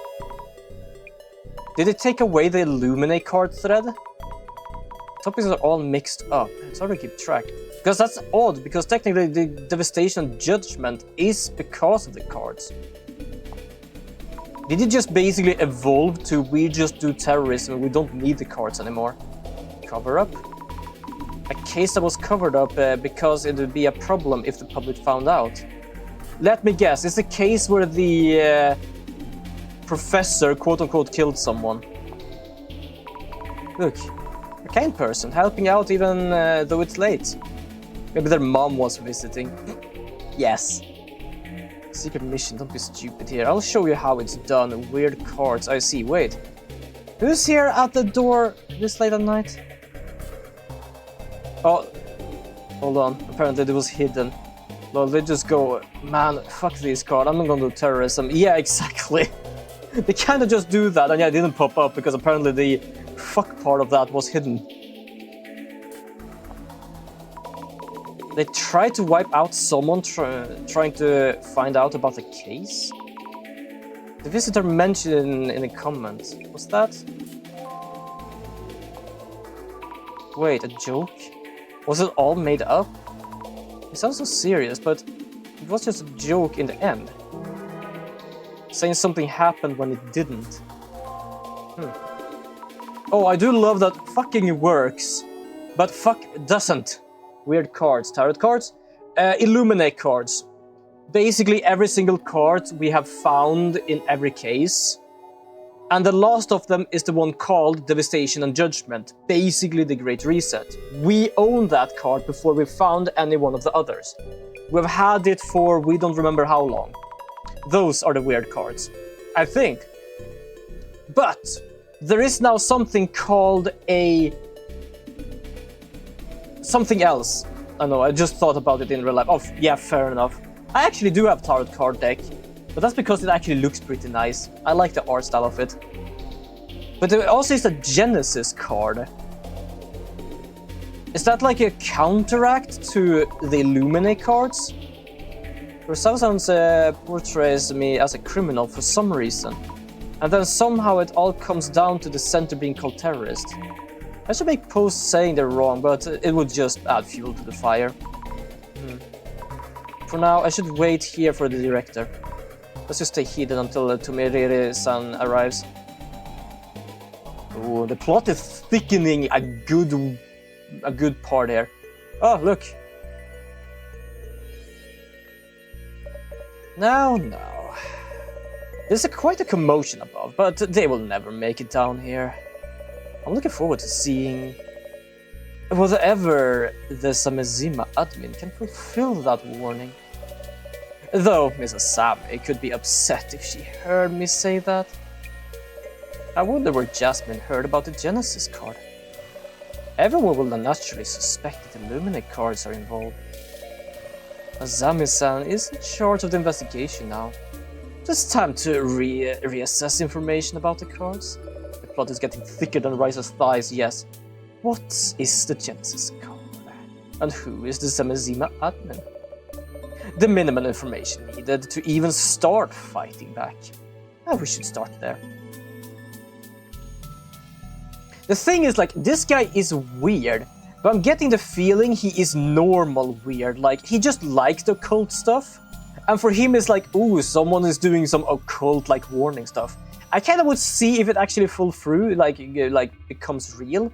Did it take away the Illuminate card thread? Topics are all mixed up. It's hard to keep track. Because that's odd, because technically the devastation and judgment is because of the cards. Did it just basically evolve to we just do terrorism and we don't need the cards anymore? Cover up? A case that was covered up because it would be a problem if the public found out. Let me guess, it's a case where the professor quote-unquote killed someone. Look, a kind person, helping out even though it's late. Maybe their mom was visiting. Yes. Secret mission, don't be stupid here. I'll show you how it's done. Weird cards, I see. Wait. Who's here at the door this late at night? Oh, hold on. Apparently it was hidden. Well, they just go, man, fuck this card. I'm not gonna do terrorism. Yeah, exactly. They kind of just do that, and yeah, it didn't pop up because apparently the fuck part of that was hidden. They tried to wipe out someone trying to find out about the case? The visitor mentioned in the comments. Was that? Wait, a joke? Was it all made up? It sounds so serious, but it was just a joke in the end. Saying something happened when it didn't. Oh, I do love that fucking works, but fuck doesn't. Weird cards, tarot cards, Illuminate cards. Basically every single card we have found in every case. And the last of them is the one called Devastation and Judgment, basically the Great Reset. We own that card before we found any one of the others. We've had it for we don't remember how long. Those are the weird cards, I think. But there is now something called something else. I know, I just thought about it in real life. Oh, yeah, fair enough. I actually do have a tarot card deck, but that's because it actually looks pretty nice. I like the art style of it. But there also is a Genesis card. Is that like a counteract to the Illuminate cards? Rosawa-san portrays me as a criminal for some reason. And then somehow it all comes down to the center being called terrorist. I should make posts saying they're wrong, but it would just add fuel to the fire. For now, I should wait here for the director. Let's just stay hidden until Tomiriri-san arrives. Oh, the plot is thickening a good part here. Oh, look. Now. There's quite a commotion above, but they will never make it down here. I'm looking forward to seeing whether the Samezima admin can fulfill that warning. Though Mrs. Sami could be upset if she heard me say that. I wonder where Jasmine heard about the Genesis card. Everyone will naturally suspect that Illuminate cards are involved. Azami-san is in charge of the investigation now. It's time to reassess information about the cards. The plot is getting thicker than Rice's thighs, yes. What is the Genesis card? And who is the Samezima admin? The minimal information needed to even start fighting back. We should start there. The thing is, like, this guy is weird, but I'm getting the feeling he is normal weird. Like, he just likes the occult stuff. And for him, it's like, ooh, someone is doing some occult-like warning stuff. I kind of would see if it actually falls through, like becomes real.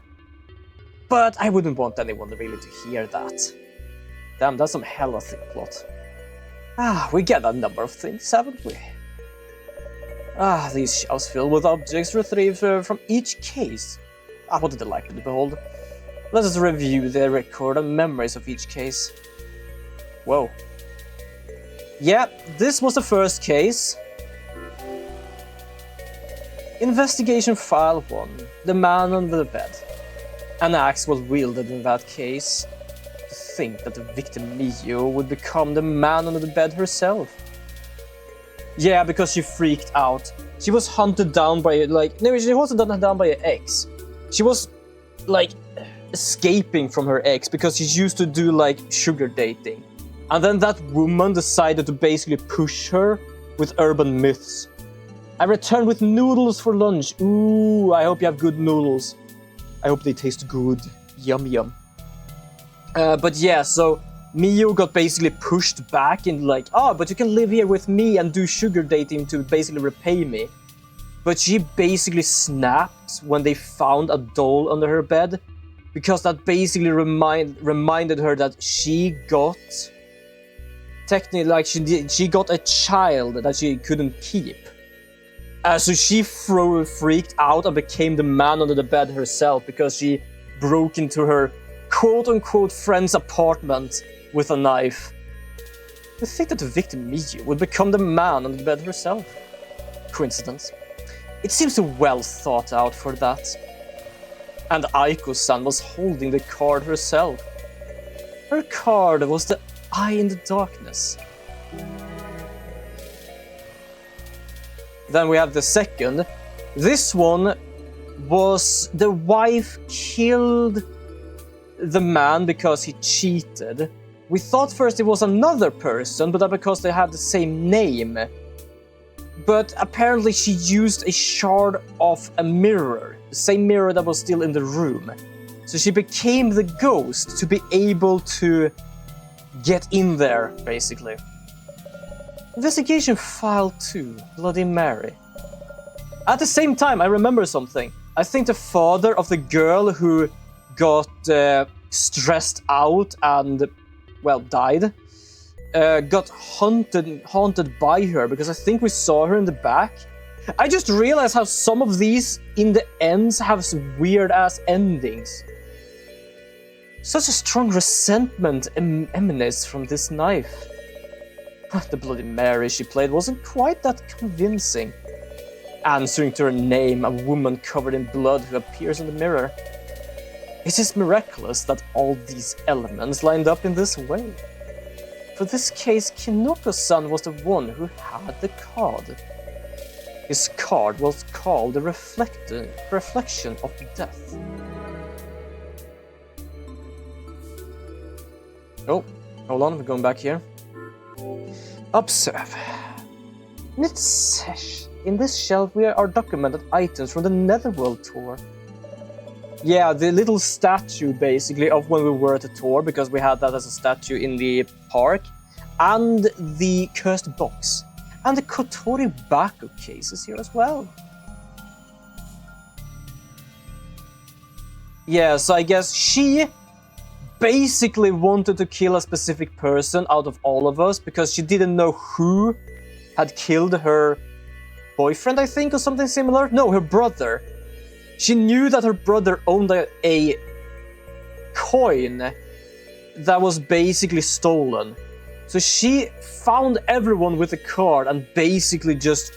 But I wouldn't want anyone really to hear that. Damn, that's some hella thick plot. We get a number of things, haven't we? These shelves filled with objects retrieved from each case. What a delight to behold. Let us review the record and memories of each case. Whoa. Yeah, this was the first case. Investigation File 1. The man under the bed. An axe was wielded in that case. To think that the victim Miyu would become the man under the bed herself. Yeah, because she freaked out. She was hunted down by, no, she wasn't hunted down by her ex. She was, escaping from her ex because she used to do, sugar dating. And then that woman decided to basically push her with urban myths. I returned with noodles for lunch. Ooh, I hope you have good noodles. I hope they taste good. Yum yum. But yeah, so Miyu got basically pushed back and but you can live here with me and do sugar dating to basically repay me. But she basically snapped when they found a doll under her bed, because that basically reminded her that she got... Technically, she got a child that she couldn't keep. So she freaked out and became the man under the bed herself because she broke into her quote-unquote friend's apartment with a knife. You think that the victim Miyu would become the man under the bed herself? Coincidence? It seems well thought out for that. And Aiko-san was holding the card herself. Her card was the Eye in the Darkness. Then we have the second. This one was the wife killed the man because he cheated. We thought first it was another person, but that's because they have the same name. But apparently she used a shard of a mirror, the same mirror that was still in the room. So she became the ghost to be able to get in there, basically. Investigation File 2, Bloody Mary. At the same time, I remember something. I think the father of the girl who got stressed out and, died, got haunted by her, because I think we saw her in the back. I just realized how some of these, in the ends, have some weird-ass endings. Such a strong resentment emanates from this knife. The Bloody Mary she played wasn't quite that convincing. Answering to her name, a woman covered in blood who appears in the mirror. It is miraculous that all these elements lined up in this way. For this case, Kinoko-san was the one who had the card. His card was called the Reflection of Death. Oh, hold on, we're going back here. Observe. In this shelf are documented items from the Netherworld tour. Yeah, the little statue, basically, of when we were at the tour, because we had that as a statue in the park, and the cursed box, and the Kotori Baku cases here as well. Yeah, so I guess she basically wanted to kill a specific person out of all of us, because she didn't know who had killed her boyfriend, I think, or something similar. No, her brother. She knew that her brother owned a coin that was basically stolen. So she found everyone with a card and basically just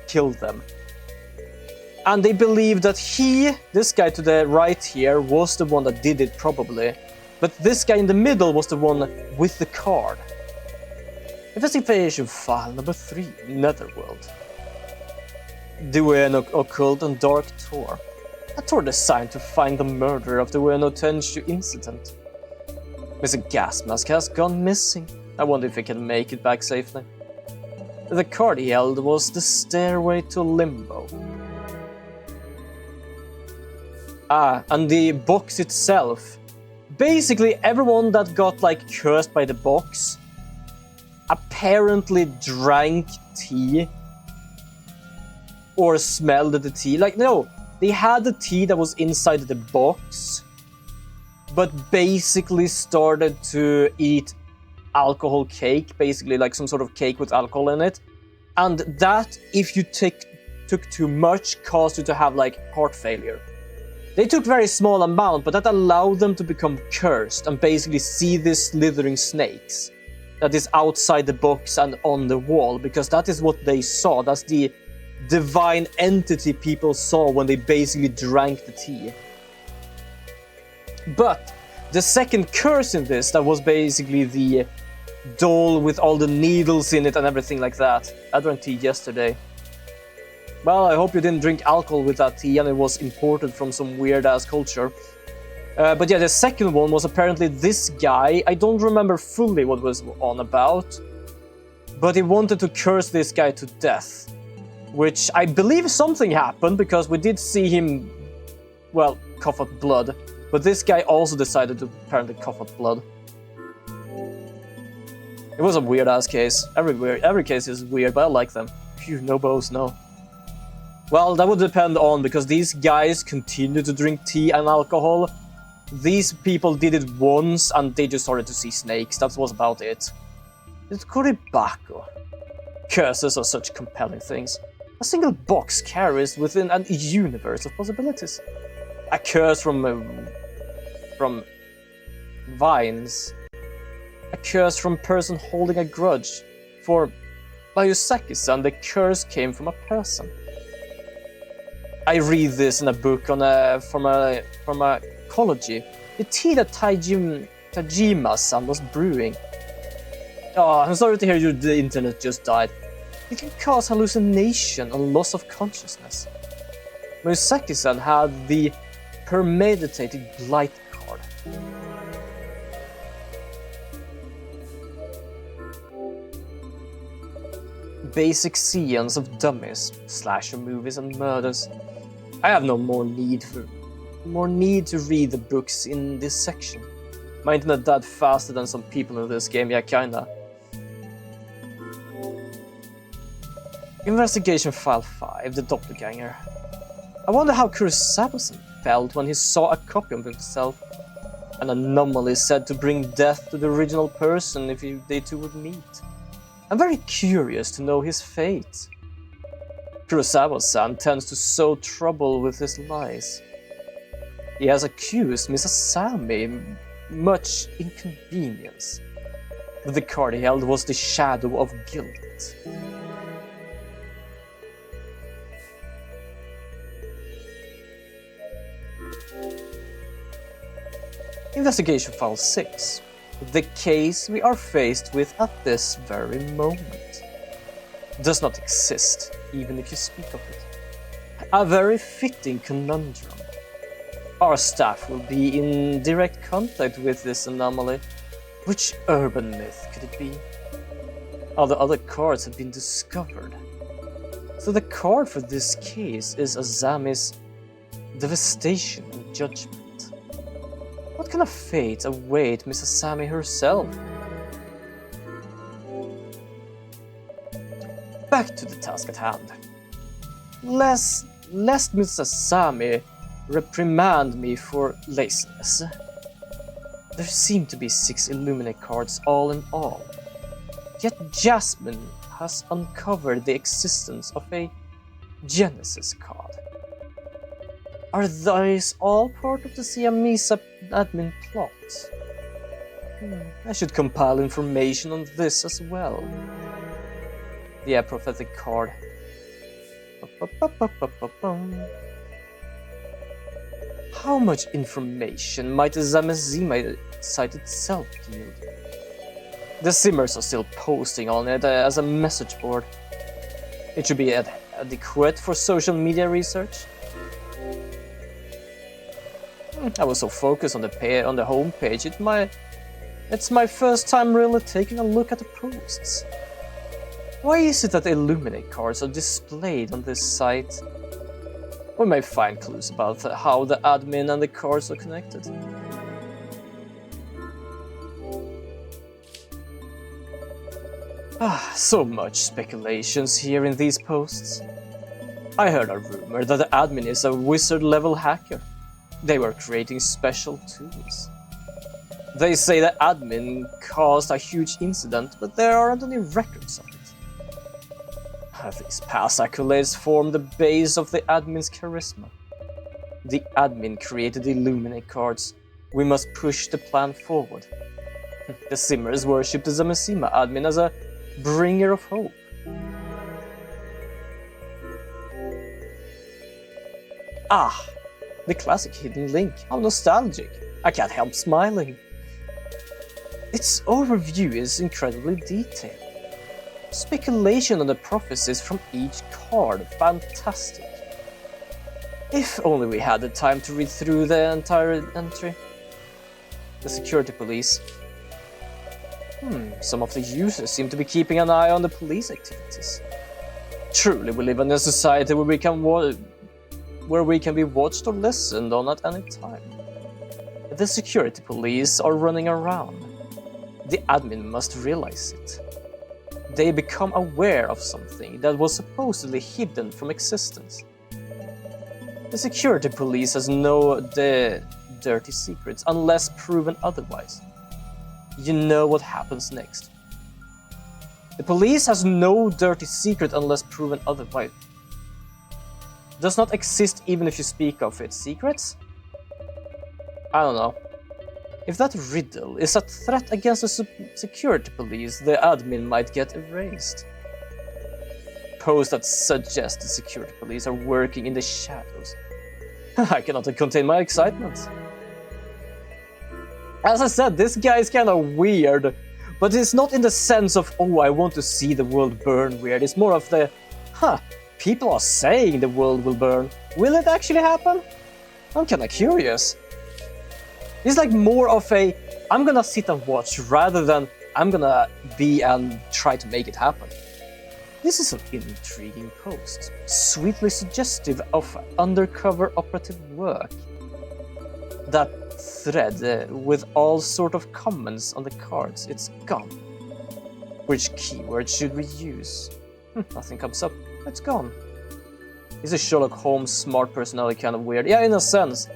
killed them. And they believe that this guy to the right here, was the one that did it probably. But this guy in the middle was the one with the card. Investigation file number 3, Netherworld. The Ueno Occult and Dark Tour. A tour designed to find the murderer of the Ueno Tenshu incident. Mr. Gas Mask has gone missing. I wonder if he can make it back safely. The card he held was the Stairway to Limbo. And the box itself. Basically, everyone that got cursed by the box apparently drank tea or smelled the tea. No, they had the tea that was inside the box, but basically started to eat alcohol cake, basically some sort of cake with alcohol in it. And that, if you took too much, caused you to have heart failure. They took very small amount, but that allowed them to become cursed and basically see these slithering snakes that is outside the box and on the wall, because that is what they saw. That's the divine entity people saw when they basically drank the tea. But the second curse in this, that was basically the doll with all the needles in it and everything like that. I drank tea yesterday. Well, I hope you didn't drink alcohol with that tea and it was imported from some weird-ass culture. But yeah, the second one was apparently this guy. I don't remember fully what was on about, but he wanted to curse this guy to death. Which I believe something happened, because we did see him, well, cough up blood. But this guy also decided to apparently cough up blood. It was a weird-ass case. Every case is weird, but I like them. Phew, no bows, no. Well, that would depend on, because these guys continue to drink tea and alcohol. These people did it once and they just started to see snakes. That was about it. It's Kuribaku. Curses are such compelling things. A single box carries within a universe of possibilities. A curse from vines. A curse from person holding a grudge. For Bayusaki-san, the curse came from a person. I read this in a book from a ecology. The tea that Tajima-san was brewing. Oh, I'm sorry to hear the internet just died. It can cause hallucination and loss of consciousness. Murasaki-san had the premeditated blight card. Basic scenes of dummies, slasher movies and murders. I have no more need to read the books in this section. My internet died faster than some people in this game, yeah, kinda. Investigation File 5, The Doppelganger. I wonder how Kurosawa felt when he saw a copy of himself. An anomaly said to bring death to the original person if they two would meet. I'm very curious to know his fate. Kurosawa-san tends to sow trouble with his lies. He has accused Miss Asami much inconvenience. But the card he held was the shadow of guilt. Investigation File 6. The case we are faced with at this very moment does not exist, even if you speak of it. A very fitting conundrum. Our staff will be in direct contact with this anomaly. Which urban myth could it be? All the other cards have been discovered. So the card for this case is Azami's devastation and judgment. What kind of fate await Miss Azami herself? Back to the task at hand. Lest Miss Azami reprimand me for laziness. There seem to be 6 Illuminate cards all in all. Yet Jasmine has uncovered the existence of a Genesis card. Are these all part of the Siamese admin plot? I should compile information on this as well. The prophetic card. How much information might the Zamazima site itself yield? The Simmers are still posting on it as a message board. It should be adequate for social media research. I was so focused on the home page. It's my first time really taking a look at the posts. Why is it that the Illuminate cards are displayed on this site? We may find clues about how the admin and the cards are connected. So much speculations here in these posts. I heard a rumor that the admin is a wizard-level hacker. They were creating special tools. They say the admin caused a huge incident, but there aren't any records of it. These past accolades form the base of the admin's charisma. The admin created the Illuminate cards. We must push the plan forward. The Simmers worship the Zamazima admin as a bringer of hope. The classic hidden link. How nostalgic. I can't help smiling. Its overview is incredibly detailed. Speculation on the prophecies from each card. Fantastic. If only we had the time to read through the entire entry. The security police. Some of the users seem to be keeping an eye on the police activities. Truly, we live in a society where we can be watched or listened on at any time. The security police are running around. The admin must realize it. They become aware of something that was supposedly hidden from existence. The security police has no dirty secrets unless proven otherwise. You know what happens next. The police has no dirty secret unless proven otherwise. Does not exist even if you speak of it. Secrets? I don't know. If that riddle is a threat against the security police, the admin might get erased. Posts that suggest the security police are working in the shadows. I cannot contain my excitement. As I said, this guy is kind of weird, but it's not in the sense of, oh, I want to see the world burn weird. It's more of the, people are saying the world will burn. Will it actually happen? I'm kind of curious. It's like more of a, I'm gonna sit and watch rather than I'm gonna be and try to make it happen. This is an intriguing post, sweetly suggestive of undercover operative work. That thread with all sort of comments on the cards, it's gone. Which keyword should we use? Nothing comes up, it's gone. Is a Sherlock Holmes smart personality kind of weird? Yeah, in a sense.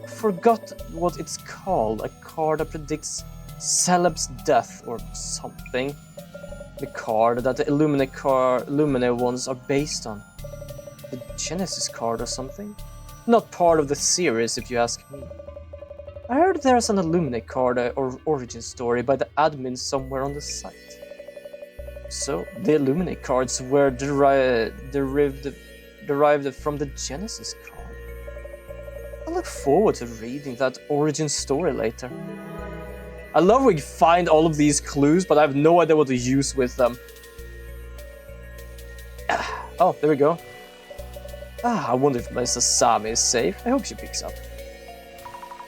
Forgot what it's called, a card that predicts celeb's death or something. The card that the Illuminate ones are based on. The Genesis card or something? Not part of the series if you ask me. I heard there's an Illuminate card or origin story by the admin somewhere on the site. So, the Illuminate cards were derived from the Genesis card. I look forward to reading that origin story later. I love we find all of these clues, but I have no idea what to use with them. Oh, there we go. I wonder if Miss Asami is safe. I hope she picks up.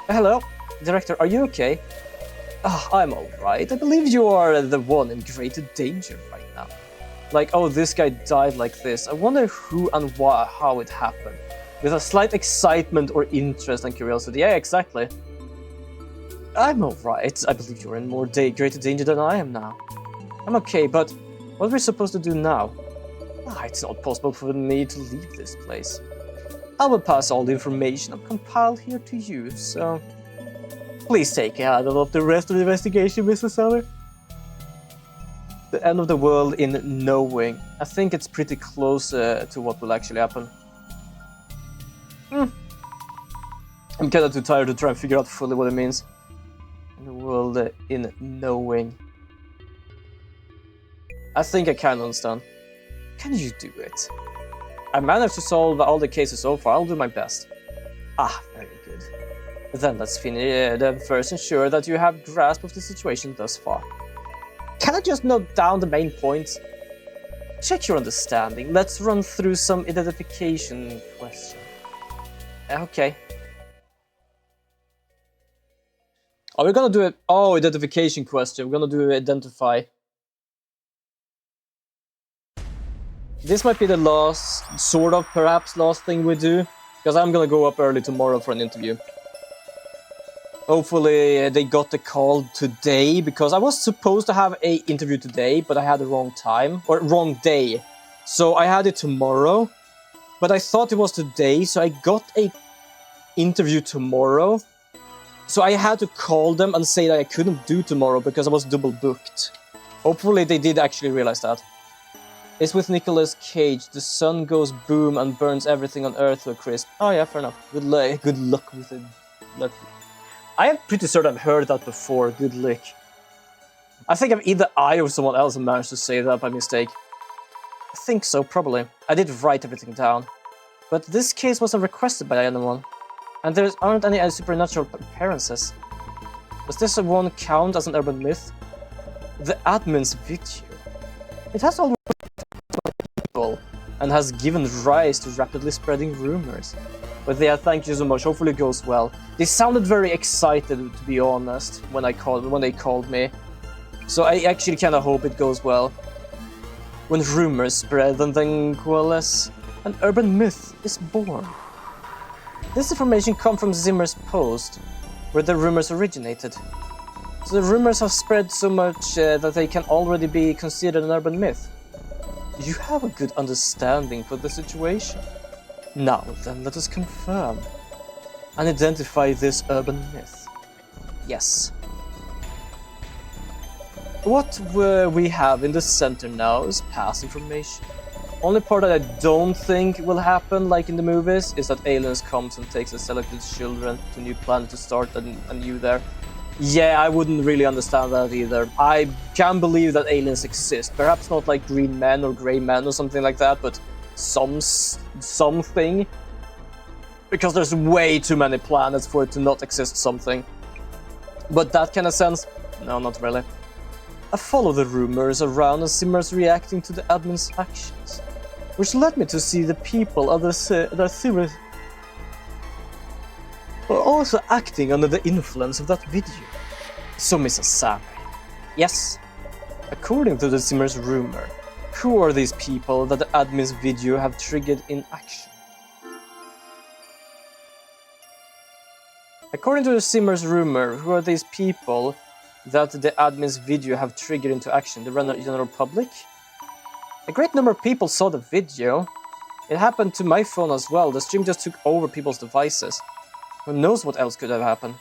Hello, Director, are you okay? I'm alright. I believe you are the one in greater danger right now. Like, oh, this guy died like this. I wonder who and why, how it happened. With a slight excitement or interest and curiosity. Yeah, exactly. I'm alright. I believe you're in more greater danger than I am now. I'm okay, but what are we supposed to do now? It's not possible for me to leave this place. I will pass all the information I've compiled here to you, so... Please take care of the rest of the investigation, Mr. Summer. The end of the world in knowing. I think it's pretty close to what will actually happen. I'm kinda too tired to try and figure out fully what it means. In the world in knowing. I think I can understand. Can you do it? I managed to solve all the cases so far. I'll do my best. Very good. Then let's finish. Then first ensure that you have grasp of the situation thus far. Can I just note down the main points? Check your understanding. Let's run through some identification questions. Okay. Are we gonna do it? Oh, identification question. We're gonna do identify. This might be the last, sort of, perhaps last thing we do. Because I'm gonna go up early tomorrow for an interview. Hopefully they got the call today, because I was supposed to have an interview today, but I had the wrong time, or wrong day. So I had it tomorrow, but I thought it was today, so I got a interview tomorrow. So I had to call them and say that I couldn't do tomorrow because I was double booked. Hopefully they did actually realize that. It's with Nicolas Cage. The sun goes boom and burns everything on Earth to a crisp. Oh yeah, fair enough. Good luck with it. I am pretty certain I've heard that before. Good luck. I think either I or someone else managed to say that by mistake. I think so, probably. I did write everything down. But this case wasn't requested by anyone. And there aren't any supernatural appearances. Does this one count as an urban myth? The admin's video. It has already people and has given rise to rapidly spreading rumors. But yeah, thank you so much. Hopefully it goes well. They sounded very excited, to be honest, when they called me. So I actually kind of hope it goes well. When rumors spread, and then coalesce, an urban myth is born. This information comes from Zimmer's post, where the rumors originated. So the rumors have spread so much that they can already be considered an urban myth. You have a good understanding for the situation. Now then, let us confirm and identify this urban myth. Yes. What we have in the center now is past information. Only part that I don't think will happen, like in the movies, is that aliens comes and takes the selected children to a new planet to start anew there. Yeah, I wouldn't really understand that either. I can believe that aliens exist. Perhaps not like green men or grey men or something like that, but something. Because there's way too many planets for it to not exist something. But that kind of sense? No, not really. I follow the rumors around and Zimmer's reacting to the admin's actions, which led me to see the people of the theory are also acting under the influence of that video. So, Mrs. Sammy. Yes. According to the Zimmer's rumor, who are these people that the admin's video have triggered in action? According to the Zimmer's rumor, who are these people that the admin's video have triggered into action? The general public? A great number of people saw the video. It happened to my phone as well. The stream just took over people's devices. Who knows what else could have happened?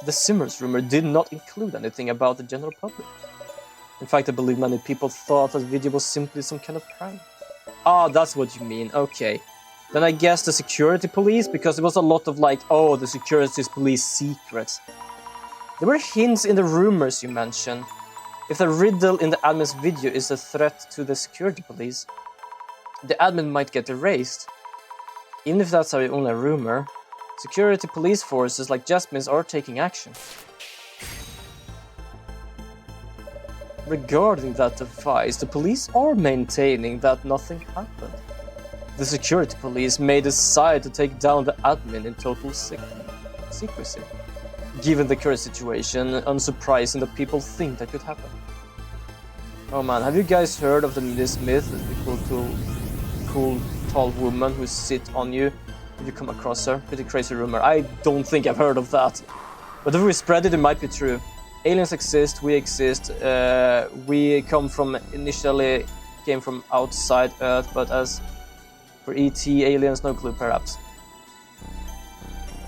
The Zimmer's rumor did not include anything about the general public. In fact, I believe many people thought that the video was simply some kind of prank. Ah, that's what you mean, okay. Then I guess the security police, because there was a lot of like, oh, the security police secrets. There were hints in the rumors you mentioned. If the riddle in the admin's video is a threat to the security police, the admin might get erased. Even if that's only a rumor, security police forces like Jasmine's are taking action. Regarding that device, the police are maintaining that nothing happened. The security police may decide to take down the admin in total secrecy. given the current situation, unsurprising that people think that could happen. Oh man, have you guys heard of this myth, the cool tall woman who sits on you if you come across her? Pretty crazy rumor. I don't think I've heard of that. But if we spread it, it might be true. Aliens exist, we exist, we initially came from outside Earth, but as for ET, aliens, no clue perhaps.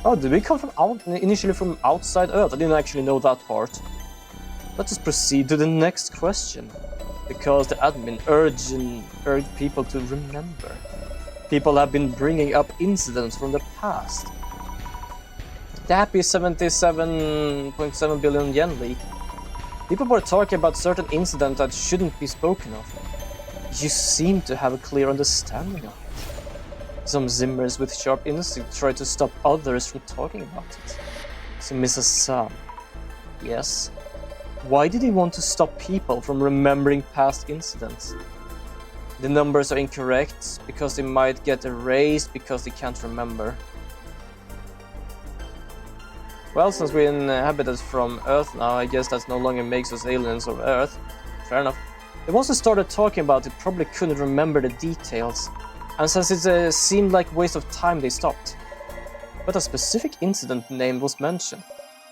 Oh, did we come initially from outside Earth? I didn't actually know that part. Let us proceed to the next question. Because the admin urged people to remember. People have been bringing up incidents from the past. The happy 77.7 billion yen leak. People were talking about certain incidents that shouldn't be spoken of. You seem to have a clear understanding of it. Some Zimmers with sharp instinct try to stop others from talking about it. So Mrs. Sam. Yes? Why did he want to stop people from remembering past incidents? The numbers are incorrect because they might get erased because they can't remember. Well, since we're inhabited from Earth now, I guess that no longer makes us aliens of Earth. Fair enough. They also started talking about it, probably couldn't remember the details. And since it seemed like a waste of time, they stopped. But a specific incident name was mentioned.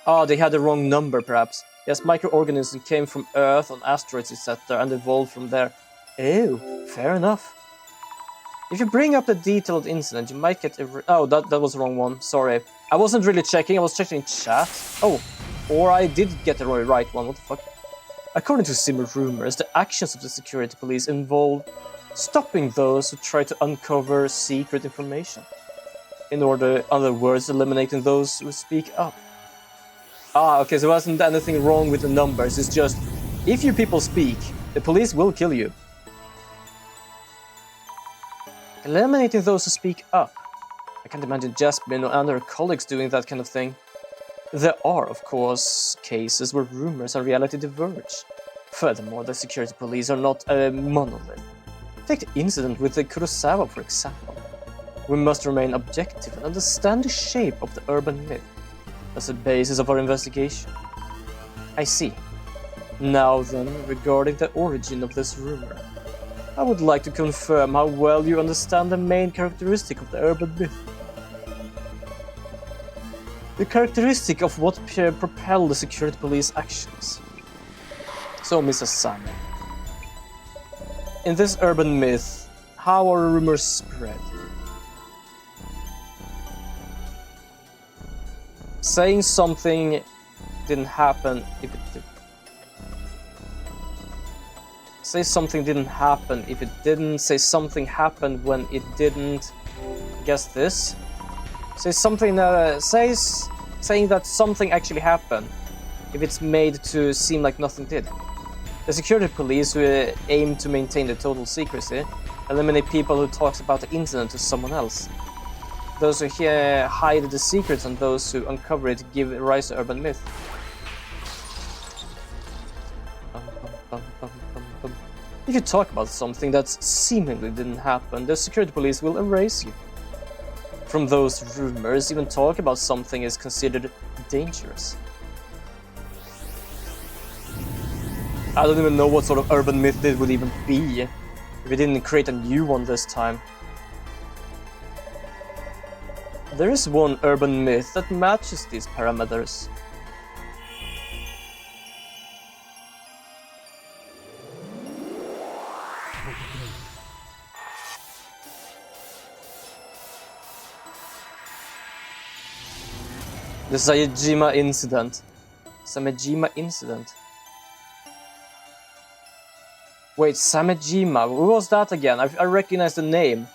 Ah, they had the wrong number perhaps. Yes, microorganisms came from Earth on asteroids, etc. and evolved from there. Oh, fair enough. If you bring up the detailed incident, you might get oh, that was the wrong one, sorry. I wasn't really checking, I was checking chat. Oh, or I did get the right one, what the fuck. According to Zimmer rumors, the actions of the security police involve stopping those who try to uncover secret information. In other words, eliminating those who speak up. Ah, okay, so there wasn't anything wrong with the numbers, it's just, if you people speak, the police will kill you. Eliminating those who speak up. I can't imagine Jasmine or other colleagues doing that kind of thing. There are, of course, cases where rumors and reality diverge. Furthermore, the security police are not a monolith. Take the incident with the Kurosawa, for example. We must remain objective and understand the shape of the urban myth. That's the basis of our investigation. I see. Now then, regarding the origin of this rumor. I would like to confirm how well you understand the main characteristic of the urban myth. The characteristic of what propelled the security police actions. So, Mrs. Salmon. In this urban myth, how are rumors spread? Saying something didn't happen if it did. Say something didn't happen if it didn't. Say something happened when it didn't. Guess this. Say something that saying that something actually happened if it's made to seem like nothing did. The security police who aim to maintain the total secrecy eliminate people who talks about the incident to someone else. Those who hide the secrets and those who uncover it give rise to urban myth. If you talk about something that seemingly didn't happen, the security police will erase you. From those rumors, even talk about something is considered dangerous. I don't even know what sort of urban myth this would even be, if we didn't create a new one this time. There is one urban myth that matches these parameters. The Saejima incident. Samejima incident. Wait, Samejima, who was that again? I recognize the name.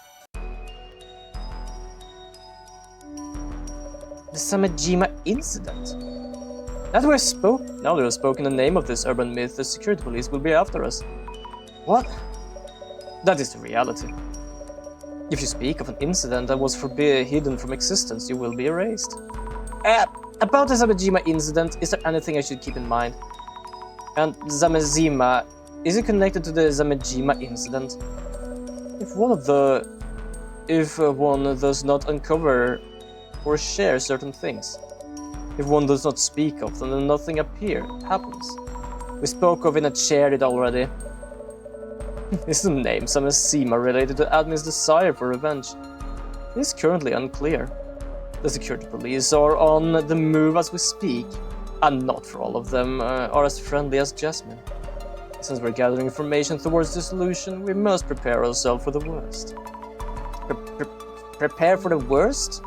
The Samejima incident? Now that we've spoken the name of this urban myth, the security police will be after us. What? That is the reality. If you speak of an incident that was hidden from existence, you will be erased. About the Samejima incident, is there anything I should keep in mind? And Samejima, is it connected to the Samejima incident? If one does not uncover or share certain things, If one does not speak of them, then nothing happens. We spoke of in a chair it already. Is the name Samazima related to admin's desire for revenge? It is currently unclear. The security police are on the move as we speak, and not for all of them are as friendly as Jasmine. Since we're gathering information towards dissolution, we must prepare ourselves for the worst. Prepare for the worst?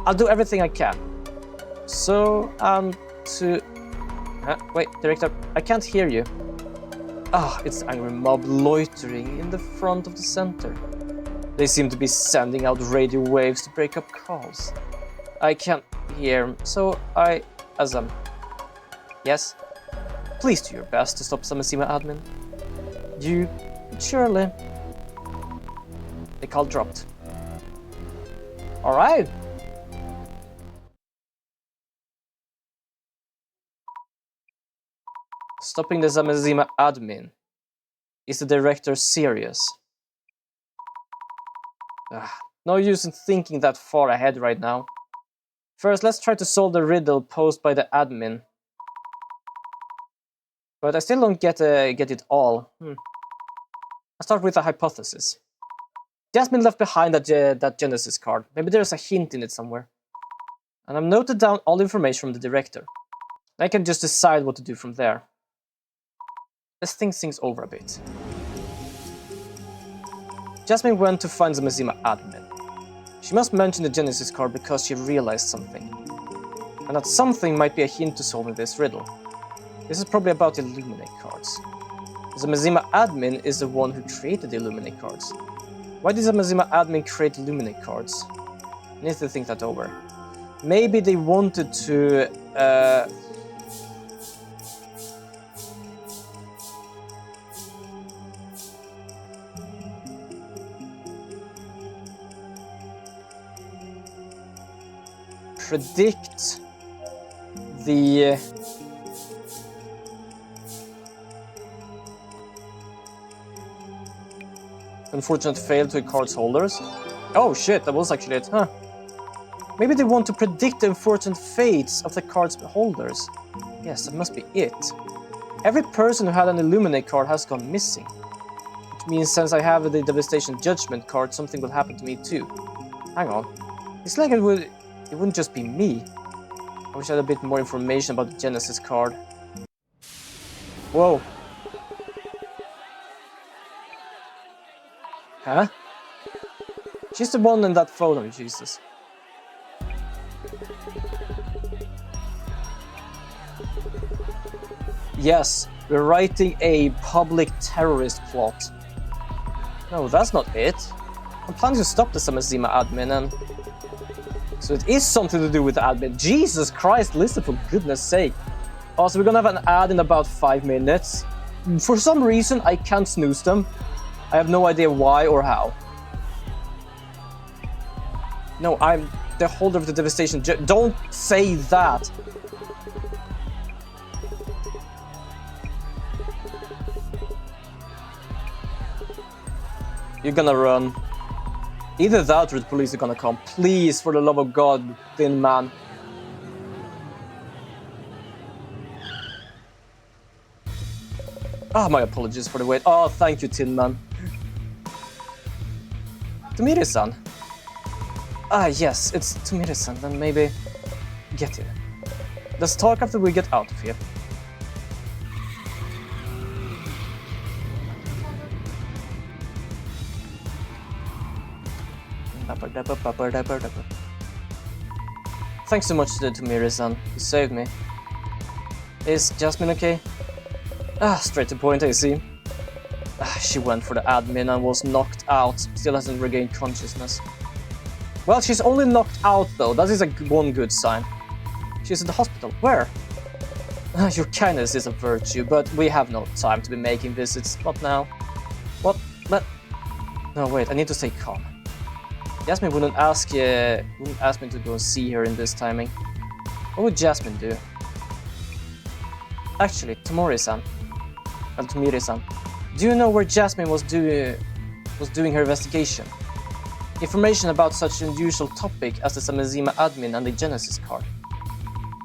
I'll do everything I can. So, wait, Director, I can't hear you. It's the angry mob loitering in the front of the center. They seem to be sending out radio waves to break up calls. I can't hear, so yes? Please do your best to stop Samazima admin. You, surely. The call dropped. Alright. Stopping the Samazima admin. Is the director serious? No use in thinking that far ahead right now. First, let's try to solve the riddle posed by the admin. But I still don't get it all. I'll start with a hypothesis. Jasmine left behind that Genesis card. Maybe there's a hint in it somewhere. And I've noted down all the information from the director. I can just decide what to do from there. Let's think things over a bit. Jasmine went to find the Samazima admin. She must mention the Genesis card because she realized something. And that something might be a hint to solving this riddle. This is probably about the Illuminate cards. The Samazima admin is the one who created the Illuminate cards. Why did the Samazima admin create Illuminate cards? I need to think that over. Maybe they wanted to... predict the unfortunate fail to cards holders. Oh shit, that was actually it, huh? Maybe they want to predict the unfortunate fates of the cards holders. Yes, that must be it. Every person who had an Illuminate card has gone missing. Which means since I have the Devastation Judgment card, something will happen to me too. Hang on. It's like it wouldn't just be me. I wish I had a bit more information about the Genesis card. Whoa. Huh? She's the one in that photo, Jesus. Yes, we're writing a public terrorist plot. No, that's not it. I'm planning to stop the Samazima admin and... So it is something to do with the admin. Jesus Christ, listen, for goodness sake. Also, we're gonna have an ad in about 5 minutes. For some reason, I can't snooze them. I have no idea why or how. No, I'm the holder of the Devastation. Don't say that. You're gonna run. Either that or the police are gonna come. Please, for the love of God, thin man. My apologies for the wait. Oh, thank you, Tin Man. Tomiri-san. Yes, it's Tomiri-san. Then maybe get here. Let's talk after we get out of here. Thanks so much to Tomiri-san. You saved me. Is Jasmine okay? Straight to point, I see. She went for the admin and was knocked out. Still hasn't regained consciousness. Well, she's only knocked out though. That is one good sign. She's in the hospital. Where? Your kindness is a virtue, but we have no time to be making visits. Not now. What? No, wait. I need to stay calm. Jasmine wouldn't ask me to go see her in this timing. What would Jasmine do? Actually, Tomiri-san, do you know where Jasmine was doing her investigation? Information about such an unusual topic as the Samazima admin and the Genesis card.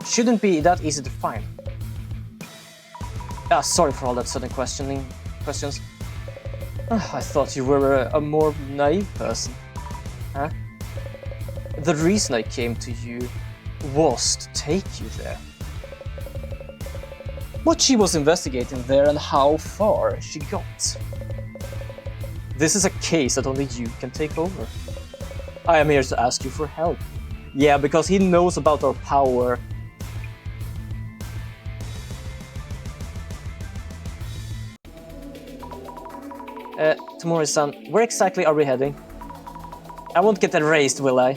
shouldn't be that easy to find. Ah, sorry for all that sudden questions. I thought you were a more naive person. Huh? The reason I came to you was to take you there. What she was investigating there and how far she got. This is a case that only you can take over. I am here to ask you for help. Yeah, because he knows about our power. Tamori-san, where exactly are we heading? I won't get erased, will I?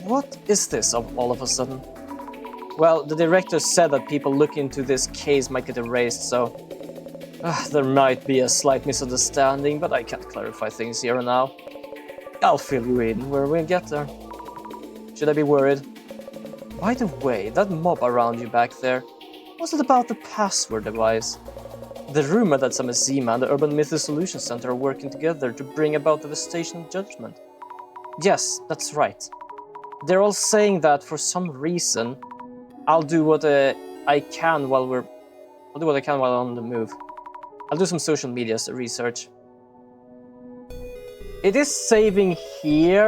What is this all of a sudden? Well, the director said that people looking into this case might get erased, so... there might be a slight misunderstanding, but I can't clarify things here and now. I'll fill you in when we get there. Should I be worried? By the way, that mob around you back there, was it about the password device? The rumor that Samazima and the Urban Myth Dissolution Center are working together to bring about devastation and judgment. Yes, that's right. They're all saying that for some reason, I'll do what I can while on the move. I'll do some social media research. It is saving here.